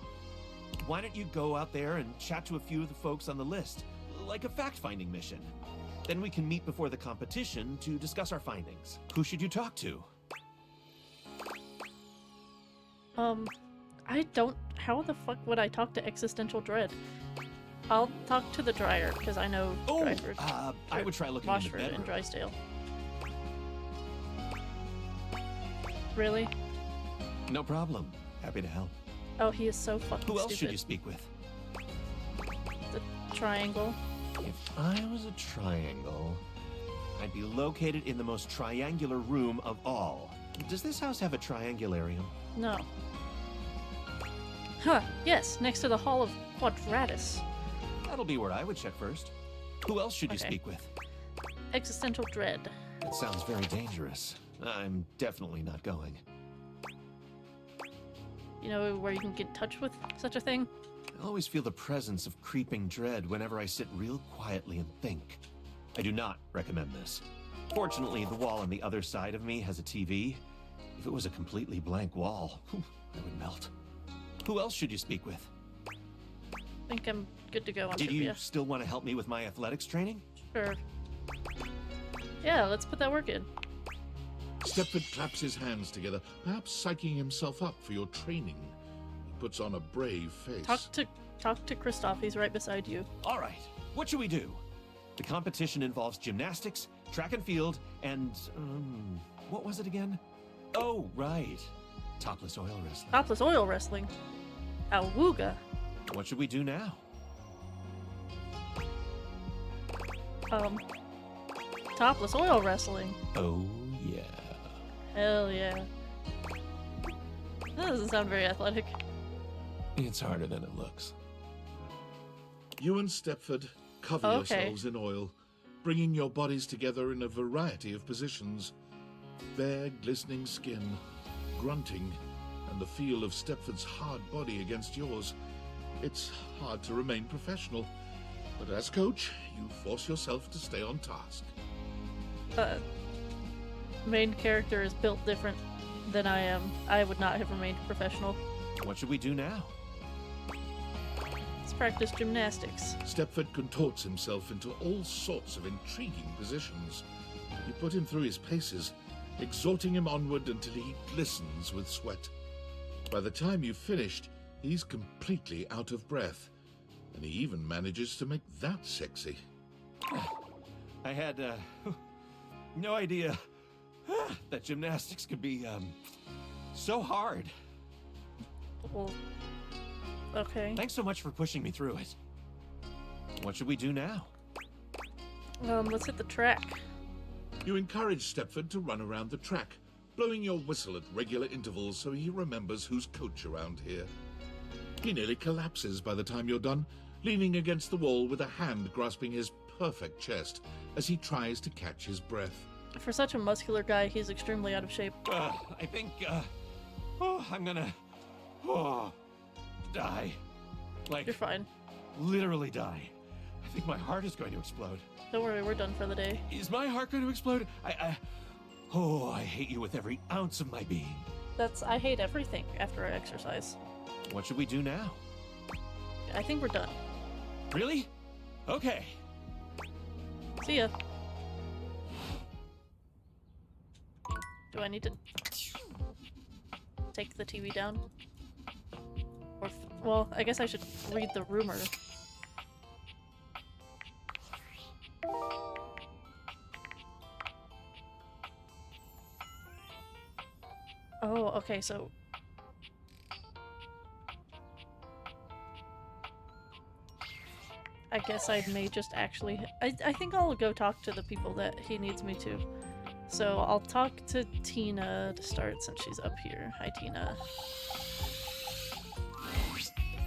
Why don't you go out there and chat to a few of the folks on the list, like a fact-finding mission? Then we can meet before the competition to discuss our findings. Who should you talk to? I don't... How the fuck would I talk to existential dread? I'll talk to the dryer, because I know Dryford. I would try looking in the Washford bedroom. and Drysdale. Really? No problem. Happy to help. Oh, he is so fucking Who else stupid. should you speak with? The triangle. If I was a triangle, I'd be located in the most triangular room of all. Does this house have a triangularium? No. Huh, yes, next to the Hall of Quadratus. That'll be where I would check first. Who else should you Okay. speak with? Existential dread. That sounds very dangerous. I'm definitely not going. You know where you can get in touch with such a thing? I always feel the presence of creeping dread whenever I sit real quietly and think. I do not recommend this. Fortunately, the wall on the other side of me has a TV. If it was a completely blank wall, I would melt. Who else should you speak with? I think I'm good to go on Did trivia. you still want to help me with my athletics training? Sure. Yeah, let's put that work in. Stepford claps his hands together, perhaps psyching himself up for your training. He puts on a brave face. Talk to Kristoff, he's right beside you. All right, what should we do? The competition involves gymnastics, track and field, and, what was it again? Oh, right. Topless oil wrestling. Topless oil wrestling. Awooga. What should we do now? Topless oil wrestling. Oh, yeah. Hell yeah. That doesn't sound very athletic. It's harder than it looks. You and Stepford cover Okay. yourselves in oil, bringing your bodies together in a variety of positions. Bare, glistening skin, grunting, and the feel of Stepford's hard body against yours. It's hard to remain professional, but as coach, you force yourself to stay on task. Main character is built different than I am. I would not have remained professional. What should we do now? Let's practice gymnastics. Stepford contorts himself into all sorts of intriguing positions. You put him through his paces, exhorting him onward until he glistens with sweat. By the time you've finished, he's completely out of breath, and he even manages to make that sexy. I had, no idea that gymnastics could be, so hard. Well, okay. Thanks so much for pushing me through it. What should we do now? Let's hit the track. You encourage Stepford to run around the track, blowing your whistle at regular intervals so he remembers who's coach around here. He nearly collapses by the time you're done, leaning against the wall with a hand grasping his perfect chest as he tries to catch his breath. For such a muscular guy, he's extremely out of shape. I think, I'm gonna, die. Like, You're fine. literally die. I I think my heart is going to explode. Don't worry, we're done for the day. Is my heart going to explode? Oh, I hate you with every ounce of my being. I hate everything after I exercise. What should we do now? I think we're done. Really? Okay. See ya. Do I need to take the TV down? Or, well, I guess I should read the rumor. Oh, okay, so... I guess I may just actually... I think I'll go talk to the people that he needs me to. So I'll talk to Tina to start since she's up here. Hi, Tina.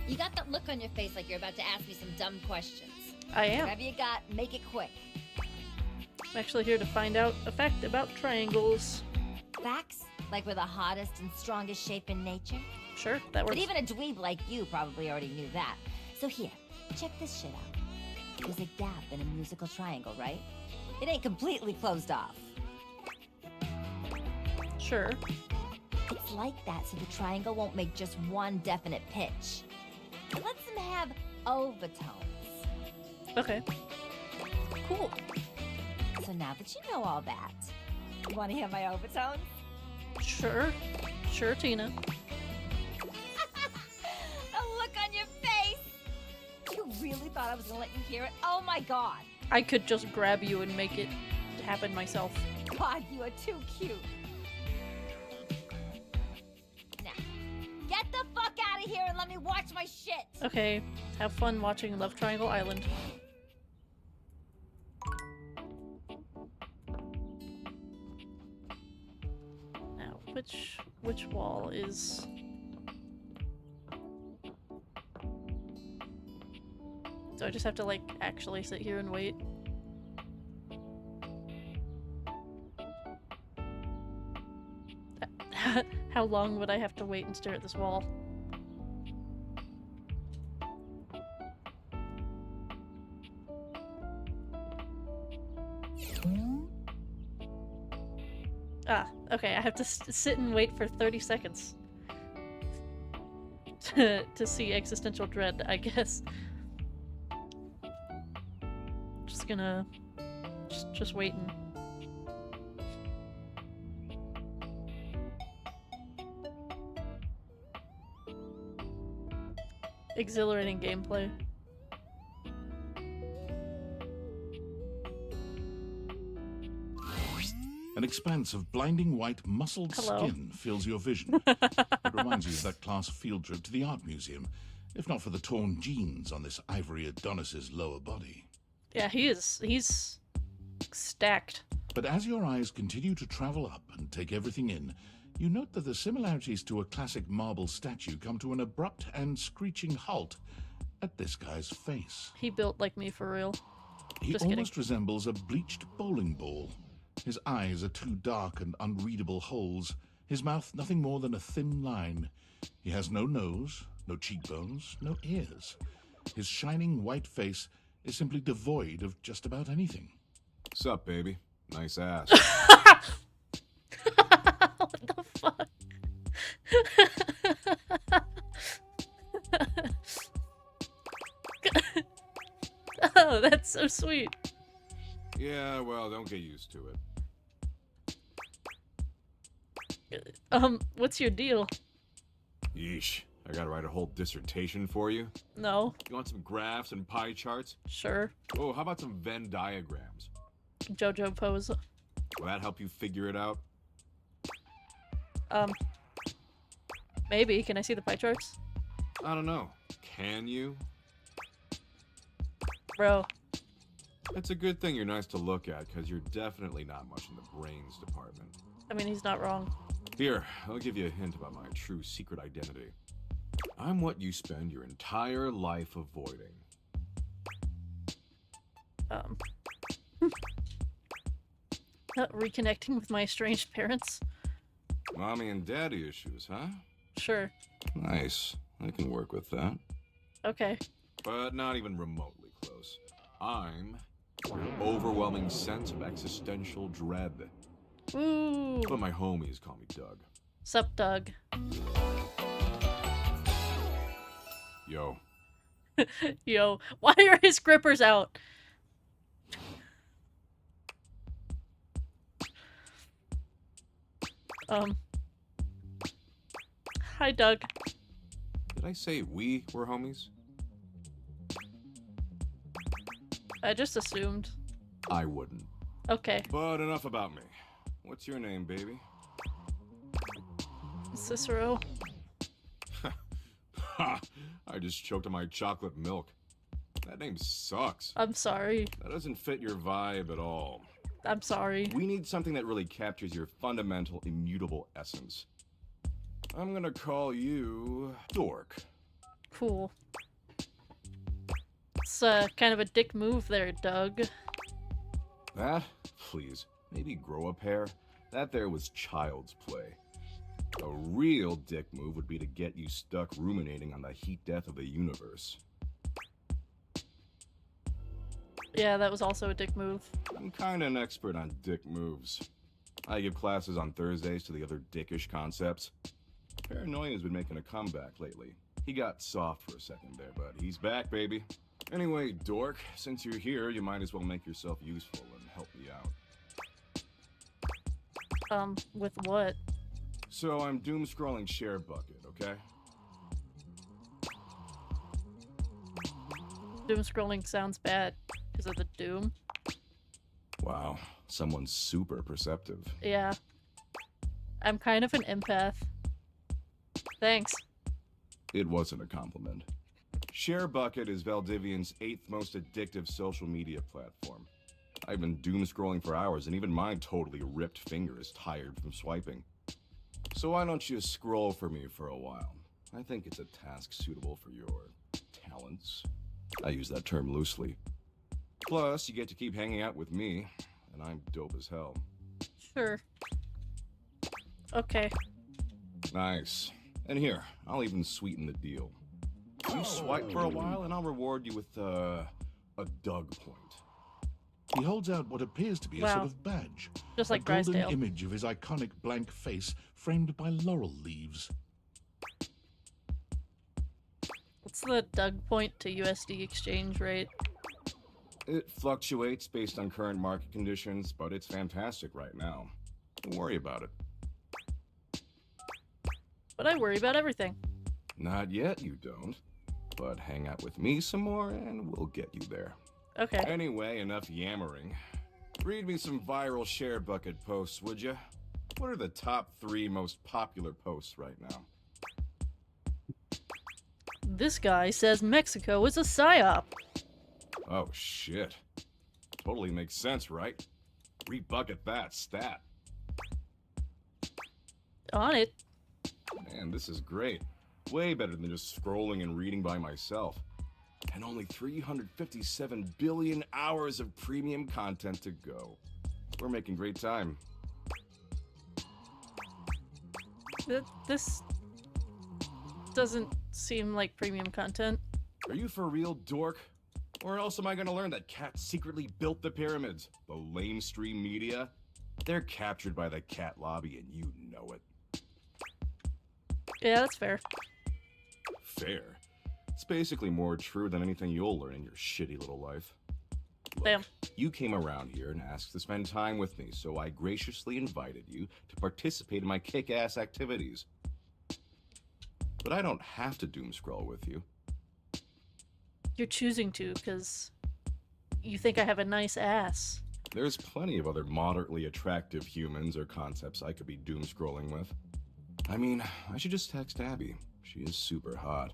You got that look on your face like you're about to ask me some dumb questions. I am. Whatever you got, make it quick. I'm actually here to find out a fact about triangles. Facts? Like we're the hottest and strongest shape in nature? Sure, that works. But even a dweeb like you probably already knew that. So here, check this shit out. There's a gap in a musical triangle, right? It ain't completely closed off. Sure. It's like that so the triangle won't make just one definite pitch. It lets them have overtones. Okay. Cool. So now that you know all that, you want to hear my overtones? Sure. Sure, Tina. The look on your face! You really thought I was gonna let you hear it? Oh my god! I could just grab you and make it happen myself. God, you are too cute. Now, get the fuck out of here and let me watch my shit! Okay, have fun watching Love Triangle Island. Now, which wall is... So I just have to, like, actually sit here and wait? How long would I have to wait and stare at this wall? Ah, okay, I have to sit and wait for 30 seconds. to see existential dread, I guess. Just gonna... just waiting. Exhilarating gameplay. An expanse of blinding white muscled Hello. skin fills your vision. It reminds you of that class field trip to the art museum, if not for the torn jeans on this ivory Adonis's lower body. Yeah, he's stacked. But as your eyes continue to travel up and take everything in, you note that the similarities to a classic marble statue come to an abrupt and screeching halt at this guy's face. He built like me for real. He Just almost kidding. resembles a bleached bowling ball. His eyes are two dark and unreadable holes, his mouth nothing more than a thin line. He has no nose, no cheekbones, no ears. His shining white face is simply devoid of just about anything. Sup, baby? Nice ass. What the fuck? Oh, that's so sweet. Yeah, well, don't get used to it. What's your deal? Yeesh. I gotta write a whole dissertation for you. No. You want some graphs and pie charts? Sure. Oh, how about some Venn diagrams? JoJo pose. Will that help you figure it out? Maybe. Can I see the pie charts? I don't know. Can you? Bro. It's a good thing you're nice to look at, because you're definitely not much in the brains department. I mean, he's not wrong. Here, I'll give you a hint about my true secret identity. I'm what you spend your entire life avoiding. Reconnecting with my estranged parents? Mommy and daddy issues, huh? Sure. Nice. I can work with that. Okay. But not even remotely close. I'm your overwhelming sense of existential dread. Ooh. But my homies call me Doug. Sup, Doug. Yo. Yo, why are his grippers out? Hi, Doug. Did I say we were homies? I just assumed. I wouldn't. Okay. But enough about me. What's your name, baby? Cicero. Ha! I just choked on my chocolate milk. That name sucks. I'm sorry. That doesn't fit your vibe at all. I'm sorry. We need something that really captures your fundamental, immutable essence. I'm gonna call you Dork. Cool. It's kind of a dick move there, Doug. That? Please. Maybe grow a pair? That there was child's play. A real dick move would be to get you stuck ruminating on the heat death of the universe. Yeah, that was also a dick move. I'm kinda an expert on dick moves. I give classes on Thursdays to the other dickish concepts. Paranoia's been making a comeback lately. He got soft for a second there, but he's back, baby. Anyway, Dork, since you're here, you might as well make yourself useful and help me out. With what? So I'm doom-scrolling Share Bucket, okay? Doom scrolling sounds bad because of the doom. Wow, someone's super perceptive. Yeah. I'm kind of an empath. Thanks. It wasn't a compliment. Share Bucket is Valdivian's 8th most addictive social media platform. I've been doom-scrolling for hours, and even my totally ripped finger is tired from swiping. So why don't you scroll for me for a while? I think it's a task suitable for your talents. I use that term loosely. Plus, you get to keep hanging out with me, and I'm dope as hell. Sure. Okay. Nice. And here, I'll even sweeten the deal. You swipe for a while, and I'll reward you with, a Doug point. He holds out what appears to be a sort of badge. Just like a golden Drysdale. image of his iconic blank face framed by laurel leaves. What's the Doug point to USD exchange rate? It fluctuates based on current market conditions, but it's fantastic right now. Don't worry about it. But I worry about everything. Not yet, you don't. But hang out with me some more, and we'll get you there. Okay. Anyway, enough yammering. Read me some viral Share Bucket posts, would you? What are the top 3 most popular posts right now? This guy says Mexico is a psyop. Oh, shit. Totally makes sense, right? Rebucket that stat. On it. Man, this is great. Way better than just scrolling and reading by myself. And only 357 billion hours of premium content to go. We're making great time. This doesn't seem like premium content. Are you for real, Dork? Or else am I gonna learn that cats secretly built the pyramids? The lamestream media? They're captured by the cat lobby and you know it. Yeah, that's fair. Fair? It's basically more true than anything you'll learn in your shitty little life. Look, Damn. you came around here and asked to spend time with me, so I graciously invited you to participate in my kick-ass activities. But I don't have to doom scroll with you. You're choosing to because you think I have a nice ass. There's plenty of other moderately attractive humans or concepts I could be doom scrolling with. I mean, I should just text Abby. She is super hot.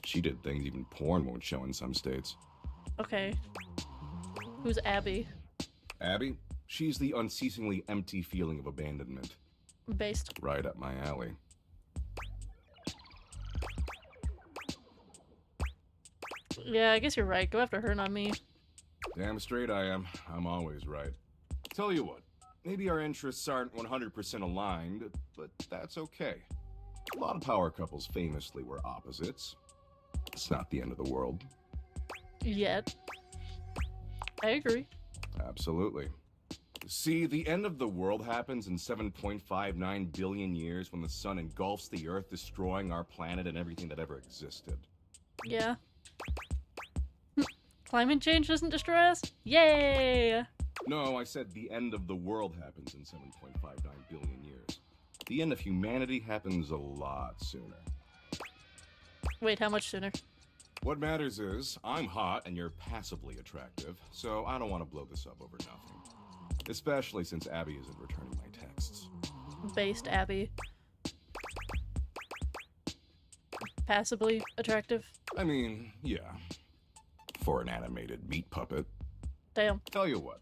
She did things even porn won't show in some states. Okay. Who's Abby? Abby? She's the unceasingly empty feeling of abandonment. Based. Right up my alley. Yeah, I guess you're right. Go after her, not me. Damn straight I am. I'm always right. Tell you what, maybe our interests aren't 100% aligned, but that's okay. A lot of power couples famously were opposites. It's not the end of the world. Yet. I agree. Absolutely. See, the end of the world happens in 7.59 billion years when the sun engulfs the Earth, destroying our planet and everything that ever existed. Yeah. Climate change doesn't destroy us? Yay! No, I said the end of the world happens in 7.59 billion years. The end of humanity happens a lot sooner. Wait, how much sooner? What matters is, I'm hot and you're passably attractive, so I don't want to blow this up over nothing. Especially since Abby isn't returning my texts. Based Abby. Passably attractive? I mean, yeah. For an animated meat puppet. Damn. Tell you what,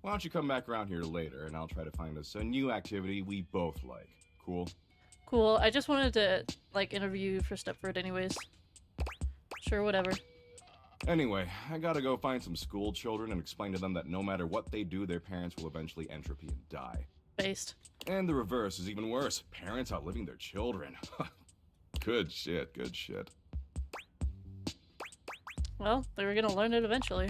why don't you come back around here later and I'll try to find us a new activity we both like. Cool? Cool. I just wanted to, like, interview you for Stepford anyways. Sure, whatever. Anyway, I gotta go find some school children and explain to them that no matter what they do, their parents will eventually entropy and die. Based. And the reverse is even worse. Parents outliving their children. Good shit, good shit. Well, they were gonna learn it eventually.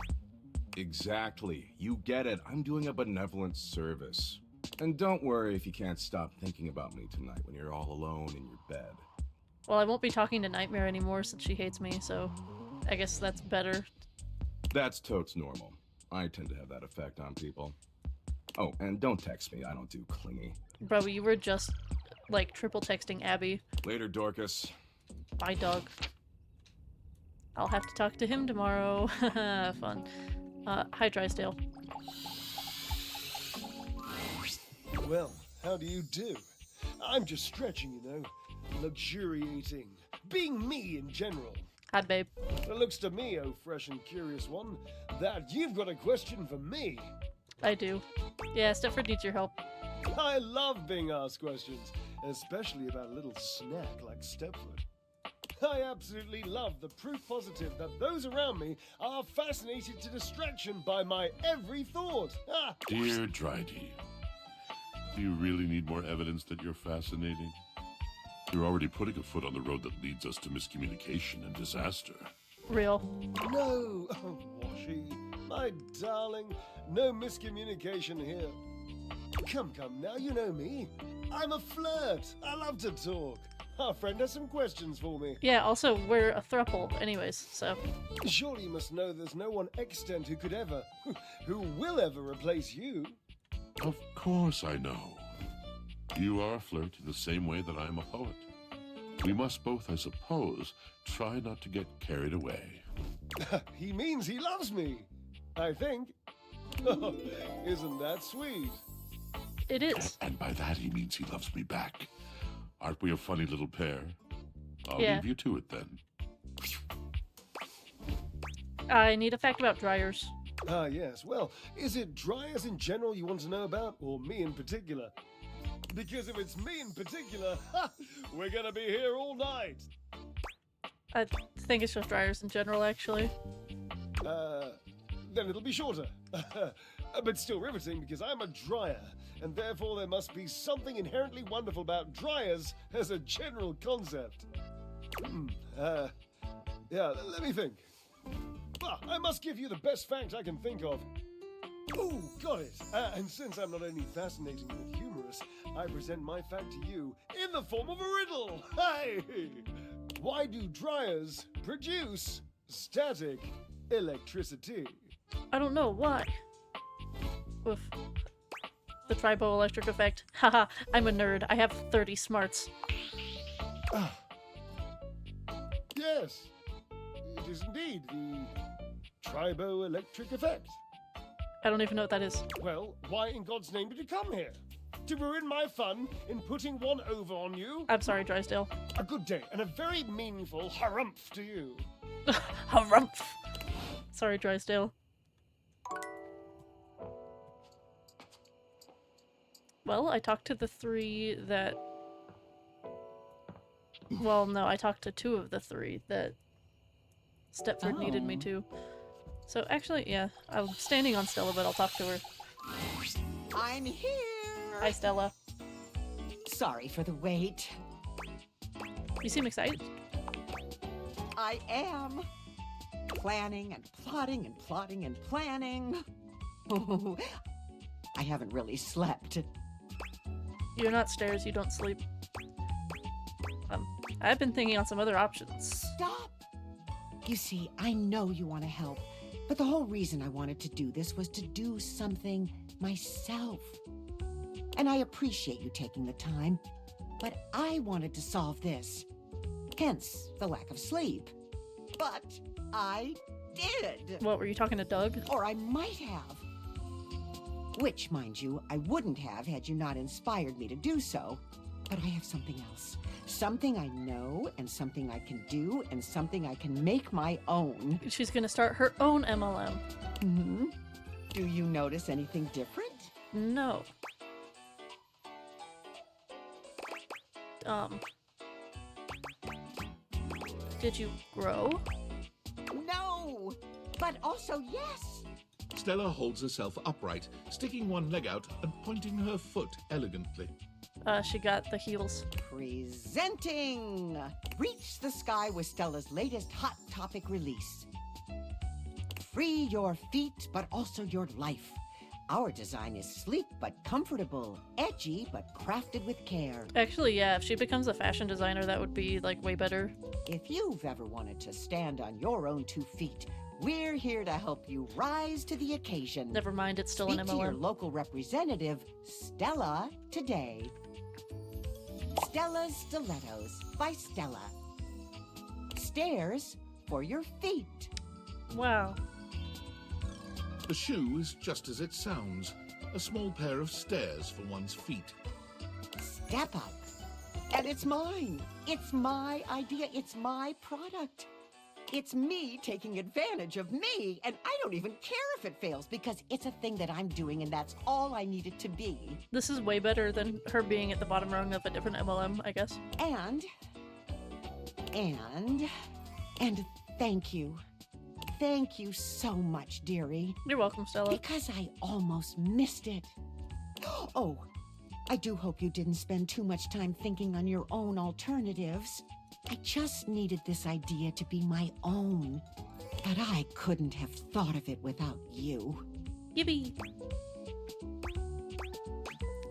Exactly. You get it. I'm doing a benevolent service. And don't worry if you can't stop thinking about me tonight when you're all alone in your bed. Well, I won't be talking to Nightmare anymore since she hates me, so I guess that's better. That's totes normal. I tend to have that effect on people. Oh, and don't text me. I don't do clingy. Bro, you were just, like, triple texting Abby. Later, Dorcas. Bye, dog. I'll have to talk to him tomorrow. Fun. Hi, Drysdale. Well, how do you do? I'm just stretching, you know. Luxuriating. Being me in general. Hi, babe. It looks to me, oh fresh and curious one, that you've got a question for me. I do. Yeah, Stepford needs your help. I love being asked questions, especially about a little snack like Stepford. I absolutely love the proof positive that those around me are fascinated to distraction by my every thought. Ah. Dear Drydy, do you really need more evidence that you're fascinating? You're already putting a foot on the road that leads us to miscommunication and disaster. Real. No, oh, Washy, my darling, no miscommunication here. Come now, you know me. I'm a flirt. I love to talk. Our friend has some questions for me. Yeah, also, we're a throuple anyways, so... Surely you must know there's no one extant who could ever, who will ever replace you. Of course I know. You are a flirt in the same way that I'm a poet. We must both, I suppose, try not to get carried away. He means he loves me, I think. Isn't that sweet? It is. And by that he means he loves me back. Aren't we a funny little pair? I'll Yeah. leave you to it then. I need a fact about dryers. Ah, yes. Well, is it dryers in general you want to know about, or me in particular? Because if it's me in particular, we're gonna be here all night. I think it's just dryers in general, actually. Then it'll be shorter. But still riveting, because I'm a dryer, and therefore there must be something inherently wonderful about dryers as a general concept. Yeah, let me think. I must give you the best fact I can think of. Ooh, got it. And since I'm not only fascinating but humorous, I present my fact to you in the form of a riddle. Hey! Why do dryers produce static electricity? I don't know, why? Oof. The triboelectric effect. Haha, I'm a nerd. I have 30 smarts. Yes, it is indeed the triboelectric effect. I don't even know what that is. Well, why in God's name did you come here? To ruin my fun in putting one over on you? I'm sorry, Drysdale. A good day and a very meaningful harumph to you. Harumph! Sorry, Drysdale. Well, I talked to the 3 that... Well, no, I talked to 2 of the 3 that Stepford needed me to. So actually, yeah, I'm standing on Stella, but I'll talk to her. I'm here! Hi, Stella. Sorry for the wait. You seem excited. I am. Planning and plotting and plotting and planning. Oh, I haven't really slept. You're not stairs, you don't sleep. I've been thinking on some other options. Stop! You see, I know you want to help, but the whole reason I wanted to do this was to do something myself. And I appreciate you taking the time, but I wanted to solve this. Hence, the lack of sleep. But I did! What, were you talking to Doug? Or I might have. Which, mind you, I wouldn't have had you not inspired me to do so. But I have something else. Something I know, and something I can do, and something I can make my own. She's gonna start her own MLM. Mm-hmm. Do you notice anything different? No. Did you grow? No! But also yes! Stella holds herself upright, sticking one leg out and pointing her foot elegantly. She got the heels. Presenting! Reach the Sky with Stella's latest Hot Topic release. Free your feet, but also your life. Our design is sleek but comfortable, edgy but crafted with care. Actually, yeah, if she becomes a fashion designer, that would be, like, way better. If you've ever wanted to stand on your own 2 feet, we're here to help you rise to the occasion. Never mind, it's still Speak an to your MLM. local representative, Stella, today. Stella's Stilettos by Stella. Stairs for your feet. Wow. The shoe is just as it sounds, a small pair of stairs for one's feet. Step up. And it's mine. It's my idea. It's my product. It's me taking advantage of me, and I don't even care if it fails because it's a thing that I'm doing and that's all I need it to be. This is way better than her being at the bottom rung of a different MLM, I guess. And thank you. Thank you so much, dearie. You're welcome, Stella. Because I almost missed it. Oh, I do hope you didn't spend too much time thinking on your own alternatives. I just needed this idea to be my own. But I couldn't have thought of it without you. Yippee!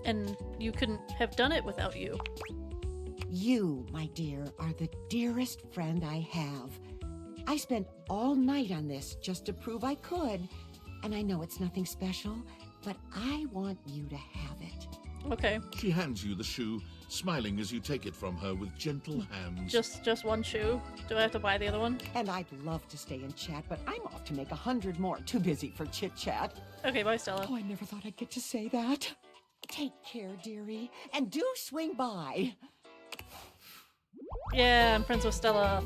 And you couldn't have done it without you. You, my dear, are the dearest friend I have. I spent all night on this just to prove I could. And I know it's nothing special, but I want you to have it. Okay. She hands you the shoe, smiling as you take it from her with gentle hands. Just one shoe? Do I have to buy the other one? And I'd love to stay and chat, but I'm off to make 100 more. Too busy for chit-chat. Okay, bye, Stella. Oh, I never thought I'd get to say that. Take care, dearie, and do swing by. Yeah, I'm friends with Stella.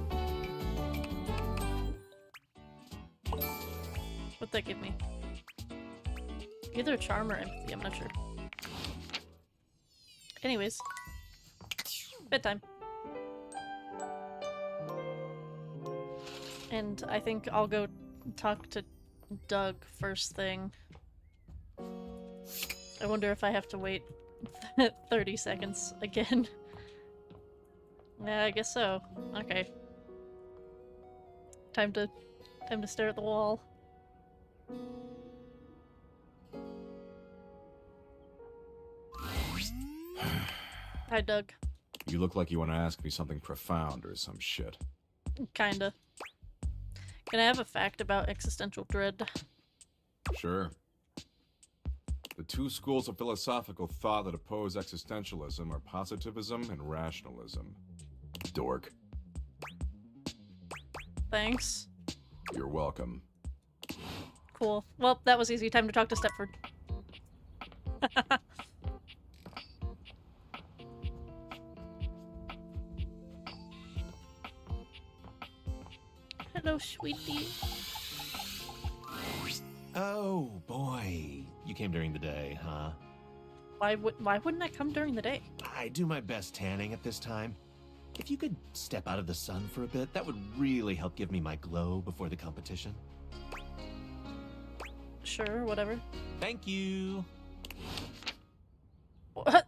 What'd that give me? Either charm or empathy, I'm not sure. Anyways. Bedtime. And I think I'll go talk to Doug first thing. I wonder if I have to wait 30 seconds again. Yeah, I guess so. Okay. Time to stare at the wall. Hi, Doug. You look like you want to ask me something profound or some shit. Kinda. Can I have a fact about existential dread? Sure. The 2 schools of philosophical thought that oppose existentialism are positivism and rationalism. Dork. Thanks. You're welcome. Cool. Well, that was easy. Time to talk to Stepford. Hello, sweetie. Oh, boy. You came during the day, huh? Why wouldn't I come during the day? I do my best tanning at this time. If you could step out of the sun for a bit, that would really help give me my glow before the competition. Sure, whatever. Thank you. What?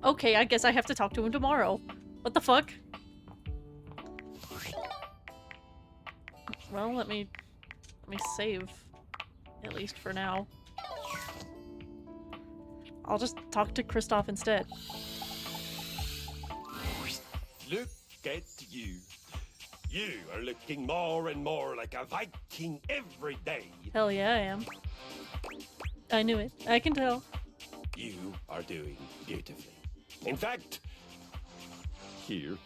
Okay, I guess I have to talk to him tomorrow. What the fuck? Well, let me me save, at least for now. I'll just talk to Kristoff instead. Look at you. You are looking more and more like a Viking every day. Hell yeah, I am. I knew it. I can tell. You are doing beautifully. In fact, here.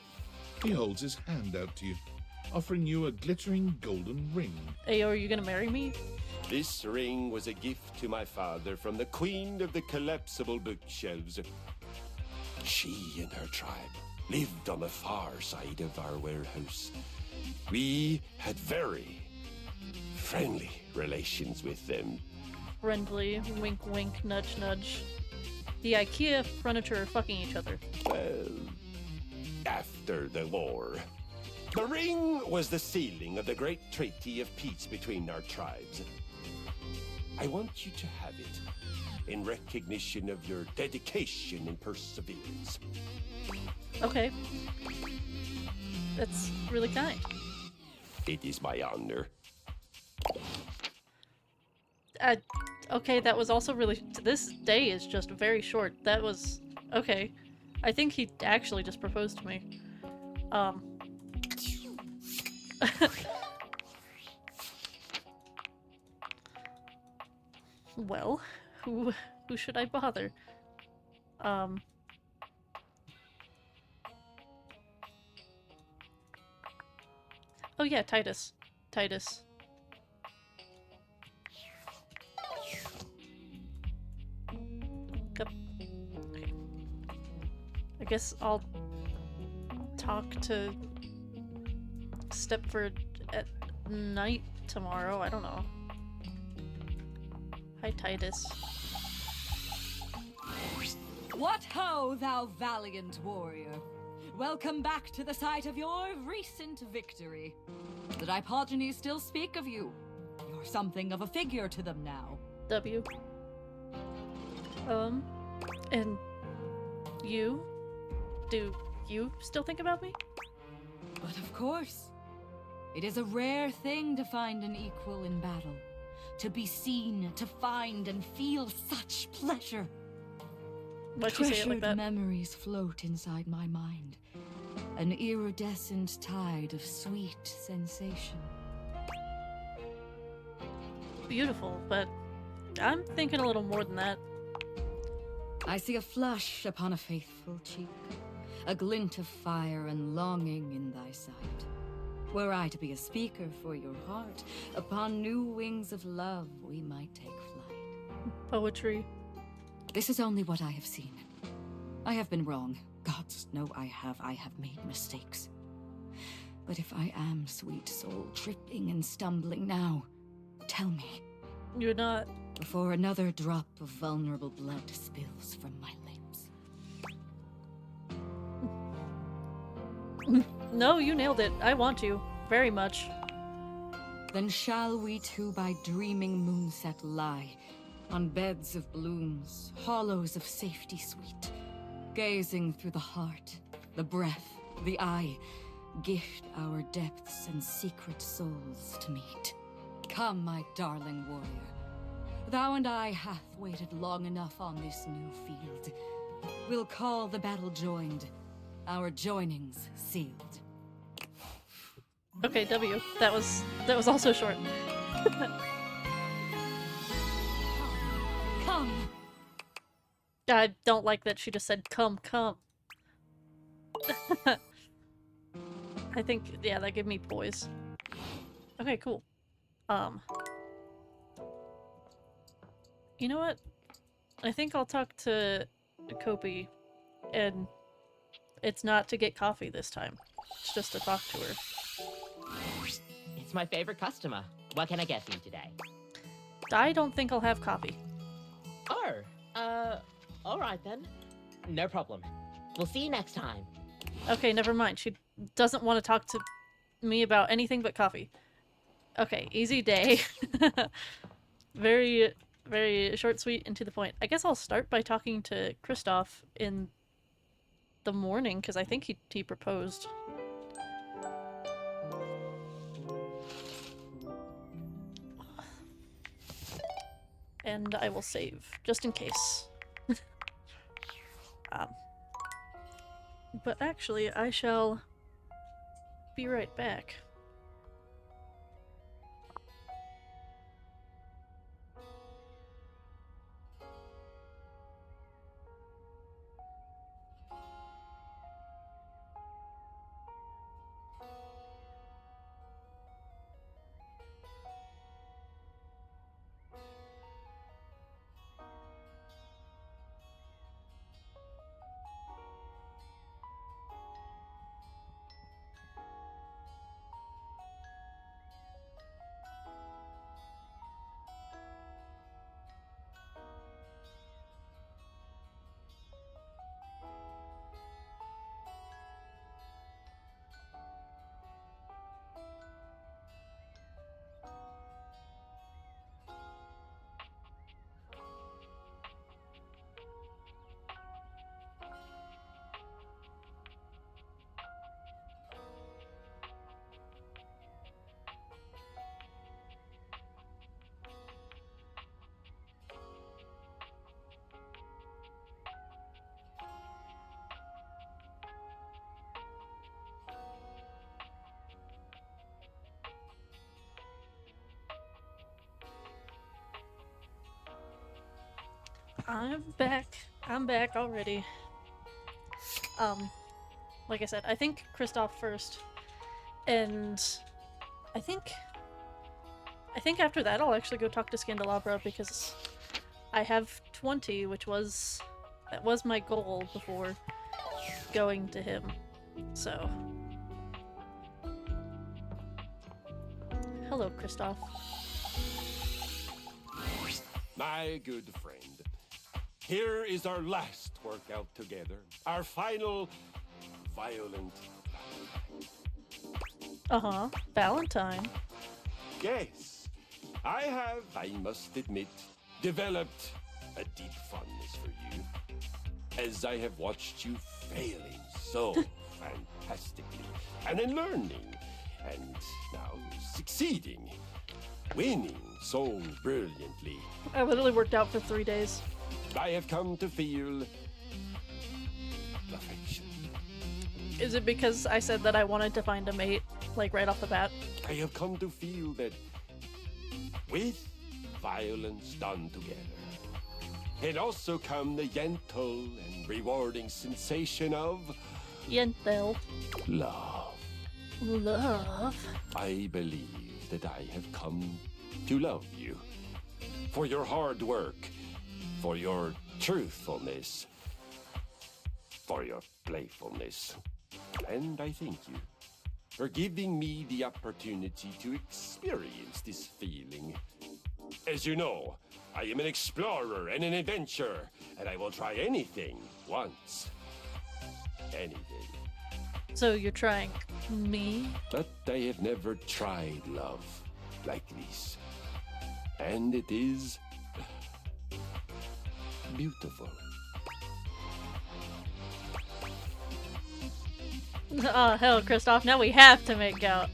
He holds his hand out to you, offering you a glittering golden ring. Ayo, are you gonna marry me? This ring was a gift to my father from the queen of the collapsible bookshelves. She and her tribe lived on the far side of our warehouse. We had very friendly relations with them. Friendly, wink wink, nudge nudge. The IKEA furniture are fucking each other. Well, after the war. The ring was the sealing of the great treaty of peace between our tribes. I want you to have it in recognition of your dedication and perseverance. Okay. That's really kind. It is my honor. Okay, that was also really... This day is just very short. That was... Okay. I think he actually just proposed to me. Well, who should I bother? Oh yeah, Titus. Titus. Okay. I guess I'll talk to Stepford at night tomorrow. I don't know. Hi, Titus. What ho, thou valiant warrior! Welcome back to the site of your recent victory. The Dipogenies still speak of you. You're something of a figure to them now. W. And you? Do you still think about me? But of course. It is a rare thing to find an equal in battle. To be seen, to find and feel such pleasure. Why'd you say it like that? Memories float inside my mind. An iridescent tide of sweet sensation. Beautiful, but I'm thinking a little more than that. I see a flush upon a faithful cheek, a glint of fire and longing in thy sight. Were I to be a speaker for your heart, upon new wings of love we might take flight. Poetry. This is only what I have seen. I have been wrong. Gods know I have made mistakes. But if I am, sweet soul, tripping and stumbling now, tell me. You're not. Before another drop of vulnerable blood spills from my lips. No, you nailed it. I want you. Very much. Then shall we two by dreaming moonset lie, on beds of blooms, hollows of safety sweet, gazing through the heart, the breath, the eye, gift our depths and secret souls to meet. Come, my darling warrior. Thou and I hath waited long enough on this new field. We'll call the battle joined, our joinings sealed. Okay, W. That was also short. Come. I don't like that she just said come, come. I think, yeah, that gave me poise. Okay, cool. You know what? I think I'll talk to Kopi, and it's not to get coffee this time. It's just to talk to her. It's my favorite customer. What can I get for you today? I don't think I'll have coffee. Oh, alright then. No problem. We'll see you next time. Okay, never mind. She doesn't want to talk to me about anything but coffee. Okay, easy day. Very, very short, sweet, and to the point. I guess I'll start by talking to Kristoff in the morning, because I think he proposed. and I will save, just in case. um, but actually, I shall be right back. I'm back. I'm back already. Like I said, I think Kristoff first, and I think after that I'll actually go talk to Scandelabra because I have 20, that was my goal before going to him. So, hello, Kristoff. My good friend, here is our last workout together. Our final violent Valentine. Yes, I must admit, developed a deep fondness for you. As I have watched you failing so fantastically, and then learning, and now succeeding, winning so brilliantly. I literally worked out for 3 days. I have come to feel affection. Is it because I said that I wanted to find a mate, like right off the bat? I have come to feel that with violence done together, can also come the gentle and rewarding sensation of Gentle. love. Love? I believe that I have come to love you. For your hard work, for your truthfulness, for your playfulness. And I thank you for giving me the opportunity to experience this feeling. As you know, I am an explorer and an adventurer, and I will try anything once. Anything. So you're trying me? But I have never tried love like this. And it is beautiful. Oh, hell, Kristoff, now we have to make out.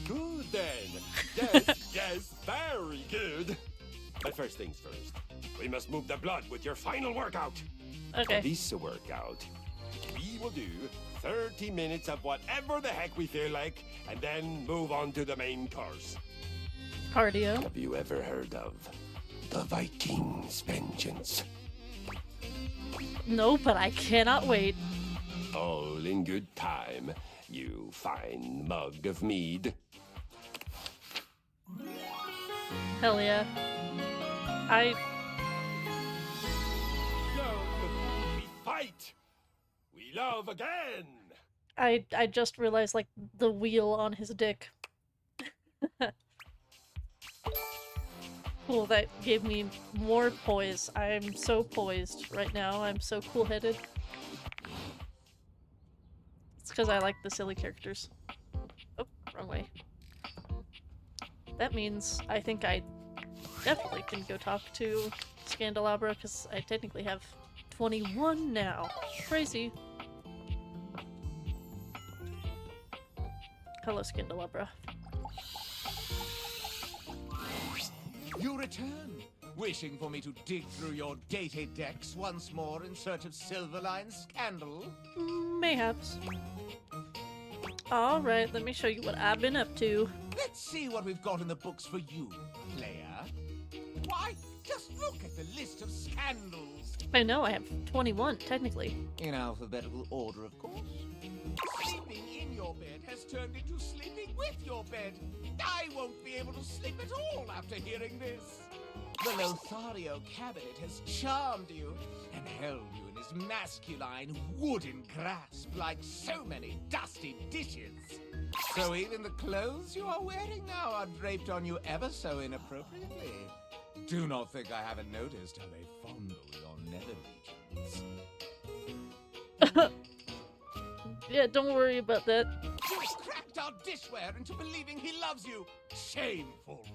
Good then. Yes, yes, very good. But first things first, we must move the blood with your final workout. Okay. For this workout, we will do 30 minutes of whatever the heck we feel like, and then move on to the main course. Cardio. Have you ever heard of the Viking's Vengeance? No, but I cannot wait. All in good time, you fine mug of mead. Hell yeah. We fight! We love again! I just realized, like, the wheel on his dick. Cool, that gave me more poise. I'm so poised right now. I'm so cool-headed. It's because I like the silly characters. Oh, wrong way. That means I think I definitely can go talk to Scandelabra, because I technically have 21 now. Crazy. Hello, Scandelabra. You return. Wishing for me to dig through your data decks once more in search of Silverline scandal? Mayhaps. Alright, let me show you what I've been up to. Let's see what we've got in the books for you, player. Why, just look at the list of scandals. I know, I have 21, technically. In alphabetical order, of course. Sleeping in your bed has turned into sleeping with your bed. I won't be able to sleep at all after hearing this. The Lothario cabinet has charmed you and held you in his masculine wooden grasp like so many dusty dishes. So even the clothes you are wearing now are draped on you ever so inappropriately. Do not think I haven't noticed how they fondle your nether regions. Yeah, don't worry about that. You cracked our dishware into believing he loves you. Shameful.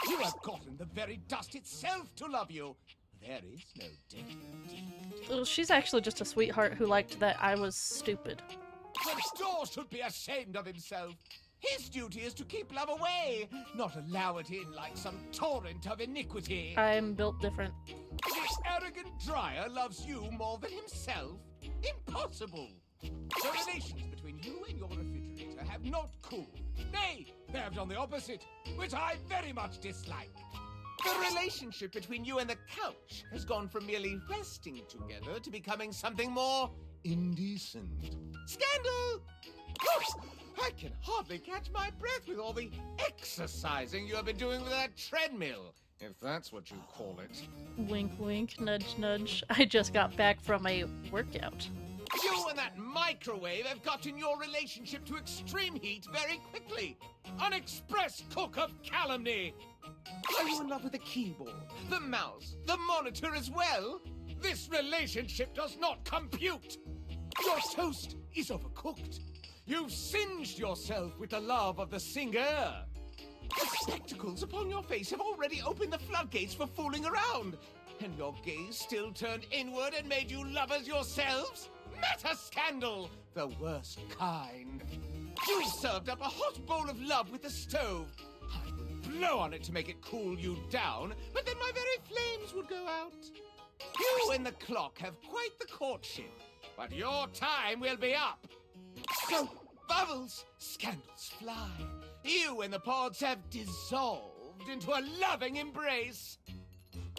You have gotten the very dust itself to love you. There is no death indeed. Well, she's actually just a sweetheart who liked that I was stupid. The store should be ashamed of himself. His duty is to keep love away, not allow it in like some torrent of iniquity. I'm built different. This arrogant dryer loves you more than himself? Impossible! The relations between you and your refrigerator have not cooled. Nay, they have done the opposite, which I very much dislike. The relationship between you and the couch has gone from merely resting together to becoming something more indecent. Scandal! Oops! I can hardly catch my breath with all the exercising you have been doing with that treadmill, if that's what you call it. Wink, wink, nudge, nudge. I just got back from a workout. You and that microwave have gotten your relationship to extreme heat very quickly. An express cook of calumny. Are you in love with the keyboard, the mouse, the monitor as well? This relationship does not compute. Your toast is overcooked. You've singed yourself with the love of the singer. The spectacles upon your face have already opened the floodgates for fooling around. And your gaze still turned inward and made you lovers yourselves? Meta scandal, the worst kind. You served up a hot bowl of love with the stove. I would blow on it to make it cool you down, but then my very flames would go out. You and the clock have quite the courtship, but your time will be up. So, bubbles, scandals fly. You and the pods have dissolved into a loving embrace.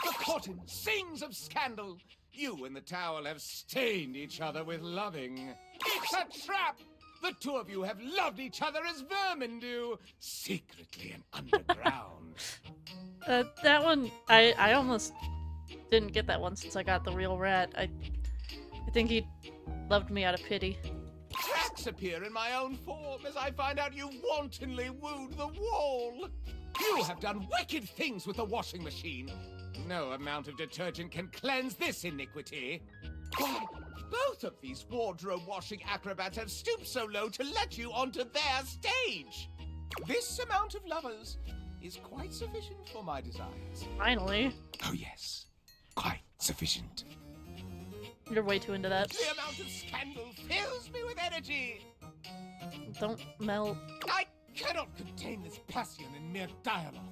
The cotton sings of scandal. You and the towel have stained each other with loving. It's a trap! The two of you have loved each other as vermin do, secretly and underground. That one, I almost didn't get that one since I got the real rat. I think he loved me out of pity. Cracks appear in my own form as I find out you wantonly wooed the wall. You have done wicked things with the washing machine. No amount of detergent can cleanse this iniquity. Why, both of these wardrobe washing acrobats have stooped so low to let you onto their stage. This amount of lovers is quite sufficient for my desires. Finally. Oh yes, quite sufficient. You're way too into that. The amount of scandal fills me with energy. Don't melt. I cannot contain this passion in mere dialogue.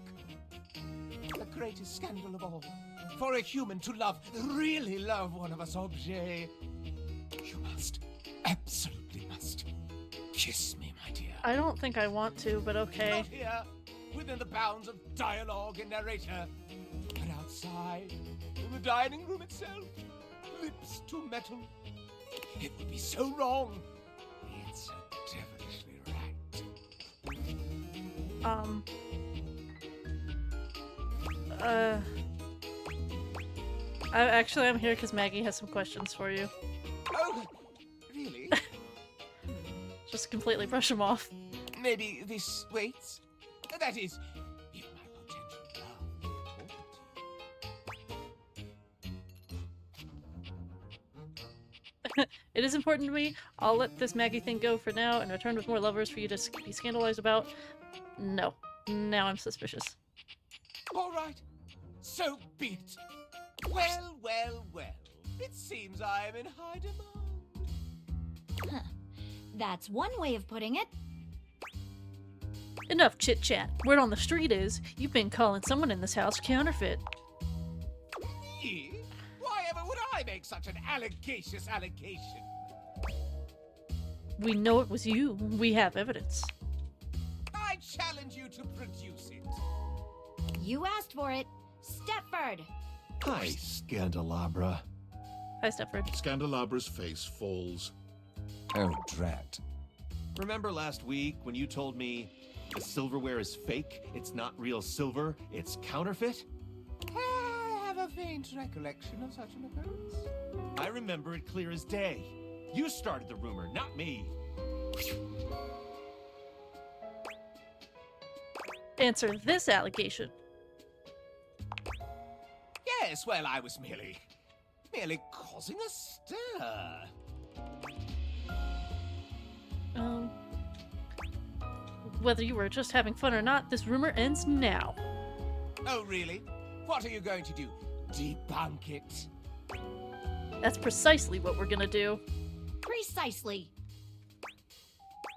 The greatest scandal of all. For a human to love, really love one of us objets. You must, absolutely must, kiss me, my dear. I don't think I want to, but okay. Not here, within the bounds of dialogue and narrator, but outside, in the dining room itself, lips to metal. It would be so wrong. It's so devilishly right. I'm here because Maggie has some questions for you. Oh, really? Just completely brush them off. Maybe this waits? That is, if my potential love is It is important to me. I'll let this Maggie thing go for now and return with more lovers for you to be scandalized about. No. Now I'm suspicious. All right. So be it. Well, well, well. It seems I am in high demand. Huh. That's one way of putting it. Enough chit-chat. Word on the street is, you've been calling someone in this house counterfeit. Why make such an allegacious allegation? We know it was you. We have evidence. I challenge you to produce it. You asked for it. Stepford! Hi, Scandelabra. Hi, Stepford. Scandalabra's face falls. Oh, drat. Remember last week when you told me the silverware is fake? It's not real silver, it's counterfeit? I have a faint recollection of such an occurrence. I remember it clear as day. You started the rumor, not me. Answer this allegation. Yes, well, I was merely causing a stir. Whether you were just having fun or not, this rumor ends now. Oh, really? What are you going to do? Debunk it? That's precisely what we're gonna do. Precisely.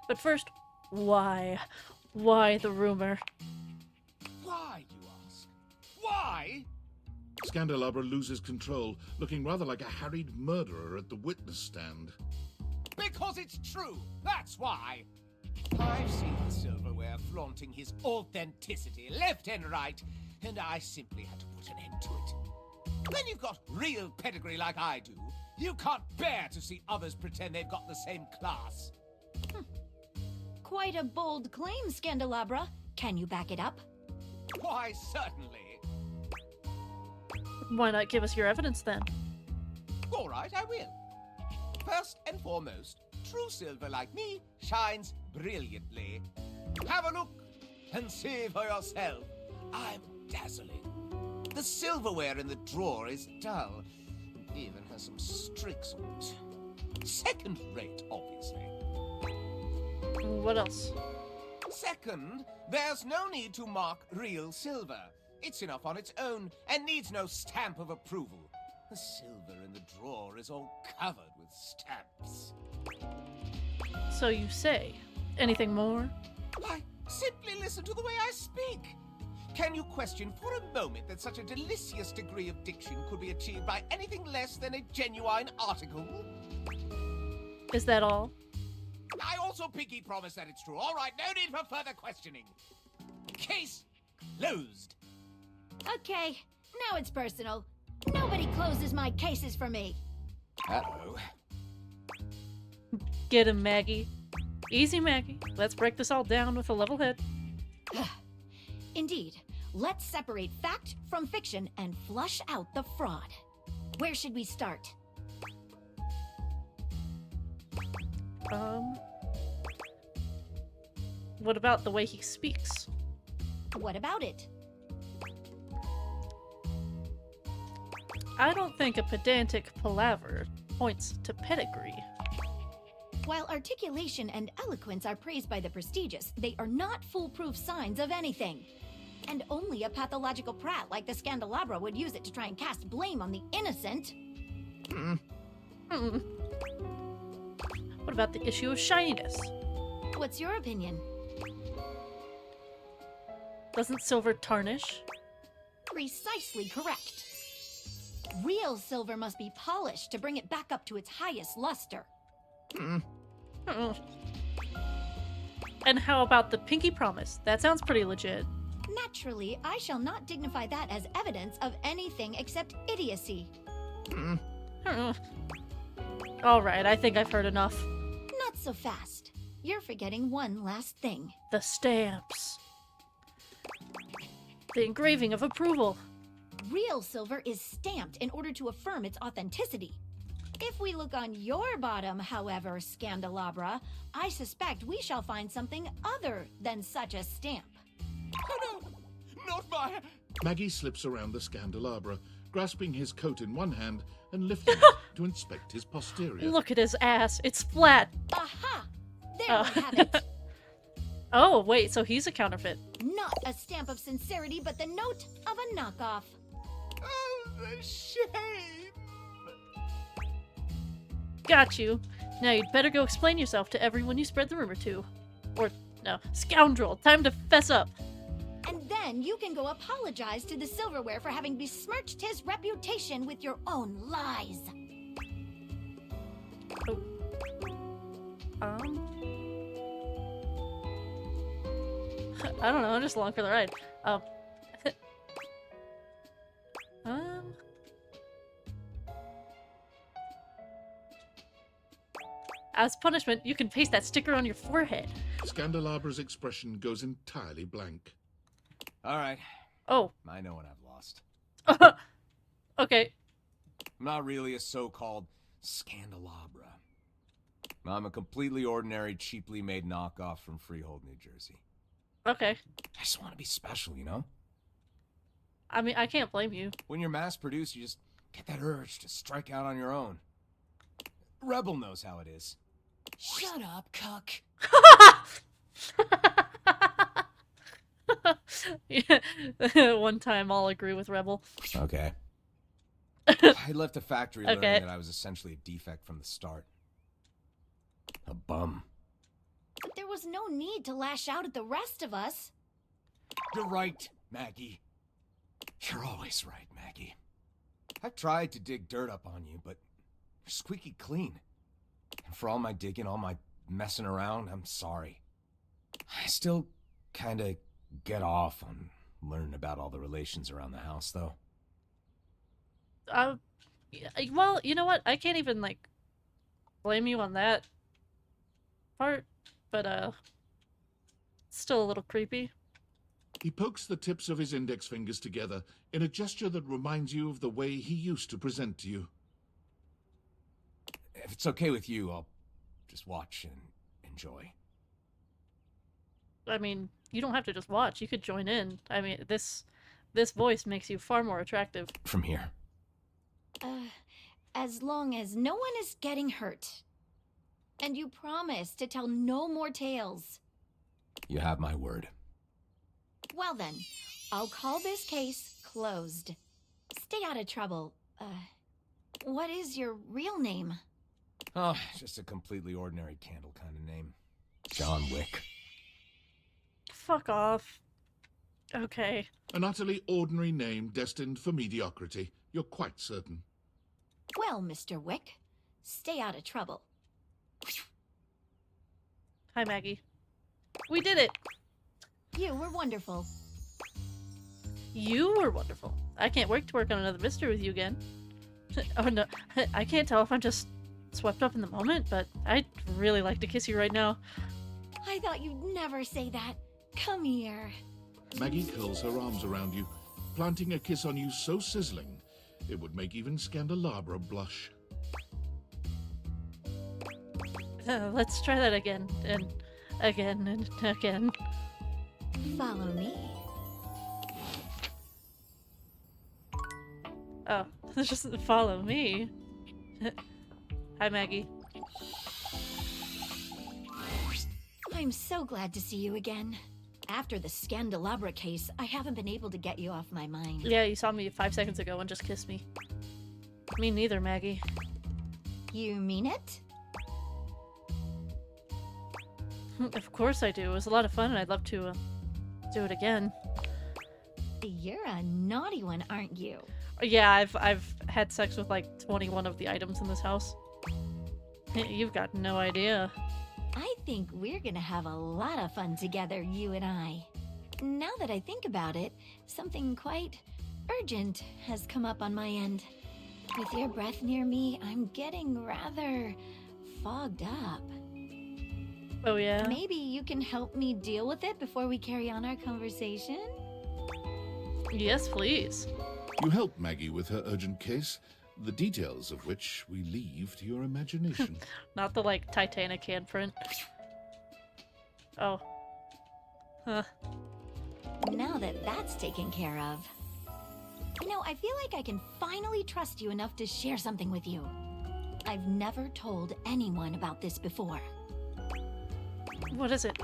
But first, why? Why the rumor? Why, you ask? Why? Scandelabra loses control, looking rather like a harried murderer at the witness stand. Because it's true, that's why. I've seen the silverware flaunting his authenticity left and right, and I simply had to put an end to it. When you've got real pedigree like I do, you can't bear to see others pretend they've got the same class. Quite a bold claim, Scandelabra. Can you back it up? Why, certainly. Why not give us your evidence then? All right, I will. First and foremost, true silver like me shines brilliantly. Have a look and see for yourself. I'm dazzling. The silverware in the drawer is dull, and even has some streaks on it. Second rate, obviously. What else? Second, there's no need to mark real silver. It's enough on its own and needs no stamp of approval. The silver in the drawer is all covered with stamps. So you say. Anything more? Why, simply listen to the way I speak. Can you question for a moment that such a delicious degree of diction could be achieved by anything less than a genuine article? Is that all? I also pinky promise that it's true. All right, no need for further questioning. Case closed. Okay, now it's personal. Nobody closes my cases for me. Uh-oh. Get him, Maggie. Easy, Maggie. Let's break this all down with a level head. Indeed. Let's separate fact from fiction and flush out the fraud. Where should we start? What about the way he speaks? What about it? I don't think a pedantic palaver points to pedigree. While articulation and eloquence are praised by the prestigious, they are not foolproof signs of anything. And only a pathological prat like the Scandelabra would use it to try and cast blame on the innocent. What about the issue of shininess? What's your opinion? Doesn't silver tarnish? Precisely correct. Real silver must be polished to bring it back up to its highest luster. And how about the pinky promise? That sounds pretty legit. Naturally, I shall not dignify that as evidence of anything except idiocy. Alright, I think I've heard enough. Not so fast. You're forgetting one last thing. The stamps. The engraving of approval. Real silver is stamped in order to affirm its authenticity. If we look on your bottom, however, Scandelabra, I suspect we shall find something other than such a stamp. Oh no! Not my... Maggie slips around the Scandelabra, grasping his coat in one hand and lifting it to inspect his posterior. Look at his ass. It's flat. Aha! There we have it. Oh, wait, so he's a counterfeit. Not a stamp of sincerity, but the note of a knockoff. Oh, the shame! Got you. Now you'd better go explain yourself to everyone you spread the rumor to. Or, no, scoundrel, time to fess up. And then you can go apologize to the silverware for having besmirched his reputation with your own lies. I don't know, I'm just along for the ride. As punishment, you can paste that sticker on your forehead. Scandalabra's expression goes entirely blank. All right. Oh. I know what I've lost. Okay. I'm not really a so-called Scandalabra. I'm a completely ordinary, cheaply made knockoff from Freehold, New Jersey. Okay. I just want to be special, you know? I mean, I can't blame you. When you're mass-produced, you just get that urge to strike out on your own. Rebel knows how it is. Shut up, cuck. Yeah. One time I'll agree with Rebel. Okay. I left the factory learning that I was essentially a defect from the start. A bum. But there was no need to lash out at the rest of us. You're right, Maggie. You're always right, Maggie. I've tried to dig dirt up on you, but you're squeaky clean. And for all my digging, all my messing around, I'm sorry. I still kinda get off on learning about all the relations around the house, though. Well, you know what? I can't even, like, blame you on that part, but, still a little creepy. He pokes the tips of his index fingers together in a gesture that reminds you of the way he used to present to you. If it's okay with you, I'll just watch and enjoy. I mean, you don't have to just watch. You could join in. I mean, this voice makes you far more attractive. From here. As long as no one is getting hurt. And you promise to tell no more tales. You have my word. Well then, I'll call this case closed. Stay out of trouble. What is your real name? Oh, just a completely ordinary candle kind of name. John Wick. Fuck off. Okay. An utterly ordinary name destined for mediocrity. You're quite certain. Well, Mr. Wick, stay out of trouble. Hi, Maggie. We did it! You were wonderful. You were wonderful. I can't wait to work on another mystery with you again. Oh no, I can't tell if I'm just swept up in the moment, but I'd really like to kiss you right now. I thought you'd never say that. Come here. Maggie curls her arms around you, planting a kiss on you so sizzling, it would make even Scandalabra blush. Let's try that again, and again, and again. Follow me. Oh, just follow me. Hi, Maggie. I'm so glad to see you again. After the Scandalabra case, I haven't been able to get you off my mind. Yeah, you saw me 5 seconds ago and just kissed me. Me neither, Maggie. You mean it? Of course I do. It was a lot of fun and I'd love to do it again. You're a naughty one, aren't you? Yeah, I've had sex with like 21 of the items in this house. You've got no idea. I think we're gonna have a lot of fun together, you and I. Now that I think about it, something quite urgent has come up on my end. With your breath near me, I'm getting rather fogged up. Oh yeah? Maybe you can help me deal with it before we carry on our conversation? Yes, please. You help Maggie with her urgent case, the details of which we leave to your imagination. Not the, like, Titanic handprint. Oh. Huh. Now that that's taken care of. You know, I feel like I can finally trust you enough to share something with you. I've never told anyone about this before. What is it?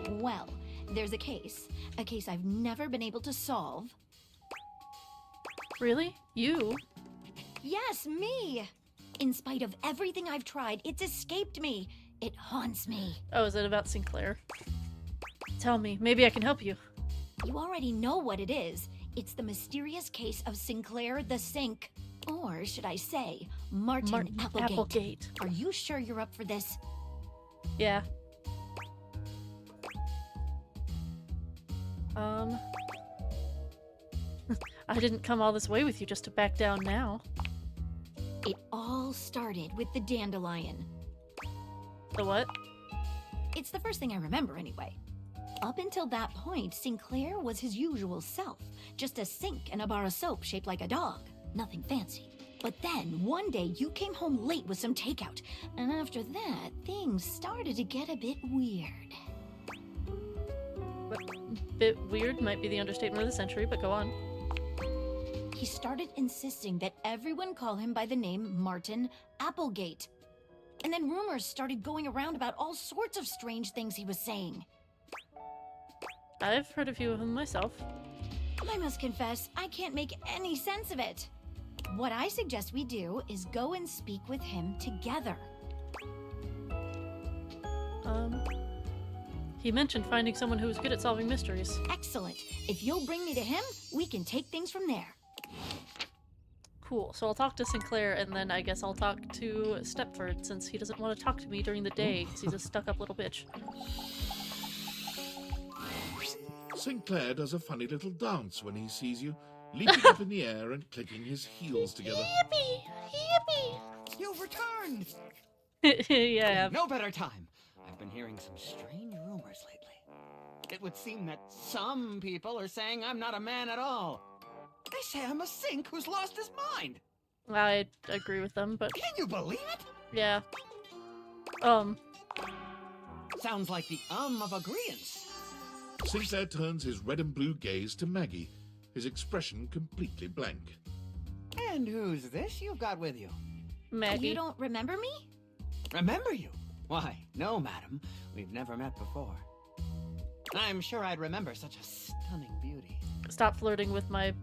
Well, there's a case I've never been able to solve. Really? You? Yes, me! In spite of everything I've tried, it's escaped me. It haunts me. Oh, is it about Sinclair? Tell me, maybe I can help you. You already know what it is. It's the mysterious case of Sinclair the Sink. Or should I say, Martin Applegate. Are you sure you're up for this? Yeah. I didn't come all this way with you just to back down now. It all started with the dandelion. The what? It's the first thing I remember anyway. Up until that point, Sinclair was his usual self. Just a sink and a bar of soap shaped like a dog. Nothing fancy. But then, one day, you came home late with some takeout. And after that, things started to get a bit weird. Bit weird might be the understatement of the century, but go on. He started insisting that everyone call him by the name Martin Applegate. And then rumors started going around about all sorts of strange things he was saying. I've heard a few of them myself. I must confess, I can't make any sense of it. What I suggest we do is go and speak with him together. He mentioned finding someone who was good at solving mysteries. Excellent. If you'll bring me to him, we can take things from there. Cool. So I'll talk to Sinclair, and then I guess I'll talk to Stepford, since he doesn't want to talk to me during the day, because he's a stuck-up little bitch. Sinclair does a funny little dance when he sees you, leaping up in the air and clicking his heels together. Yippee! Yippee! You've returned! Yeah. No better time. I've been hearing some strange rumors lately. It would seem that some people are saying I'm not a man at all. They say I'm a sink who's lost his mind. I agree with them, but... Can you believe it? Yeah. Sounds like the of agreeance. Sinclair turns his red and blue gaze to Maggie, his expression completely blank. And who's this you've got with you? Maggie. You don't remember me? Remember you? Why, no, madam. We've never met before. I'm sure I'd remember such a stunning beauty. Stop flirting with my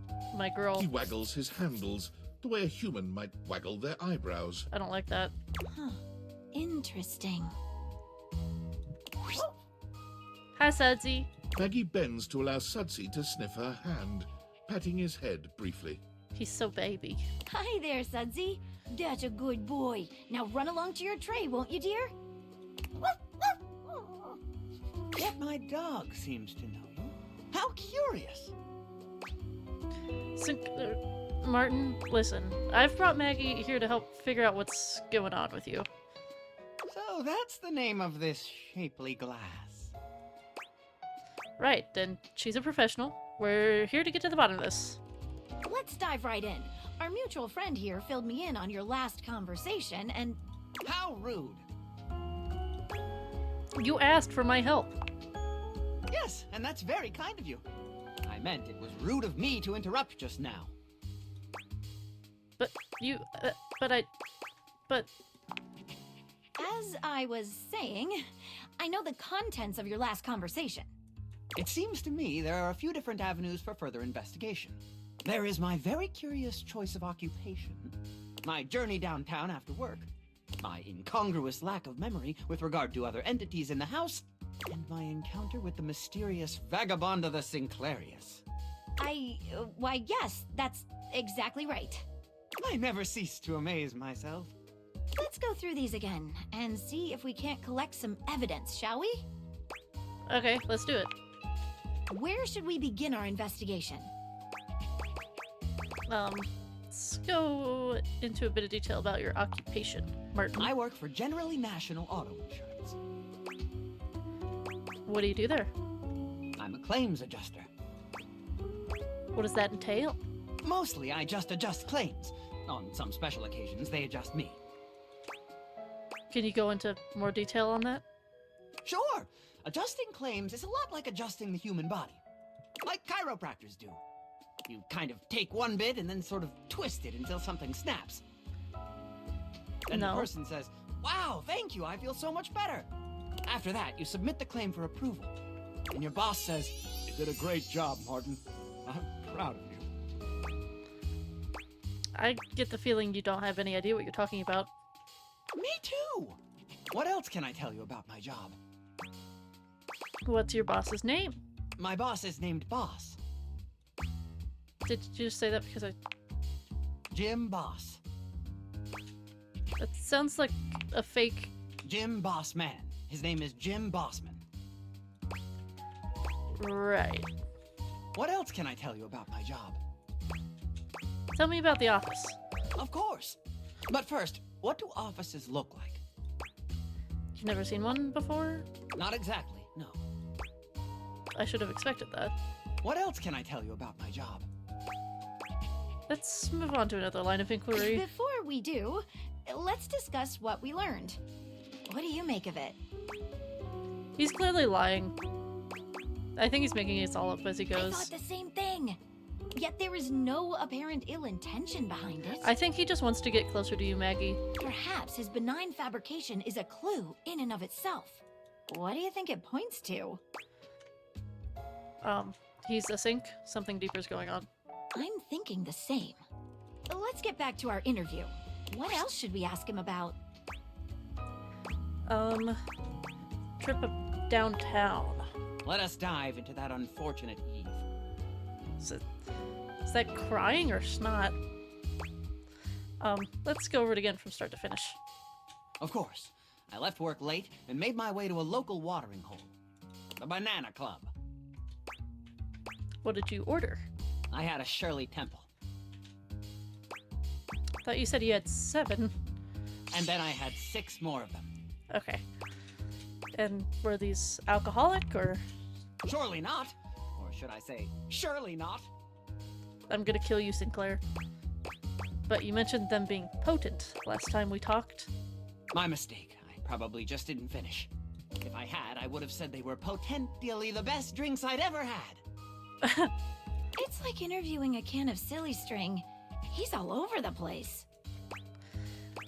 girl. He waggles his handles, the way a human might waggle their eyebrows. I don't like that. Huh. Interesting. Hi, Sudsy. Maggie bends to allow Sudsy to sniff her hand, patting his head briefly. He's so baby. Hi there, Sudsy. That's a good boy. Now run along to your tray, won't you, dear? Yet my dog seems to know you. How curious. Martin, listen. I've brought Maggie here to help figure out what's going on with you. So that's the name of this shapely glass. Right, and she's a professional. We're here to get to the bottom of this. Let's dive right in. Our mutual friend here filled me in on your last conversation, and... How rude. You asked for my help. Yes, and that's very kind of you. I meant it was rude of me to interrupt just now. But you... but... As I was saying, I know the contents of your last conversation. It seems to me there are a few different avenues for further investigation. There is my very curious choice of occupation, my journey downtown after work, my incongruous lack of memory with regard to other entities in the house, and my encounter with the mysterious vagabond of the Sinclairius. Why, yes, that's exactly right. I never cease to amaze myself. Let's go through these again and see if we can't collect some evidence, shall we? Okay, let's do it. Where should we begin our investigation? Let's go into a bit of detail about your occupation, Martin. I work for Generally National Auto Insurance. What do you do there? I'm a claims adjuster. What does that entail? Mostly, I just adjust claims. On some special occasions, they adjust me. Can you go into more detail on that? Sure! Adjusting claims is a lot like adjusting the human body. Like chiropractors do. You kind of take one bit and then sort of twist it until something snaps. Then the person says, "Wow, thank you, I feel so much better." After that, you submit the claim for approval. And your boss says, "You did a great job, Martin. I'm proud of you." I get the feeling you don't have any idea what you're talking about. Me too! What else can I tell you about my job? What's your boss's name? My boss is named Boss. Did you just say that because I... Jim Boss. That sounds like a fake... Jim Bossman. His name is Jim Bossman. Right. What else can I tell you about my job? Tell me about the office. Of course. But first, what do offices look like? You've never seen one before? Not exactly, no. I should have expected that. What else can I tell you about my job? Let's move on to another line of inquiry. Before we do, let's discuss what we learned. What do you make of it? He's clearly lying. I think he's making it all up as he I goes. thought the same thing. Yet there is no apparent ill intention behind it. I think he just wants to get closer to you, Maggie. Perhaps his benign fabrication is a clue in and of itself. What do you think it points to? He's a sink. Something deeper is going on. I'm thinking the same. Let's get back to our interview. What else should we ask him about? Trip downtown. Let us dive into that unfortunate Eve. Is that crying or snot? Let's go over it again from start to finish. Of course. I left work late and made my way to a local watering hole. The Banana Club. What did you order? I had a Shirley Temple. Thought you said you had 7. And then I had 6 more of them. Okay. And were these alcoholic or? Surely not. Or should I say, surely not. I'm gonna kill you, Sinclair. But you mentioned them being potent last time we talked. My mistake. I probably just didn't finish. If I had, I would have said they were potentially the best drinks I'd ever had. It's like interviewing a can of silly string. He's all over the place.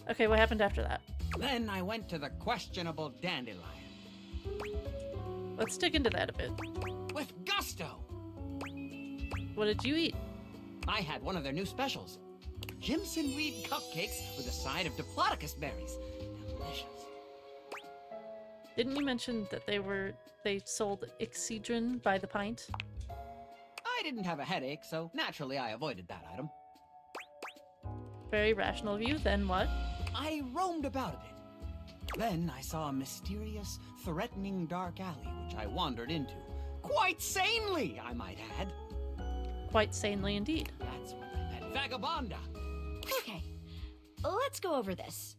Okay, what happened after that? Then I went to the questionable dandelion. Let's dig into that a bit. With gusto! What did you eat? I had one of their new specials. Jimson Reed cupcakes with a side of Diplodocus berries. Delicious. Didn't you mention that they sold Excedrin by the pint? I didn't have a headache, so naturally I avoided that item. Very rational of you. Then what? I roamed about a bit. Then I saw a mysterious, threatening dark alley, which I wandered into. Quite sanely, I might add. Quite sanely indeed. That's when I met Vagabonda. Okay, let's go over this.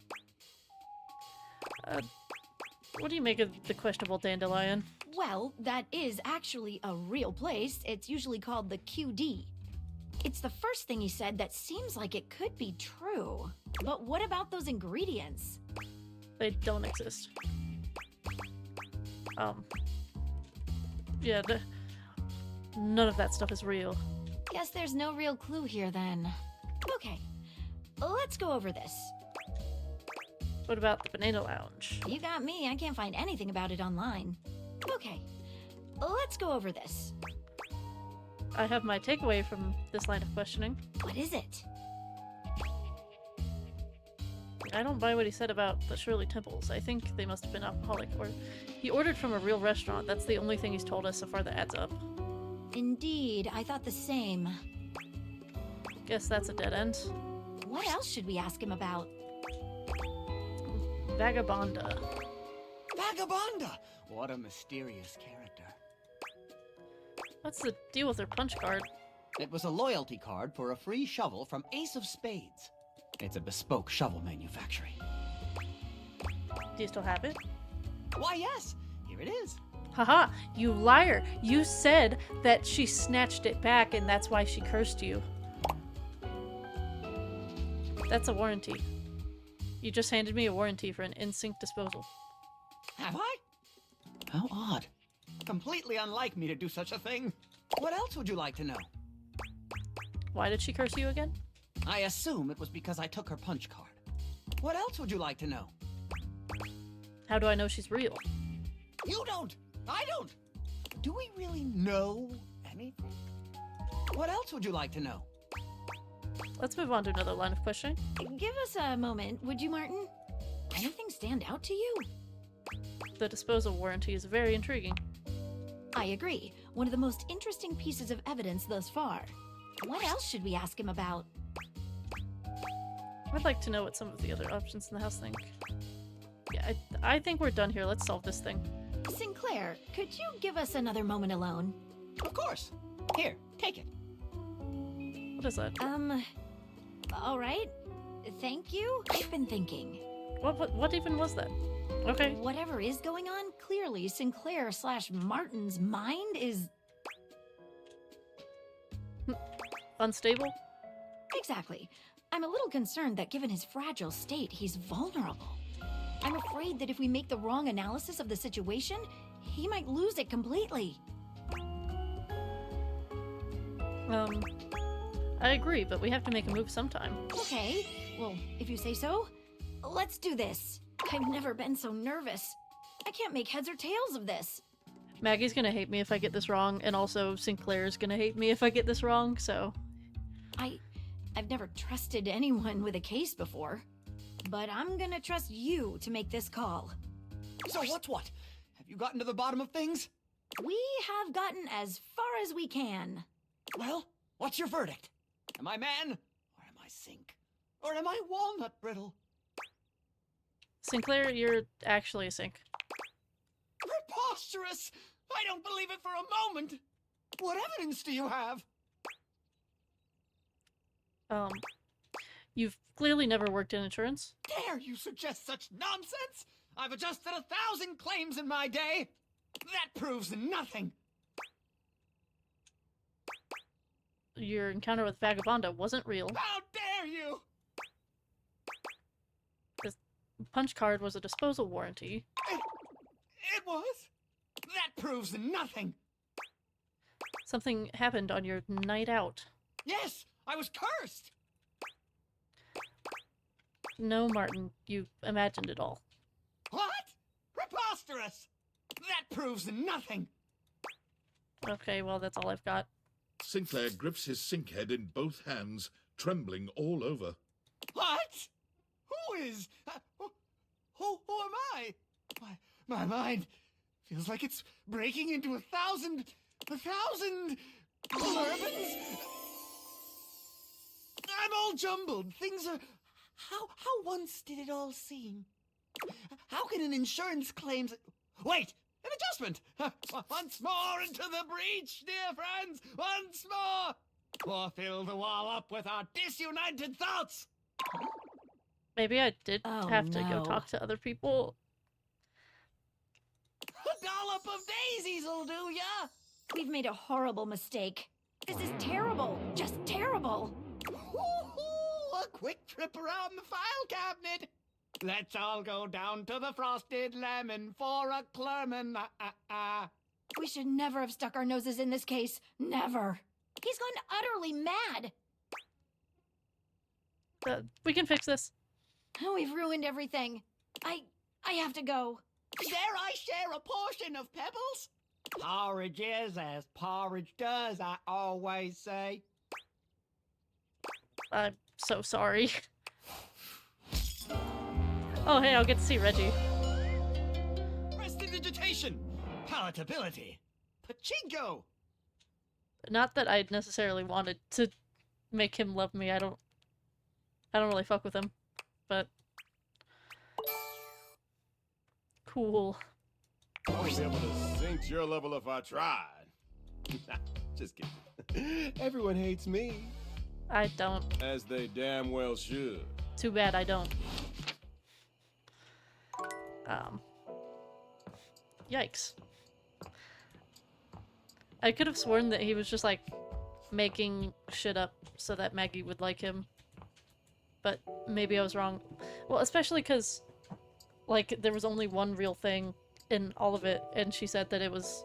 What do you make of the questionable dandelion? Well, that is actually a real place. It's usually called the QD. It's the first thing he said that seems like it could be true. But what about those ingredients? They don't exist. Yeah, none of that stuff is real. Guess there's no real clue here then. Okay, let's go over this. What about the Banana Lounge? You got me, I can't find anything about it online. Okay, let's go over this. I have my takeaway from this line of questioning. What is it? I don't buy what he said about the Shirley Temples. I think they must have been alcoholic, or he ordered from a real restaurant. That's the only thing he's told us so far that adds up. Indeed, I thought the same. Guess that's a dead end. What else should we ask him about? Vagabonda. Vagabonda! What a mysterious character. What's the deal with her punch card? It was a loyalty card for a free shovel from Ace of Spades. It's a bespoke shovel manufacturing. Do you still have it? Why, yes. Here it is. Haha, you liar. You said that she snatched it back and that's why she cursed you. That's a warranty. You just handed me a warranty for an in-sync disposal. Have I? How odd. Completely unlike me to do such a thing. What else would you like to know? Why did she curse you again? I assume it was because I took her punch card. What else would you like to know? How do I know she's real? You don't! I don't! Do we really know anything? What else would you like to know? Let's move on to another line of questioning. Give us a moment, would you, Martin? Anything stand out to you? The disposal warranty is very intriguing. I agree. One of the most interesting pieces of evidence thus far. What else should we ask him about? I'd like to know what some of the other options in the house think. Yeah, I think we're done here. Let's solve this thing. Sinclair, could you give us another moment alone? Of course. Here, take it. What is that? All right. Thank you. I've been thinking. What even was that? Okay. Whatever is going on, clearly Sinclair/Martin's mind is... Unstable? Exactly. I'm a little concerned that given his fragile state, he's vulnerable. I'm afraid that if we make the wrong analysis of the situation, he might lose it completely. I agree, but we have to make a move sometime. Okay, well, if you say so, let's do this. I've never been so nervous. I can't make heads or tails of this. Maggie's gonna hate me if I get this wrong, and also Sinclair's gonna hate me if I get this wrong, so... I've never trusted anyone with a case before. But I'm gonna trust you to make this call. So what's what? Have you gotten to the bottom of things? We have gotten as far as we can. Well, what's your verdict? Am I man? Or am I sink? Or am I walnut brittle? Sinclair, you're actually a sink. Preposterous! I don't believe it for a moment! What evidence do you have? You've clearly never worked in insurance. Dare you suggest such nonsense? I've adjusted 1,000 claims in my day! That proves nothing! Your encounter with Vagabonda wasn't real. How dare you! This punch card was a disposal warranty. It was? That proves nothing! Something happened on your night out. Yes! I was cursed! No, Martin, you imagined it all. What? Preposterous! That proves nothing! Okay, well, that's all I've got. Sinclair grips his sink head in both hands, trembling all over. What? Who is... who am I? My mind feels like it's breaking into 1,000 bourbons. I'm all jumbled. Things are... How once did it all seem? How can an insurance claims... Wait! An adjustment! Once more into the breach, dear friends! Once more! Or fill the wall up with our disunited thoughts! Maybe I did have to go talk to other people. A dollop of daisies'll do ya! We've made a horrible mistake. This is terrible. Just terrible. A quick trip around the file cabinet. Let's all go down to the Frosted Lemon for a Clerman. We should never have stuck our noses in this case. Never. He's gone utterly mad. We can fix this. Oh, we've ruined everything. I have to go. Dare I share a portion of Pebbles? Porridge is as porridge does, I always say. I'm so sorry. Oh, hey, I'll get to see Reggie. Prestidigitation, palatability, pachinko. Not that I necessarily wanted to make him love me. I don't really fuck with him, but cool. I wouldn't be able to sink to your level if I tried. Just kidding. Everyone hates me. I don't. As they damn well should. Too bad I don't. Yikes. I could have sworn that he was just like making shit up so that Maggie would like him. But maybe I was wrong. Well, especially because like there was only one real thing in all of it, and she said that it was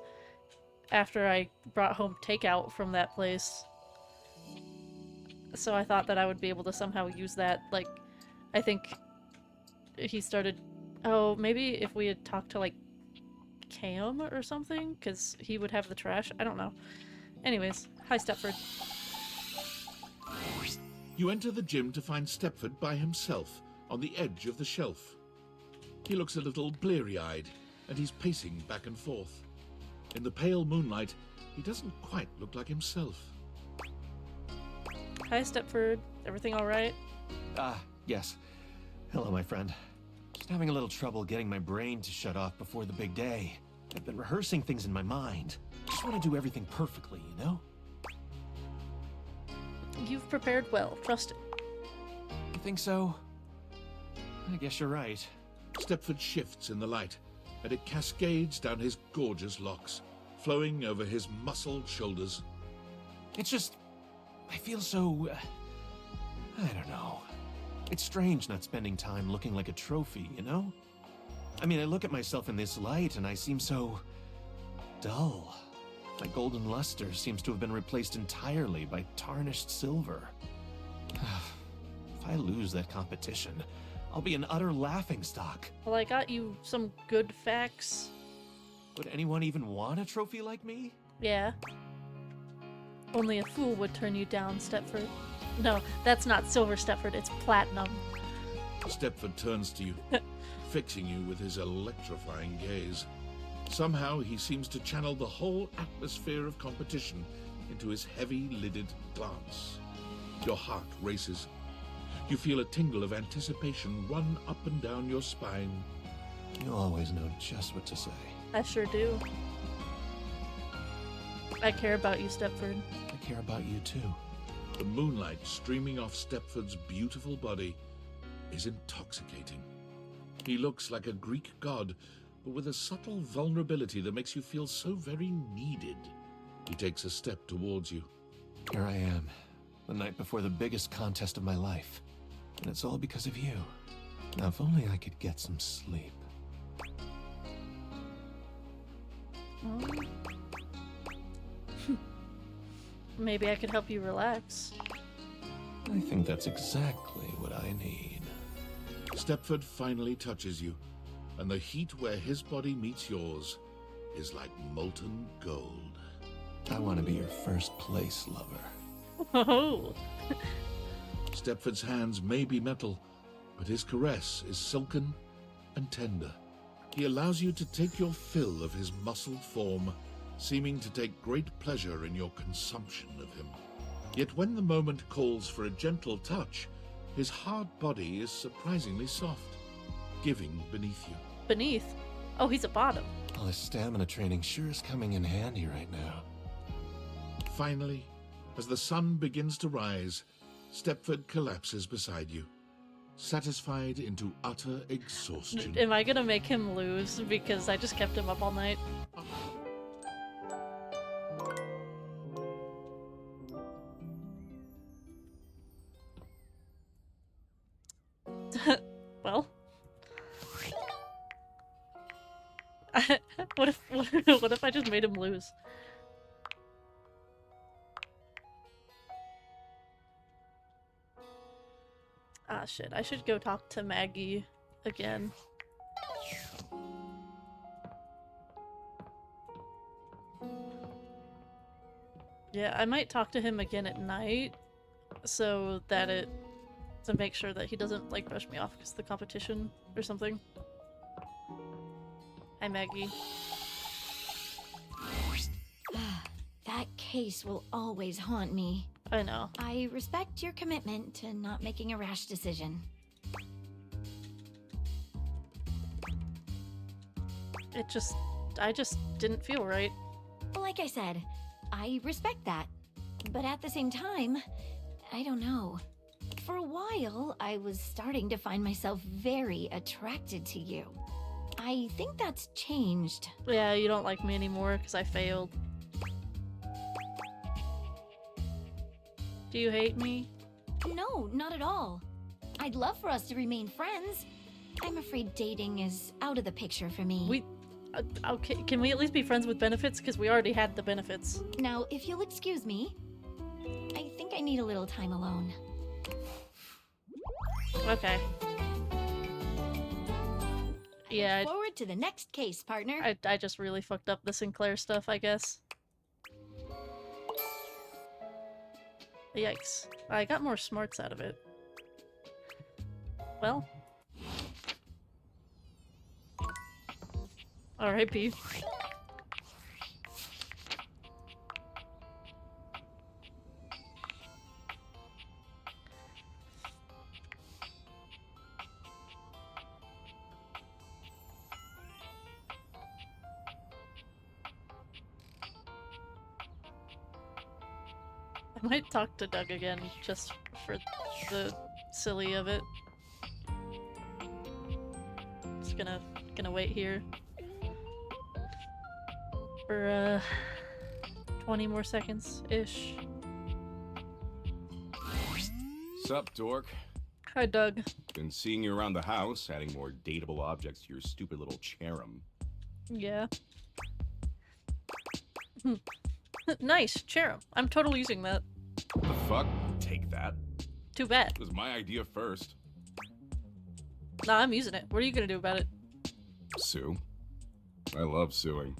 after I brought home takeout from that place. So I thought that I would be able to somehow use that. Like, I think he started... Oh, maybe if we had talked to, like, Cam or something? Because he would have the trash? I don't know. Anyways, hi, Stepford. You enter the gym to find Stepford by himself, on the edge of the shelf. He looks a little bleary-eyed, and he's pacing back and forth. In the pale moonlight, he doesn't quite look like himself. Hi, Stepford. Everything alright? Yes. Hello, my friend. Just having a little trouble getting my brain to shut off before the big day. I've been rehearsing things in my mind. Just want to do everything perfectly, you know? You've prepared well. Trust it. You think so? I guess you're right. Stepford shifts in the light, and it cascades down his gorgeous locks, flowing over his muscled shoulders. It's just... I feel so... I don't know. It's strange not spending time looking like a trophy, you know? I mean, I look at myself in this light and I seem so... dull. My golden luster seems to have been replaced entirely by tarnished silver. If I lose that competition, I'll be an utter laughingstock. Well, I got you some good facts. Would anyone even want a trophy like me? Yeah. Only a fool would turn you down, Stepford. No, that's not silver, Stepford. It's platinum. Stepford turns to you, fixing you with his electrifying gaze. Somehow, he seems to channel the whole atmosphere of competition into his heavy-lidded glance. Your heart races. You feel a tingle of anticipation run up and down your spine. You always know just what to say. I sure do. I care about you, Stepford. I care about you, too. The moonlight streaming off Stepford's beautiful body is intoxicating. He looks like a Greek god, but with a subtle vulnerability that makes you feel so very needed. He takes a step towards you. Here I am, the night before the biggest contest of my life. And it's all because of you. Now, if only I could get some sleep. Maybe I could help you relax. I think that's exactly what I need. Stepford finally touches you, and the heat where his body meets yours is like molten gold. I want to be your first place lover. Oh! Stepford's hands may be metal, but his caress is silken and tender. He allows you to take your fill of his muscled form, seeming to take great pleasure in your consumption of him. Yet when the moment calls for a gentle touch, his hard body is surprisingly soft, giving beneath you. Beneath? Oh, he's a bottom. All this stamina training sure is coming in handy right now. Finally, as the sun begins to rise, Stepford collapses beside you, satisfied into utter exhaustion. Am I gonna make him lose because I just kept him up all night? Well, what if I just made him lose? Ah, shit. I should go talk to Maggie again. Yeah, I might talk to him again at night so that to make sure that he doesn't, like, brush me off because of the competition or something. Hi, Maggie. That case will always haunt me. I know. I respect your commitment to not making a rash decision. I just didn't feel right. Like I said, I respect that. But at the same time, I don't know. For a while, I was starting to find myself very attracted to you. I think that's changed. Yeah, you don't like me anymore because I failed. Do you hate me? No, not at all. I'd love for us to remain friends. I'm afraid dating is out of the picture for me. Okay, can we at least be friends with benefits? Because we already had the benefits. Now, if you'll excuse me, I think I need a little time alone. Okay. Yeah. Forward to the next case, partner. I just really fucked up the Sinclair stuff, I guess. Yikes. I got more smarts out of it. Well. Alright, Beef. I might talk to Doug again, just for the silly of it. Just gonna wait here for 20 more seconds-ish. Sup, dork? Hi, Doug. Been seeing you around the house, adding more dateable objects to your stupid little cherub. Yeah. Nice, cherub. I'm totally using that. The fuck? Take that. Too bad. It was my idea first. Nah, I'm using it. What are you gonna do about it? Sue. I love suing.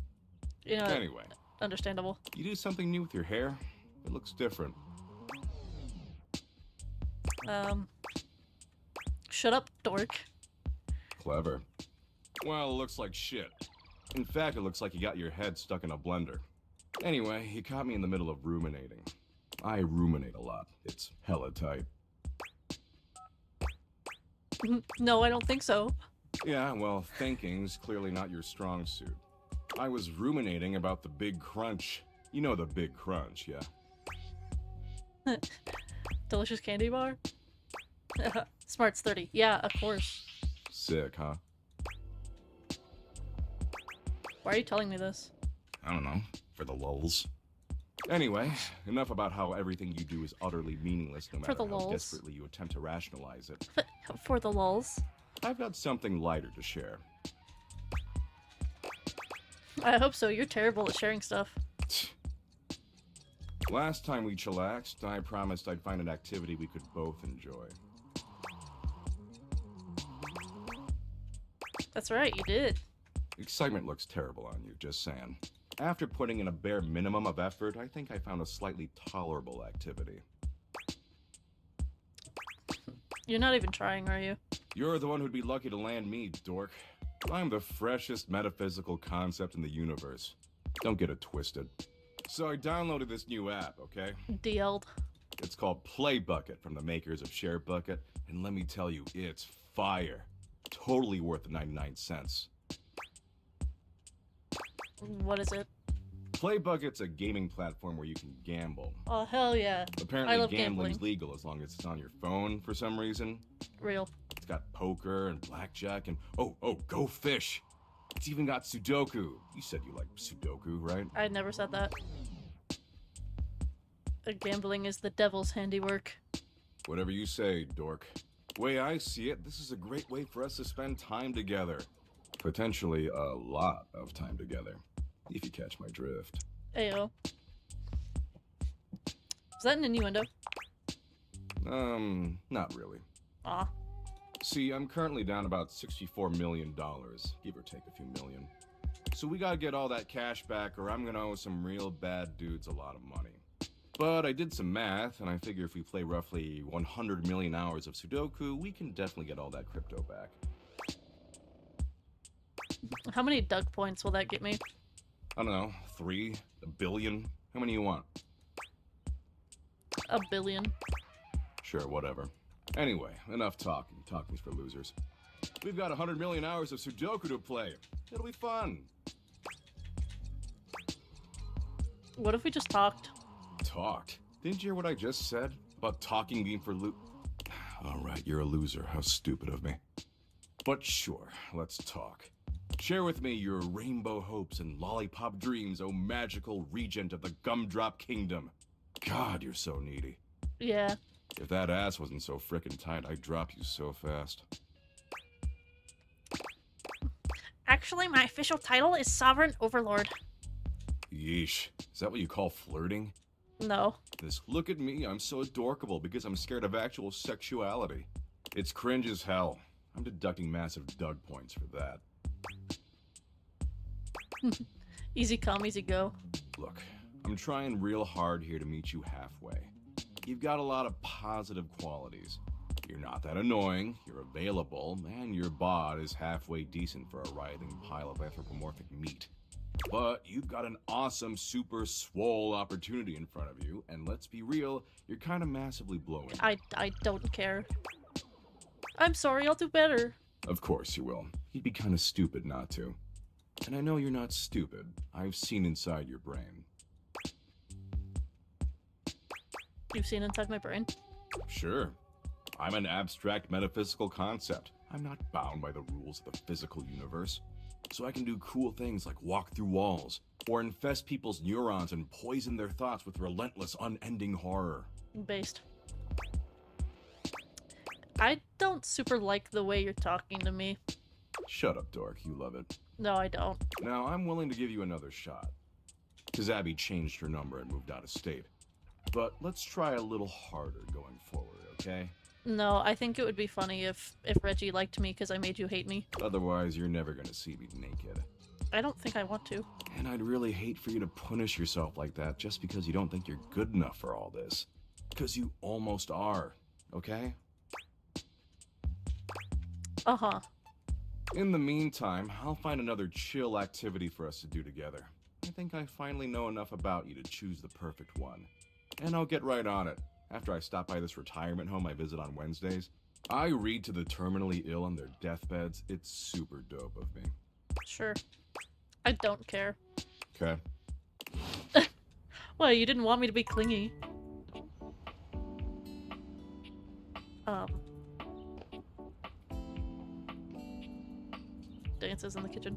You know, Anyway. Understandable. You do something new with your hair, it looks different. Shut up, dork. Clever. Well, it looks like shit. In fact, it looks like you got your head stuck in a blender. Anyway, you caught me in the middle of ruminating. I ruminate a lot. It's hella tight. No, I don't think so. Yeah, well, thinking's clearly not your strong suit. I was ruminating about the big crunch. You know the big crunch, yeah? Delicious candy bar? Smart's 30. Yeah, of course. Sick, huh? Why are you telling me this? I don't know. For the lulz. Anyway, enough about how everything you do is utterly meaningless no For matter the how lulz. desperately you attempt to rationalize it. For the lulz. I've got something lighter to share. I hope so. You're terrible at sharing stuff. Last time we chillaxed, I promised I'd find an activity we could both enjoy. That's right, you did. Excitement looks terrible on you, just saying. After putting in a bare minimum of effort, I think I found a slightly tolerable activity. You're not even trying, are you? You're the one who'd be lucky to land me, dork. I'm the freshest metaphysical concept in the universe. Don't get it twisted. So I downloaded this new app, okay? DL'd. It's called Play Bucket from the makers of Share Bucket, and let me tell you, it's fire. Totally worth the 99 cents. What is it? Play Bucket's a gaming platform where you can gamble. Oh, hell yeah. Apparently I love gambling's gambling. legal as long as it's on your phone for some reason. Real. It's got poker and blackjack and oh, go fish. It's even got Sudoku. You said you like Sudoku, right? I never said that. Gambling is the devil's handiwork. Whatever you say, dork. Way I see it, this is a great way for us to spend time together. Potentially a lot of time together, if you catch my drift. Ayo. Is that an innuendo? Not really. Aw. See, I'm currently down about $64 million, give or take a few million. So we gotta get all that cash back or I'm gonna owe some real bad dudes a lot of money. But I did some math, and I figure if we play roughly 100 million hours of Sudoku, we can definitely get all that crypto back. How many Doug points will that get me? I don't know, 3? A billion? How many you want? A billion. Sure, whatever. Anyway, enough talking. Talking's for losers. We've got 100 million hours of Sudoku to play. It'll be fun. What if we just talked? Talked? Didn't you hear what I just said? About talking being for Alright, you're a loser. How stupid of me. But sure, let's talk. Share with me your rainbow hopes and lollipop dreams, oh magical regent of the Gumdrop Kingdom. God, you're so needy. Yeah. If that ass wasn't so frickin' tight, I'd drop you so fast. Actually, my official title is Sovereign Overlord. Yeesh. Is that what you call flirting? No. This look at me, I'm so adorkable because I'm scared of actual sexuality. It's cringe as hell. I'm deducting massive Doug points for that. Easy come, easy go. Look, I'm trying real hard here to meet you halfway. You've got a lot of positive qualities. You're not that annoying, you're available, and your bod is halfway decent for a writhing pile of anthropomorphic meat. But you've got an awesome, super swole opportunity in front of you, and let's be real, you're kind of massively blowing. I don't care. I'm sorry, I'll do better. Of course you will. You'd be kind of stupid not to. And I know you're not stupid. I've seen inside your brain. You've seen inside my brain? Sure. I'm an abstract metaphysical concept. I'm not bound by the rules of the physical universe. So I can do cool things like walk through walls, or infest people's neurons and poison their thoughts with relentless, unending horror. Based. I don't super like the way you're talking to me. Shut up, dork. You love it. No, I don't. Now, I'm willing to give you another shot. Because Abby changed her number and moved out of state. But let's try a little harder going forward, okay? No, I think it would be funny if Reggie liked me because I made you hate me. Otherwise, you're never gonna see me naked. I don't think I want to. And I'd really hate for you to punish yourself like that just because you don't think you're good enough for all this. Because you almost are, okay? Uh-huh. In the meantime, I'll find another chill activity for us to do together. I think I finally know enough about you to choose the perfect one. And I'll get right on it. After I stop by this retirement home I visit on Wednesdays, I read to the terminally ill on their deathbeds. It's super dope of me. Sure. I don't care. Okay. Well, you didn't want me to be clingy. Dances in the kitchen.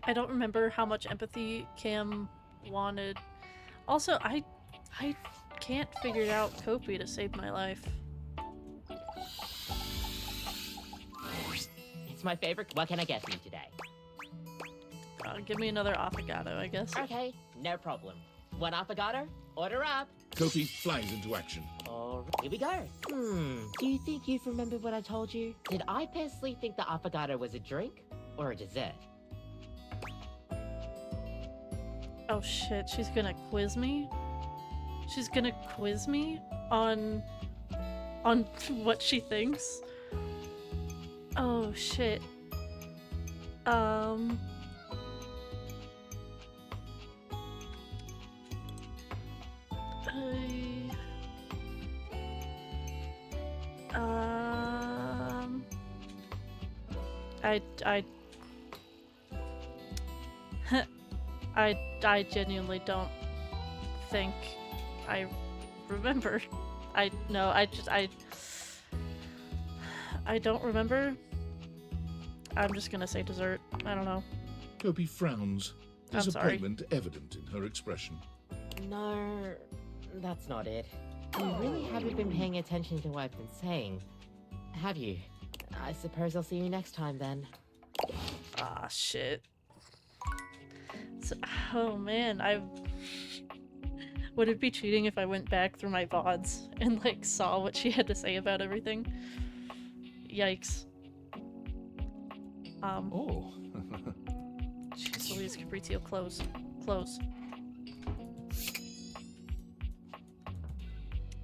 I don't remember how much empathy Cam wanted. Also, I can't figure out Kopi to save my life. It's my favorite. What can I get for you today? Give me another affogato, I guess. Okay, no problem. One affogato? Order up. Kopi flies into action. Alright, here we go. Do you think you've remembered what I told you? Did I personally think the affogato was a drink or a dessert? Oh shit, she's gonna quiz me? She's gonna quiz me on what she thinks? Oh shit. I genuinely don't think I remember. I don't remember. I'm just gonna say dessert. I don't know. Kopi frowns, I'm sorry. disappointment evident in her expression. No, that's not it. You really haven't been paying attention to what I've been saying, have you? I suppose I'll see you next time then. Ah, shit. So, oh man, would it be cheating if I went back through my VODs and like saw what she had to say about everything? Yikes. Oh. Jeez Louise, Caprizio, close. Close.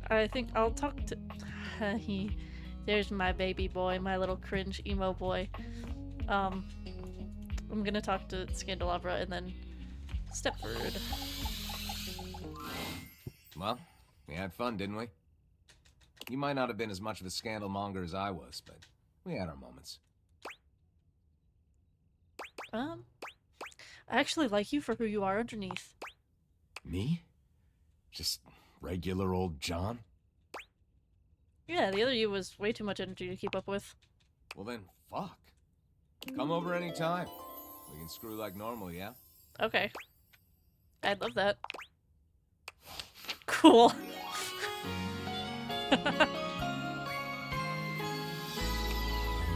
I think I'll talk to... There's my baby boy, my little cringe emo boy. I'm gonna talk to Scandelabra and then Stepford. Well, we had fun, didn't we? You might not have been as much of a scandal monger as I was, but we had our moments. I actually like you for who you are underneath. Me? Just regular old John? Yeah, the other you was way too much energy to keep up with. Well then, fuck. Come over anytime. We can screw like normal, yeah? Okay. I'd love that. Cool. I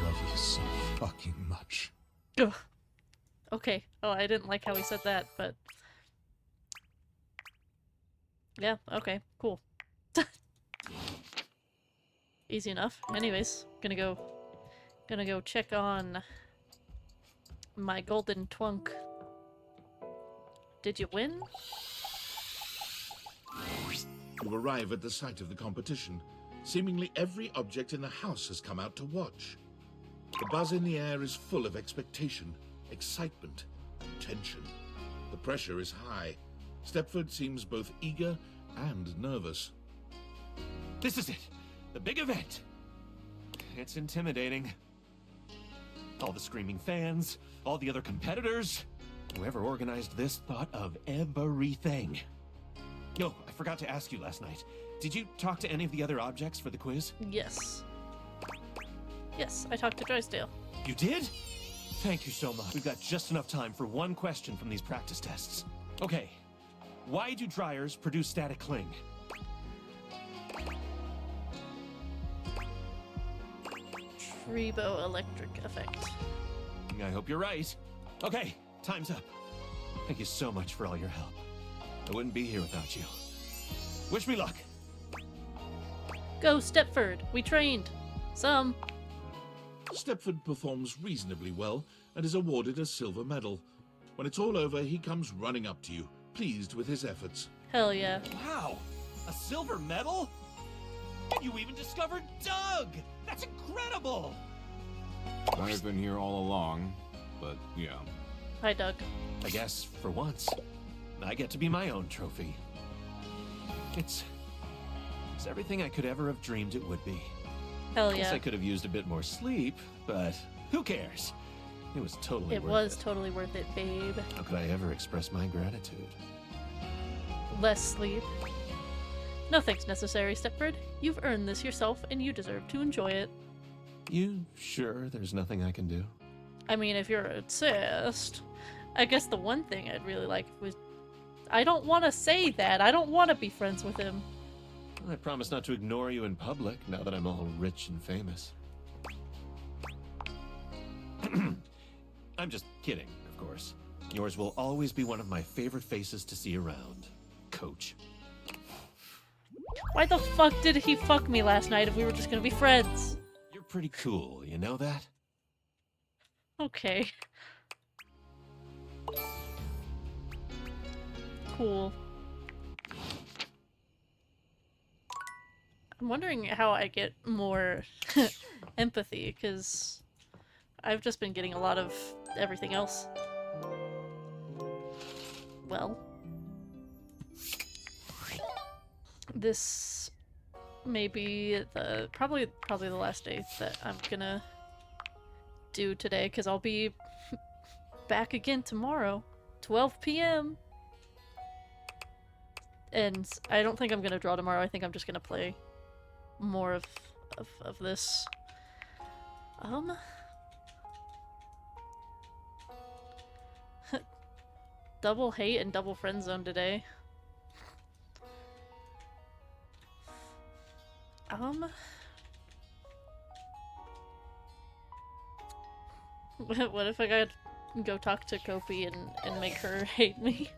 love you so fucking much. Ugh. Okay. Oh, I didn't like how he said that, but... Yeah, okay, cool. Easy enough. Anyways, gonna go check on my golden twunk. Did you win? You arrive at the site of the competition. Seemingly every object in the house has come out to watch. The buzz in the air is full of expectation, excitement, tension. The pressure is high. Stepford seems both eager and nervous. This is it! The big event! It's intimidating. All the screaming fans, all the other competitors. Whoever organized this thought of everything. No, I forgot to ask you last night. Did you talk to any of the other objects for the quiz? Yes. Yes, I talked to Drysdale. You did? Thank you so much. We've got just enough time for one question from these practice tests. Okay. Why do dryers produce static cling? Triboelectric effect. I hope you're right. Okay, time's up. Thank you so much for all your help. I wouldn't be here without you. Wish me luck. Go, Stepford. We trained. Some. Stepford performs reasonably well and is awarded a silver medal. When it's all over, he comes running up to you, pleased with his efforts. Hell yeah. Wow, a silver medal? And you even discovered Doug! That's incredible! I've been here all along, but yeah. Hi, Doug. I guess, for once, I get to be my own trophy. It's everything I could ever have dreamed it would be. Hell Guess yeah. I could have used a bit more sleep, but who cares? It was totally It worth was it. totally worth it, babe. How could I ever express my gratitude? Less sleep. No thanks necessary, Stepford. You've earned this yourself, and you deserve to enjoy it. You sure there's nothing I can do? I mean, if you're insist. I guess the one thing I'd really like was... I don't want to say that. I don't want to be friends with him. I promise not to ignore you in public now that I'm all rich and famous. I'm just kidding, of course. Yours will always be one of my favorite faces to see around, Coach. Why the fuck did he fuck me last night if we were just gonna be friends? You're pretty cool, you know that? Okay. Cool. I'm wondering how I get more empathy, because I've just been getting a lot of everything else. Well. This may be the probably the last day that I'm gonna do today, because I'll be back again tomorrow, 12 p.m. And I don't think I'm gonna draw tomorrow. I think I'm just gonna play more of this. Double hate and double friend zone today. What if I gotta go talk to Kopi and make her hate me?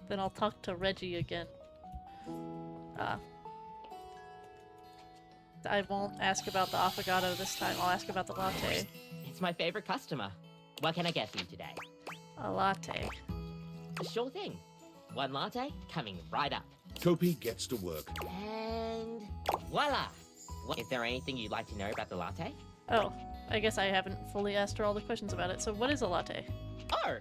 Then I'll talk to Reggie again. I won't ask about the affogato this time. I'll ask about the latte. It's my favorite customer. What can I get for you today? A latte. Sure thing. One latte coming right up. Kopi gets to work. And voila! Is there anything you'd like to know about the latte? Oh, I guess I haven't fully asked her all the questions about it. So what is a latte? Oh!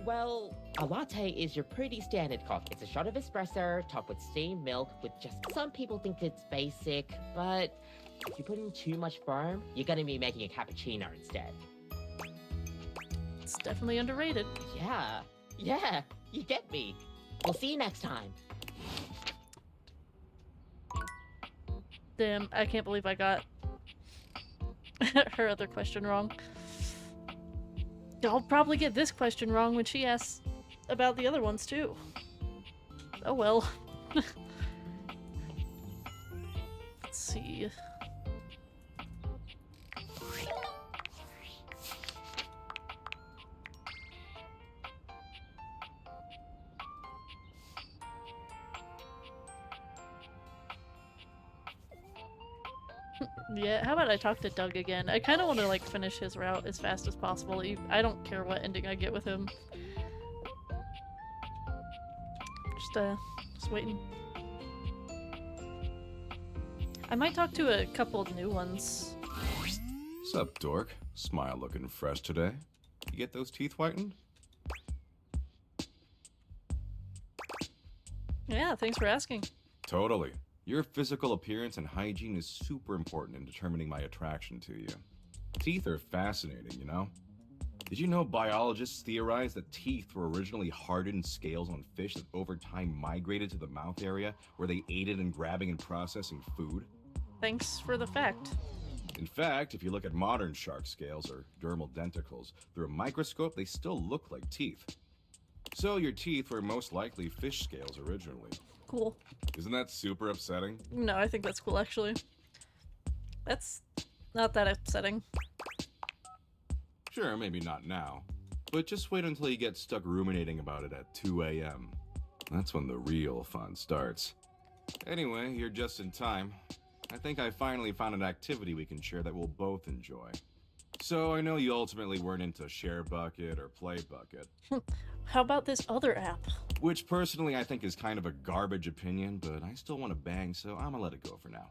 Well, a latte is your pretty standard coffee. It's a shot of espresso topped with steamed milk with just... Some people think it's basic, but if you put in too much foam, you're gonna be making a cappuccino instead. It's definitely underrated. Yeah, you get me. We'll see you next time. Damn, I can't believe I got her other question wrong. I'll probably get this question wrong when she asks about the other ones too. Oh well. Let's see. Yeah, how about I talk to Doug again? I kind of want to like finish his route as fast as possible. I don't care what ending I get with him. Just waiting. I might talk to a couple of new ones. Sup, dork? Smile looking fresh today. You get those teeth whitened? Yeah, thanks for asking. Totally. Your physical appearance and hygiene is super important in determining my attraction to you. Teeth are fascinating, you know? Did you know biologists theorize that teeth were originally hardened scales on fish that over time migrated to the mouth area where they aided in grabbing and processing food? Thanks for the fact. In fact, if you look at modern shark scales or dermal denticles through a microscope, they still look like teeth. So your teeth were most likely fish scales originally. Cool. Isn't that super upsetting? No, I think that's cool, actually. That's not that upsetting. Sure, maybe not now. But just wait until you get stuck ruminating about it at 2 a.m. That's when the real fun starts. Anyway, you're just in time. I think I finally found an activity we can share that we'll both enjoy. So I know you ultimately weren't into Share Bucket or Play Bucket. How about this other app? Which personally I think is kind of a garbage opinion, but I still want to bang, so I'm gonna let it go for now.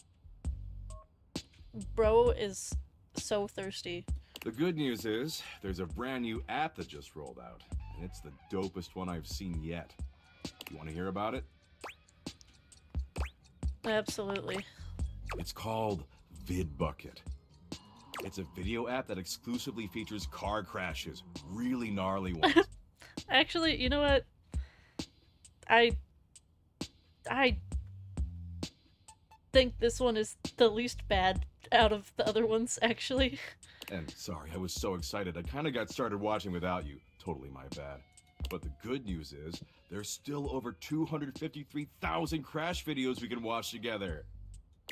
Bro is so thirsty. The good news is, there's a brand new app that just rolled out, and it's the dopest one I've seen yet. You want to hear about it? Absolutely. It's called VidBucket. It's a video app that exclusively features car crashes, really gnarly ones. Actually, you know what? I think this one is the least bad out of the other ones, actually. And sorry, I was so excited I kind of got started watching without you. Totally my bad. But the good news is, there's still over 253,000 crash videos we can watch together.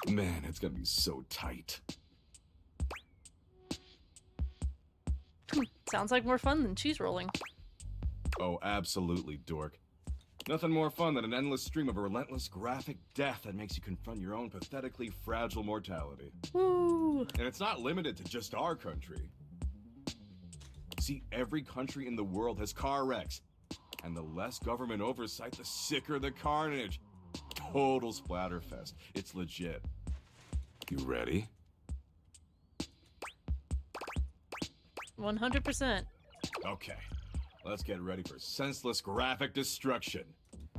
Man, it's gonna be so tight. Sounds like more fun than cheese rolling. Oh, absolutely, dork. Nothing more fun than an endless stream of relentless graphic death that makes you confront your own pathetically fragile mortality. Woo! And it's not limited to just our country. See, every country in the world has car wrecks. And the less government oversight, the sicker the carnage. Total splatterfest. It's legit. You ready? 100%. Okay. Let's get ready for senseless graphic destruction.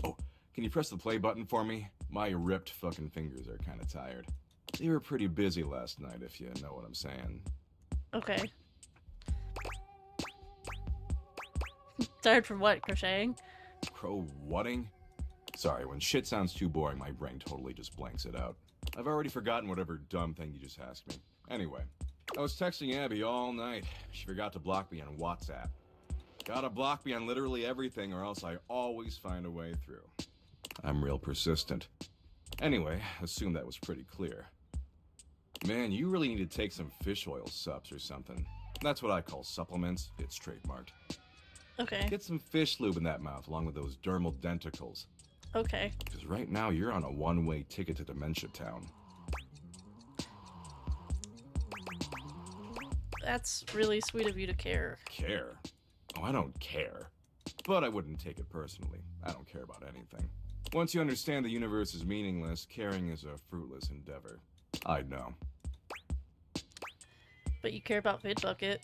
Oh, can you press the play button for me? My ripped fucking fingers are kind of tired. They were pretty busy last night, if you know what I'm saying. Okay. Tired from what? Crocheting? Crow-whatting? Sorry, when shit sounds too boring, my brain totally just blanks it out. I've already forgotten whatever dumb thing you just asked me. Anyway, I was texting Abby all night. She forgot to block me on WhatsApp. Gotta block me on literally everything or else I always find a way through. I'm real persistent. Anyway, assume that was pretty clear. Man, you really need to take some fish oil subs or something. That's what I call supplements. It's trademarked. Okay. Get some fish lube in that mouth along with those dermal denticles. Okay. Because right now you're on a one-way ticket to Dementia Town. That's really sweet of you to care. Care? Oh, I don't care. But I wouldn't take it personally. I don't care about anything. Once you understand the universe is meaningless, caring is a fruitless endeavor. I know. But you care about VidBucket.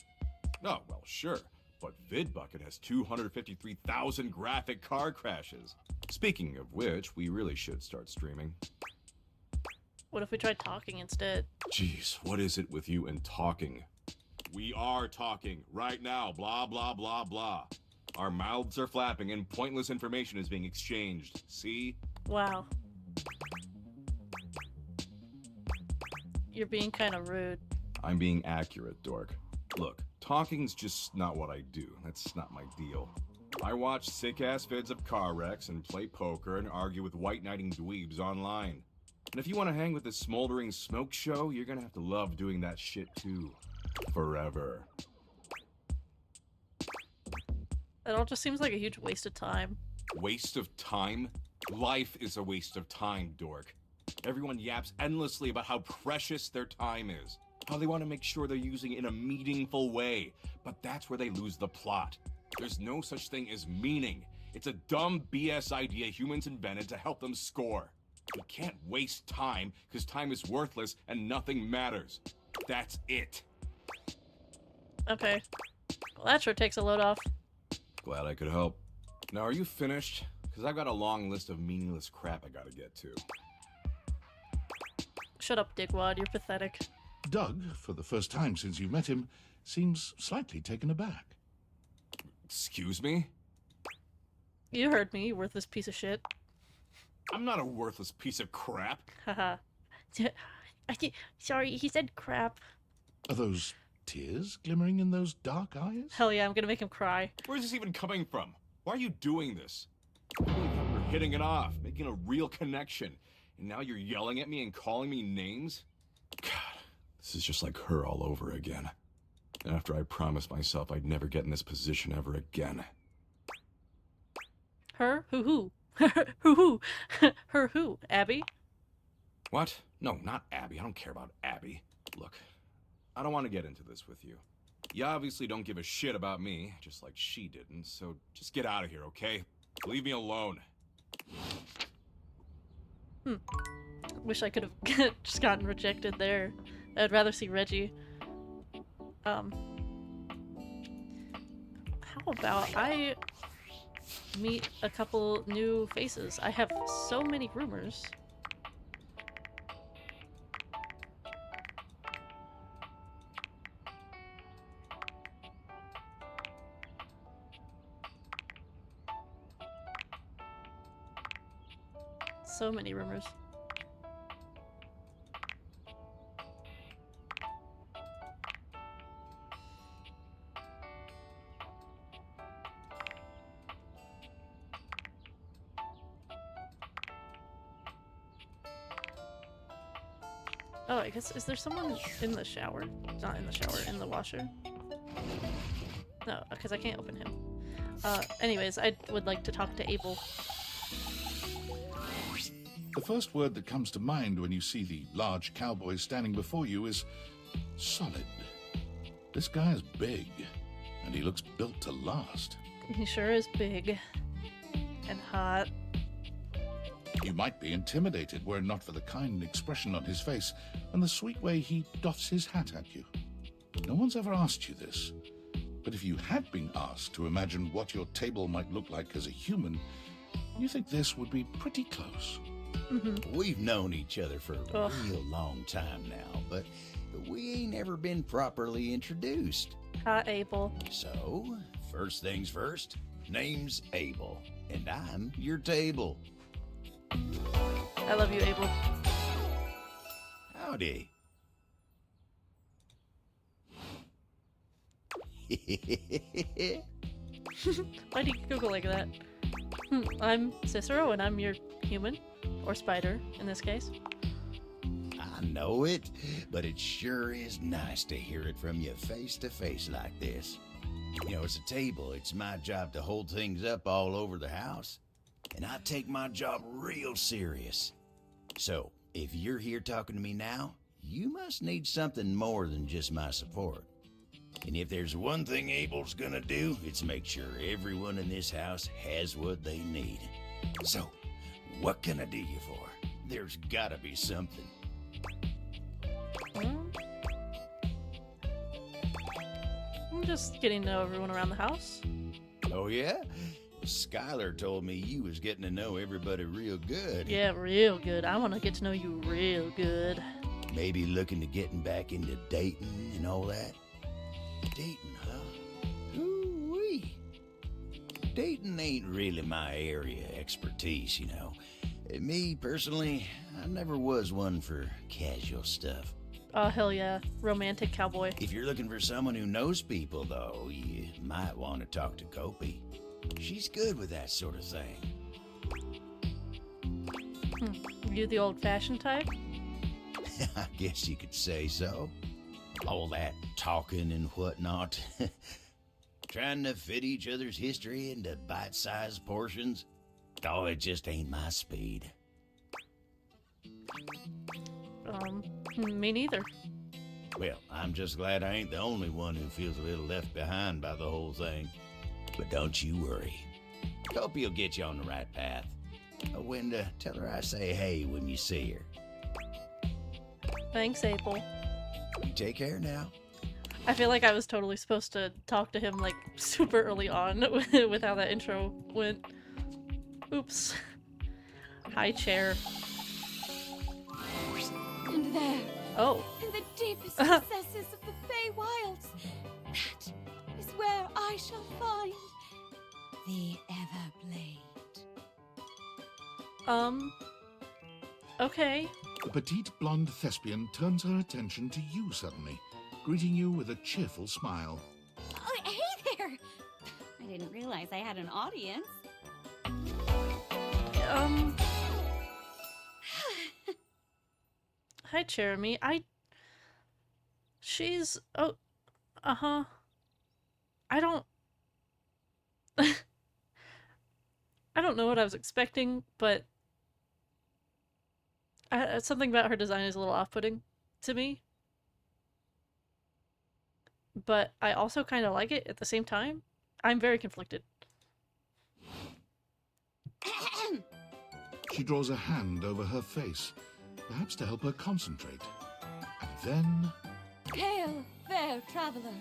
Oh, well, sure. But VidBucket has 253,000 graphic car crashes. Speaking of which, we really should start streaming. What if we tried talking instead? Jeez, what is it with you and talking? We are talking right now, blah, blah, blah, blah. Our mouths are flapping and pointless information is being exchanged. See? Wow. You're being kind of rude. I'm being accurate, dork. Look, talking's just not what I do. That's not my deal. I watch sick-ass vids of car wrecks and play poker and argue with white-knighting dweebs online. And if you want to hang with this smoldering smoke show, you're gonna have to love doing that shit too. Forever. It all just seems like a huge waste of time. Waste of time? Life is a waste of time, dork. Everyone yaps endlessly about how precious their time is. How they want to make sure they're using it in a meaningful way. But that's where they lose the plot. There's no such thing as meaning. It's a dumb BS idea humans invented to help them score. You can't waste time because time is worthless and nothing matters. That's it. Okay. Well, that sure takes a load off. Glad I could help. Now, are you finished? Because I've got a long list of meaningless crap I gotta get to. Shut up, Digwad. You're pathetic. Doug, for the first time since you met him, seems slightly taken aback. Excuse me? You heard me, you worthless piece of shit. I'm not a worthless piece of crap. Haha. Sorry, he said crap. Are those tears glimmering in those dark eyes? Hell yeah, I'm gonna make him cry. Where's this even coming from? Why are you doing this? I really thought we were hitting it off, making a real connection. And now you're yelling at me and calling me names? God, this is just like her all over again. After I promised myself I'd never get in this position ever again. Her? Who? Who? Her who? Abby? What? No, not Abby. I don't care about Abby. Look, I don't want to get into this with you. You obviously don't give a shit about me, just like she didn't, so just get out of here, okay? Leave me alone. Wish I could have just gotten rejected there. I'd rather see Reggie. How about I meet a couple new faces? I have so many rumors. So many rumors. Oh, I guess, is there someone in the shower? Not in the shower, in the washer? No, because I can't open him. Anyways, I would like to talk to Abel. The first word that comes to mind when you see the large cowboy standing before you is solid. This guy is big, and he looks built to last. He sure is big. And hot. You might be intimidated were it not for the kind expression on his face and the sweet way he doffs his hat at you. No one's ever asked you this, but if you had been asked to imagine what your table might look like as a human, you think this would be pretty close. We've known each other for a real long time now, but we ain't ever been properly introduced. Hi, Abel. So, first things first, name's Abel, and I'm your table. I love you, Abel. Howdy. Why do you Google like that? I'm Cicero, and I'm your human. Or spider, in this case. I know it, but it sure is nice to hear it from you face to face like this. You know, it's a table. It's my job to hold things up all over the house. And I take my job real serious. So, if you're here talking to me now, you must need something more than just my support. And if there's one thing Abel's gonna do, it's make sure everyone in this house has what they need. So, what can I do you for? There's gotta be something. I'm just getting to know everyone around the house. Oh yeah? Skylar told me you was getting to know everybody real good. Yeah, real good. I want to get to know you real good. Maybe looking to getting back into dating and all that? Dating, huh? Ooh-wee. Dating ain't really my area of expertise, you know. Me, personally, I never was one for casual stuff. Oh, hell yeah. Romantic cowboy. If you're looking for someone who knows people, though, you might want to talk to Kopi. She's good with that sort of thing. You the old-fashioned type? I guess you could say so. All that talking and whatnot. Trying to fit each other's history into bite-sized portions. Oh, it just ain't my speed. Me neither. Well, I'm just glad I ain't the only one who feels a little left behind by the whole thing. But don't you worry. Hope you'll get you on the right path. Wenda, tell her I say hey when you see her. Thanks, Abel. You take care now. I feel like I was totally supposed to talk to him, like, super early on with how that intro went. Oops. High chair. And There. Oh. In the deepest recesses of the Fey Wilds. That is where I shall find the Everblade. Okay. The petite blonde thespian turns her attention to you suddenly, greeting you with a cheerful smile. Oh, hey there! I didn't realize I had an audience. Hi, Jeremy. She's... Oh, uh-huh. I don't... I don't know what I was expecting, but... something about her design is a little off-putting to me. But I also kind of like it at the same time. I'm very conflicted. She draws a hand over her face, perhaps to help her concentrate. And then... Hail, fair traveler.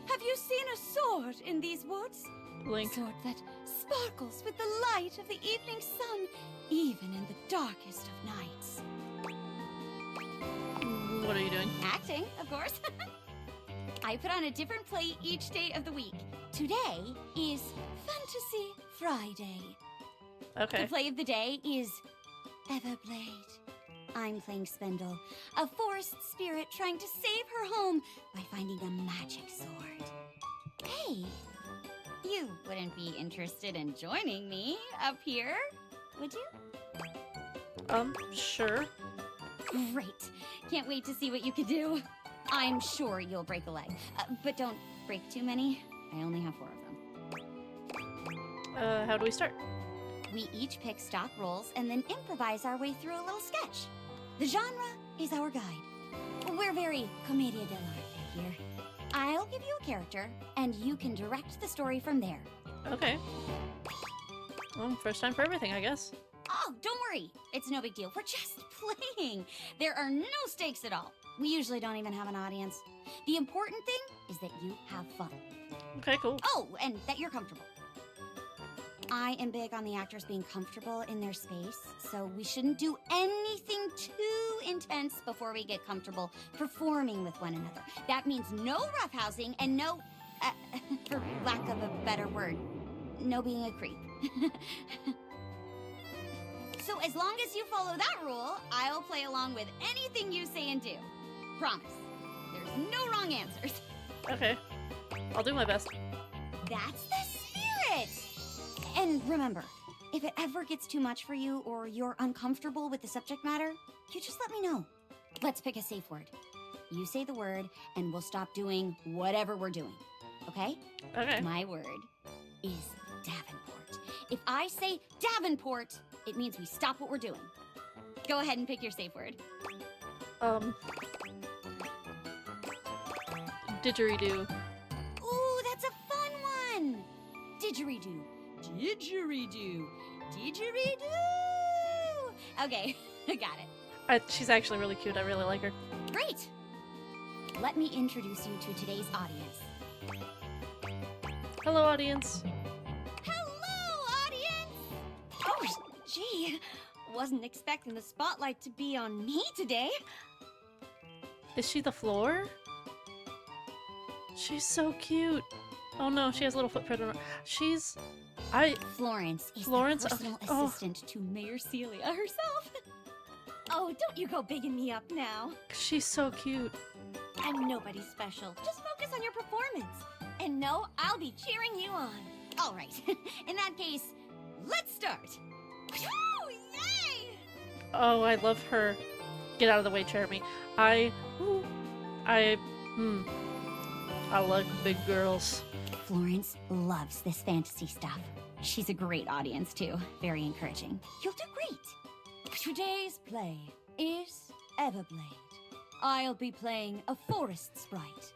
Have you seen a sword in these woods? Link. A sword that sparkles with the light of the evening sun, even in the darkest of nights. What are you doing? Acting, of course. I put on a different play each day of the week. Today is Fantasy Friday. Okay. The play of the day is Everblade. I'm playing Spindle, a forest spirit trying to save her home by finding a magic sword. Hey, you wouldn't be interested in joining me up here, would you? Sure. Great. Can't wait to see what you can do. I'm sure you'll break a leg, but don't break too many. I only have 4 of them. How do we start? We each pick stock roles and then improvise our way through a little sketch. The genre is our guide. We're very commedia dell'arte here. I'll give you a character, and you can direct the story from there. Okay. Well, first time for everything, I guess. Oh, don't worry. It's no big deal. We're just playing. There are no stakes at all. We usually don't even have an audience. The important thing is that you have fun. Okay, cool. Oh, and that you're comfortable. I am big on the actors being comfortable in their space, so we shouldn't do anything too intense before we get comfortable performing with one another. That means no roughhousing and no, for lack of a better word, no being a creep. So as long as you follow that rule, I'll play along with anything you say and do. Promise. There's no wrong answers. Okay. I'll do my best. That's the spirit! And remember, if it ever gets too much for you or you're uncomfortable with the subject matter, you just let me know. Let's pick a safe word. You say the word, and we'll stop doing whatever we're doing. Okay? Okay. My word is Davenport. If I say Davenport, it means we stop what we're doing. Go ahead and pick your safe word. Didgeridoo. Ooh, that's a fun one! Didgeridoo. Didgeridoo. Didgeridoo! Okay, I got it. She's actually really cute. I really like her. Great! Let me introduce you to today's audience. Hello, audience. Hello, audience! Oh, gee. Wasn't expecting the spotlight to be on me today. Is she the floor? She's so cute. Oh no, she has a little footprint on her. Florence is Florence? the personal Okay. Oh. assistant to Mayor Celia herself. Oh, don't you go bigging me up now. She's so cute. I'm nobody special. Just focus on your performance. And no, I'll be cheering you on. All right. In that case, let's start. Woo! Yay! Oh, I love her. Get out of the way, Jeremy. I like big girls. Florence loves this fantasy stuff. She's a great audience, too. Very encouraging. You'll do great. Today's play is Everblade. I'll be playing a forest sprite.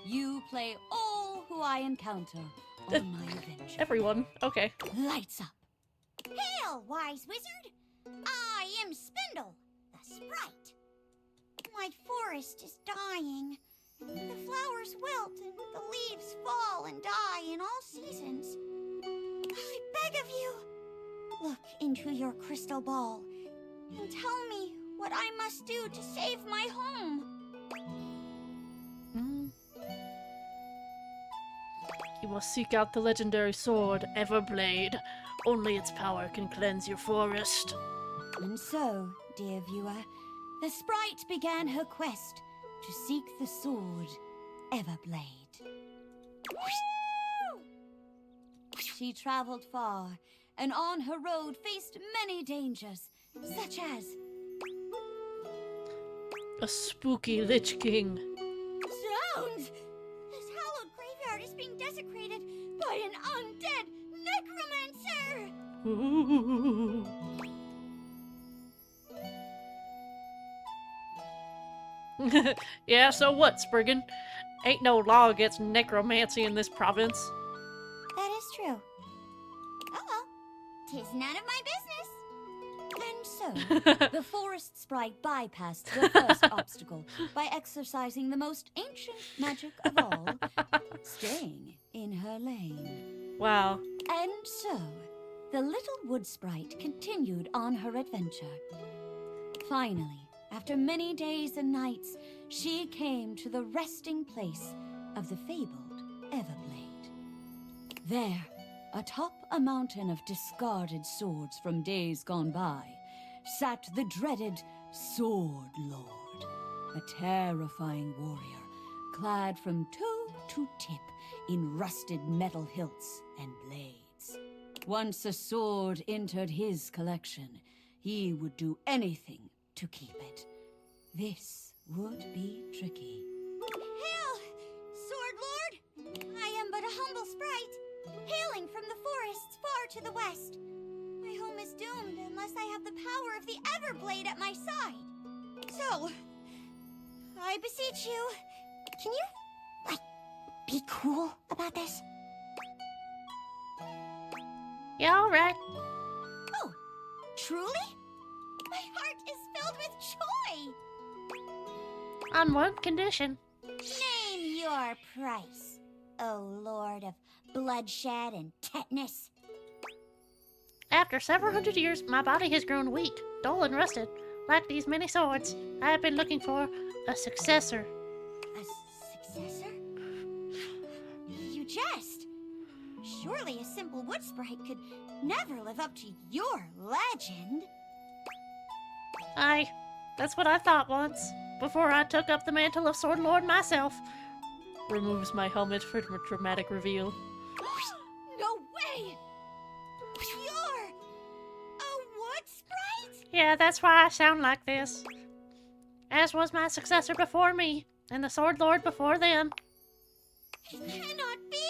You play all who I encounter on my adventure. Everyone. Okay. Lights up. Hail, wise wizard! I am Spindle, the sprite. My forest is dying. The flowers wilt and the leaves fall and die in all seasons. I beg of you, look into your crystal ball and tell me what I must do to save my home. You must seek out the legendary sword, Everblade. Only its power can cleanse your forest. And so, dear viewer, the sprite began her quest to seek the sword, Everblade. She traveled far, and on her road faced many dangers, such as a spooky Lich King. Zounds! This hallowed graveyard is being desecrated by an undead necromancer! Ooh. Yeah, so what, Spriggan? Ain't no law against necromancy in this province. That is true. Oh well, 'tis none of my business. And so, the forest sprite bypassed the first obstacle by exercising the most ancient magic of all, staying in her lane. Wow. And so, the little wood sprite continued on her adventure. Finally, after many days and nights, she came to the resting place of the fabled Everblade. There, atop a mountain of discarded swords from days gone by, sat the dreaded Sword Lord, a terrifying warrior, clad from toe to tip in rusted metal hilts and blades. Once a sword entered his collection, he would do anything to keep it. This would be tricky. Hail, Sword Lord! I am but a humble sprite, hailing from the forests far to the west. My home is doomed unless I have the power of the Everblade at my side. So, I beseech you, can you, Be cool about this? Yeah, alright. Oh, truly? My heart is filled with joy! On one condition. Name your price, O Lord of bloodshed and tetanus. After several hundred years, my body has grown weak, dull and rusted. Like these many swords, I have been looking for a successor. A successor? You jest. Surely a simple wood sprite could never live up to your legend. Aye, that's what I thought once, before I took up the mantle of Sword Lord myself. Removes my helmet for dramatic reveal. No way! You're a wood sprite? Yeah, that's why I sound like this. As was my successor before me, and the Sword Lord before them. It cannot be!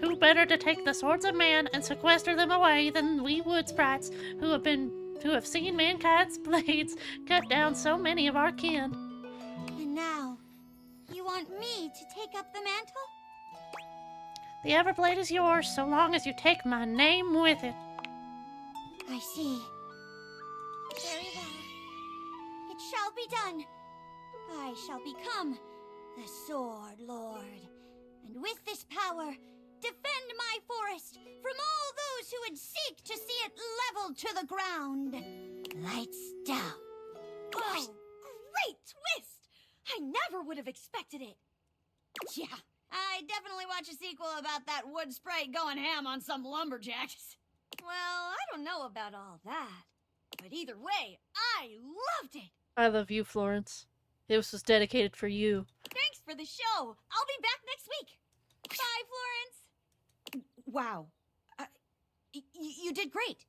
Who better to take the swords of man and sequester them away than we wood sprites who have seen mankind's blades cut down so many of our kin? And now, you want me to take up the mantle? The Everblade is yours so long as you take my name with it. I see. Very well. It shall be done. I shall become the Sword Lord. And with this power, defend my forest from all those who would seek to see it leveled to the ground. Lights down. Oh, great twist! I never would have expected it. Yeah, I definitely watch a sequel about that wood sprite going ham on some lumberjacks. Well, I don't know about all that. But either way, I loved it. I love you, Florence. This was dedicated for you. Thanks for the show. I'll be back next week. Bye, Florence. Wow. You did great.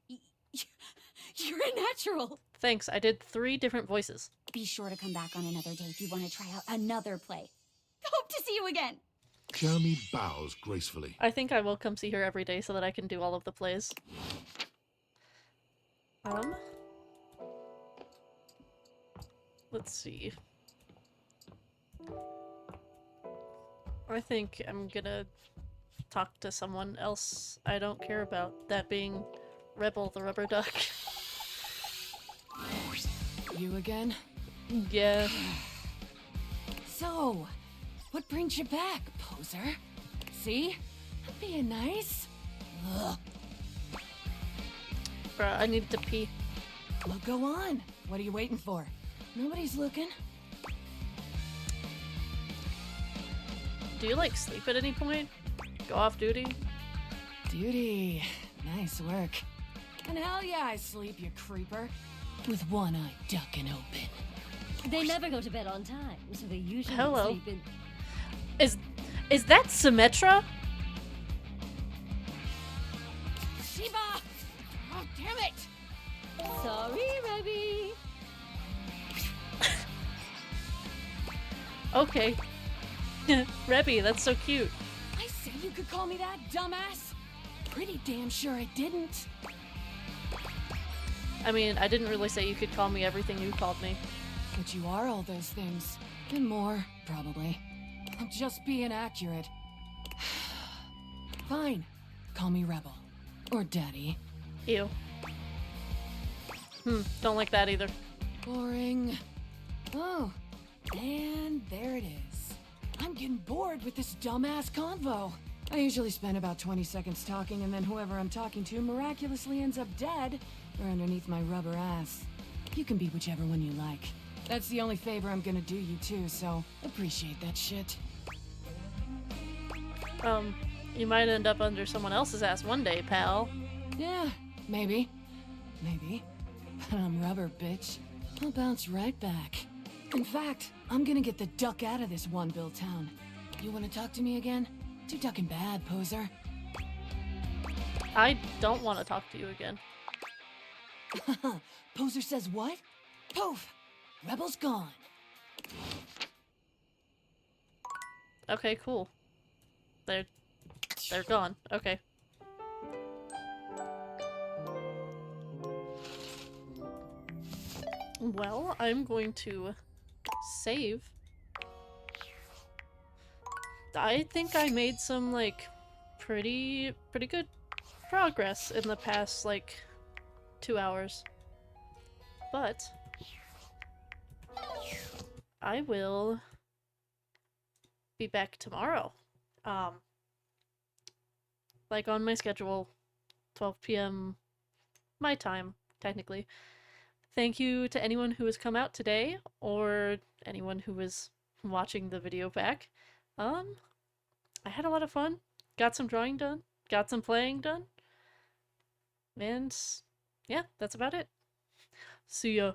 You're a natural. Thanks, I did 3 different voices. Be sure to come back on another day if you want to try out another play. Hope to see you again. Jeremy bows gracefully. I think I will come see her every day so that I can do all of the plays. Let's see. I think I'm gonna talk to someone else I don't care about, that being Rebel the rubber duck. You again? Yeah. So, what brings you back, poser? See? I'm being nice. Ugh. Bruh, I need to pee. Well, go on. What are you waiting for? Nobody's looking. Do you, like, sleep at any point? Go off duty? Duty. Nice work. And hell yeah, I sleep, you creeper. With one eye ducking open. They never go to bed on time, so they usually Hello. sleep in... Is that Symmetra? Shiba! Oh, damn it! Sorry, Rebby. Okay. Rebby, that's so cute. I said you could call me that, dumbass. Pretty damn sure I didn't. I mean, I didn't really say you could call me everything you called me. But you are all those things. And more, probably. I'm just being accurate. Fine. Call me Rebel. Or Daddy. Ew. Don't like that either. Boring. Oh, and there it is. I'm getting bored with this dumbass convo. I usually spend about 20 seconds talking, and then whoever I'm talking to miraculously ends up dead or underneath my rubber ass. You can be whichever one you like. That's the only favor I'm gonna do you too, so appreciate that shit. You might end up under someone else's ass one day, pal. Yeah, maybe. Maybe. But I'm rubber, bitch. I'll bounce right back. In fact, I'm gonna get the duck out of this one-bill town. You wanna talk to me again? Too ducking bad, poser. I don't want to talk to you again. Poser says what? Poof! Rebel's gone. Okay, cool. They're gone. Okay. Well, I'm going to save. I think I made some, like, pretty good progress in the past, like, 2 hours. But I will be back tomorrow. Like on my schedule, 12 p.m. my time, technically. Thank you to anyone who has come out today, or anyone who was watching the video back. I had a lot of fun. Got some drawing done. Got some playing done. And yeah, that's about it. See ya.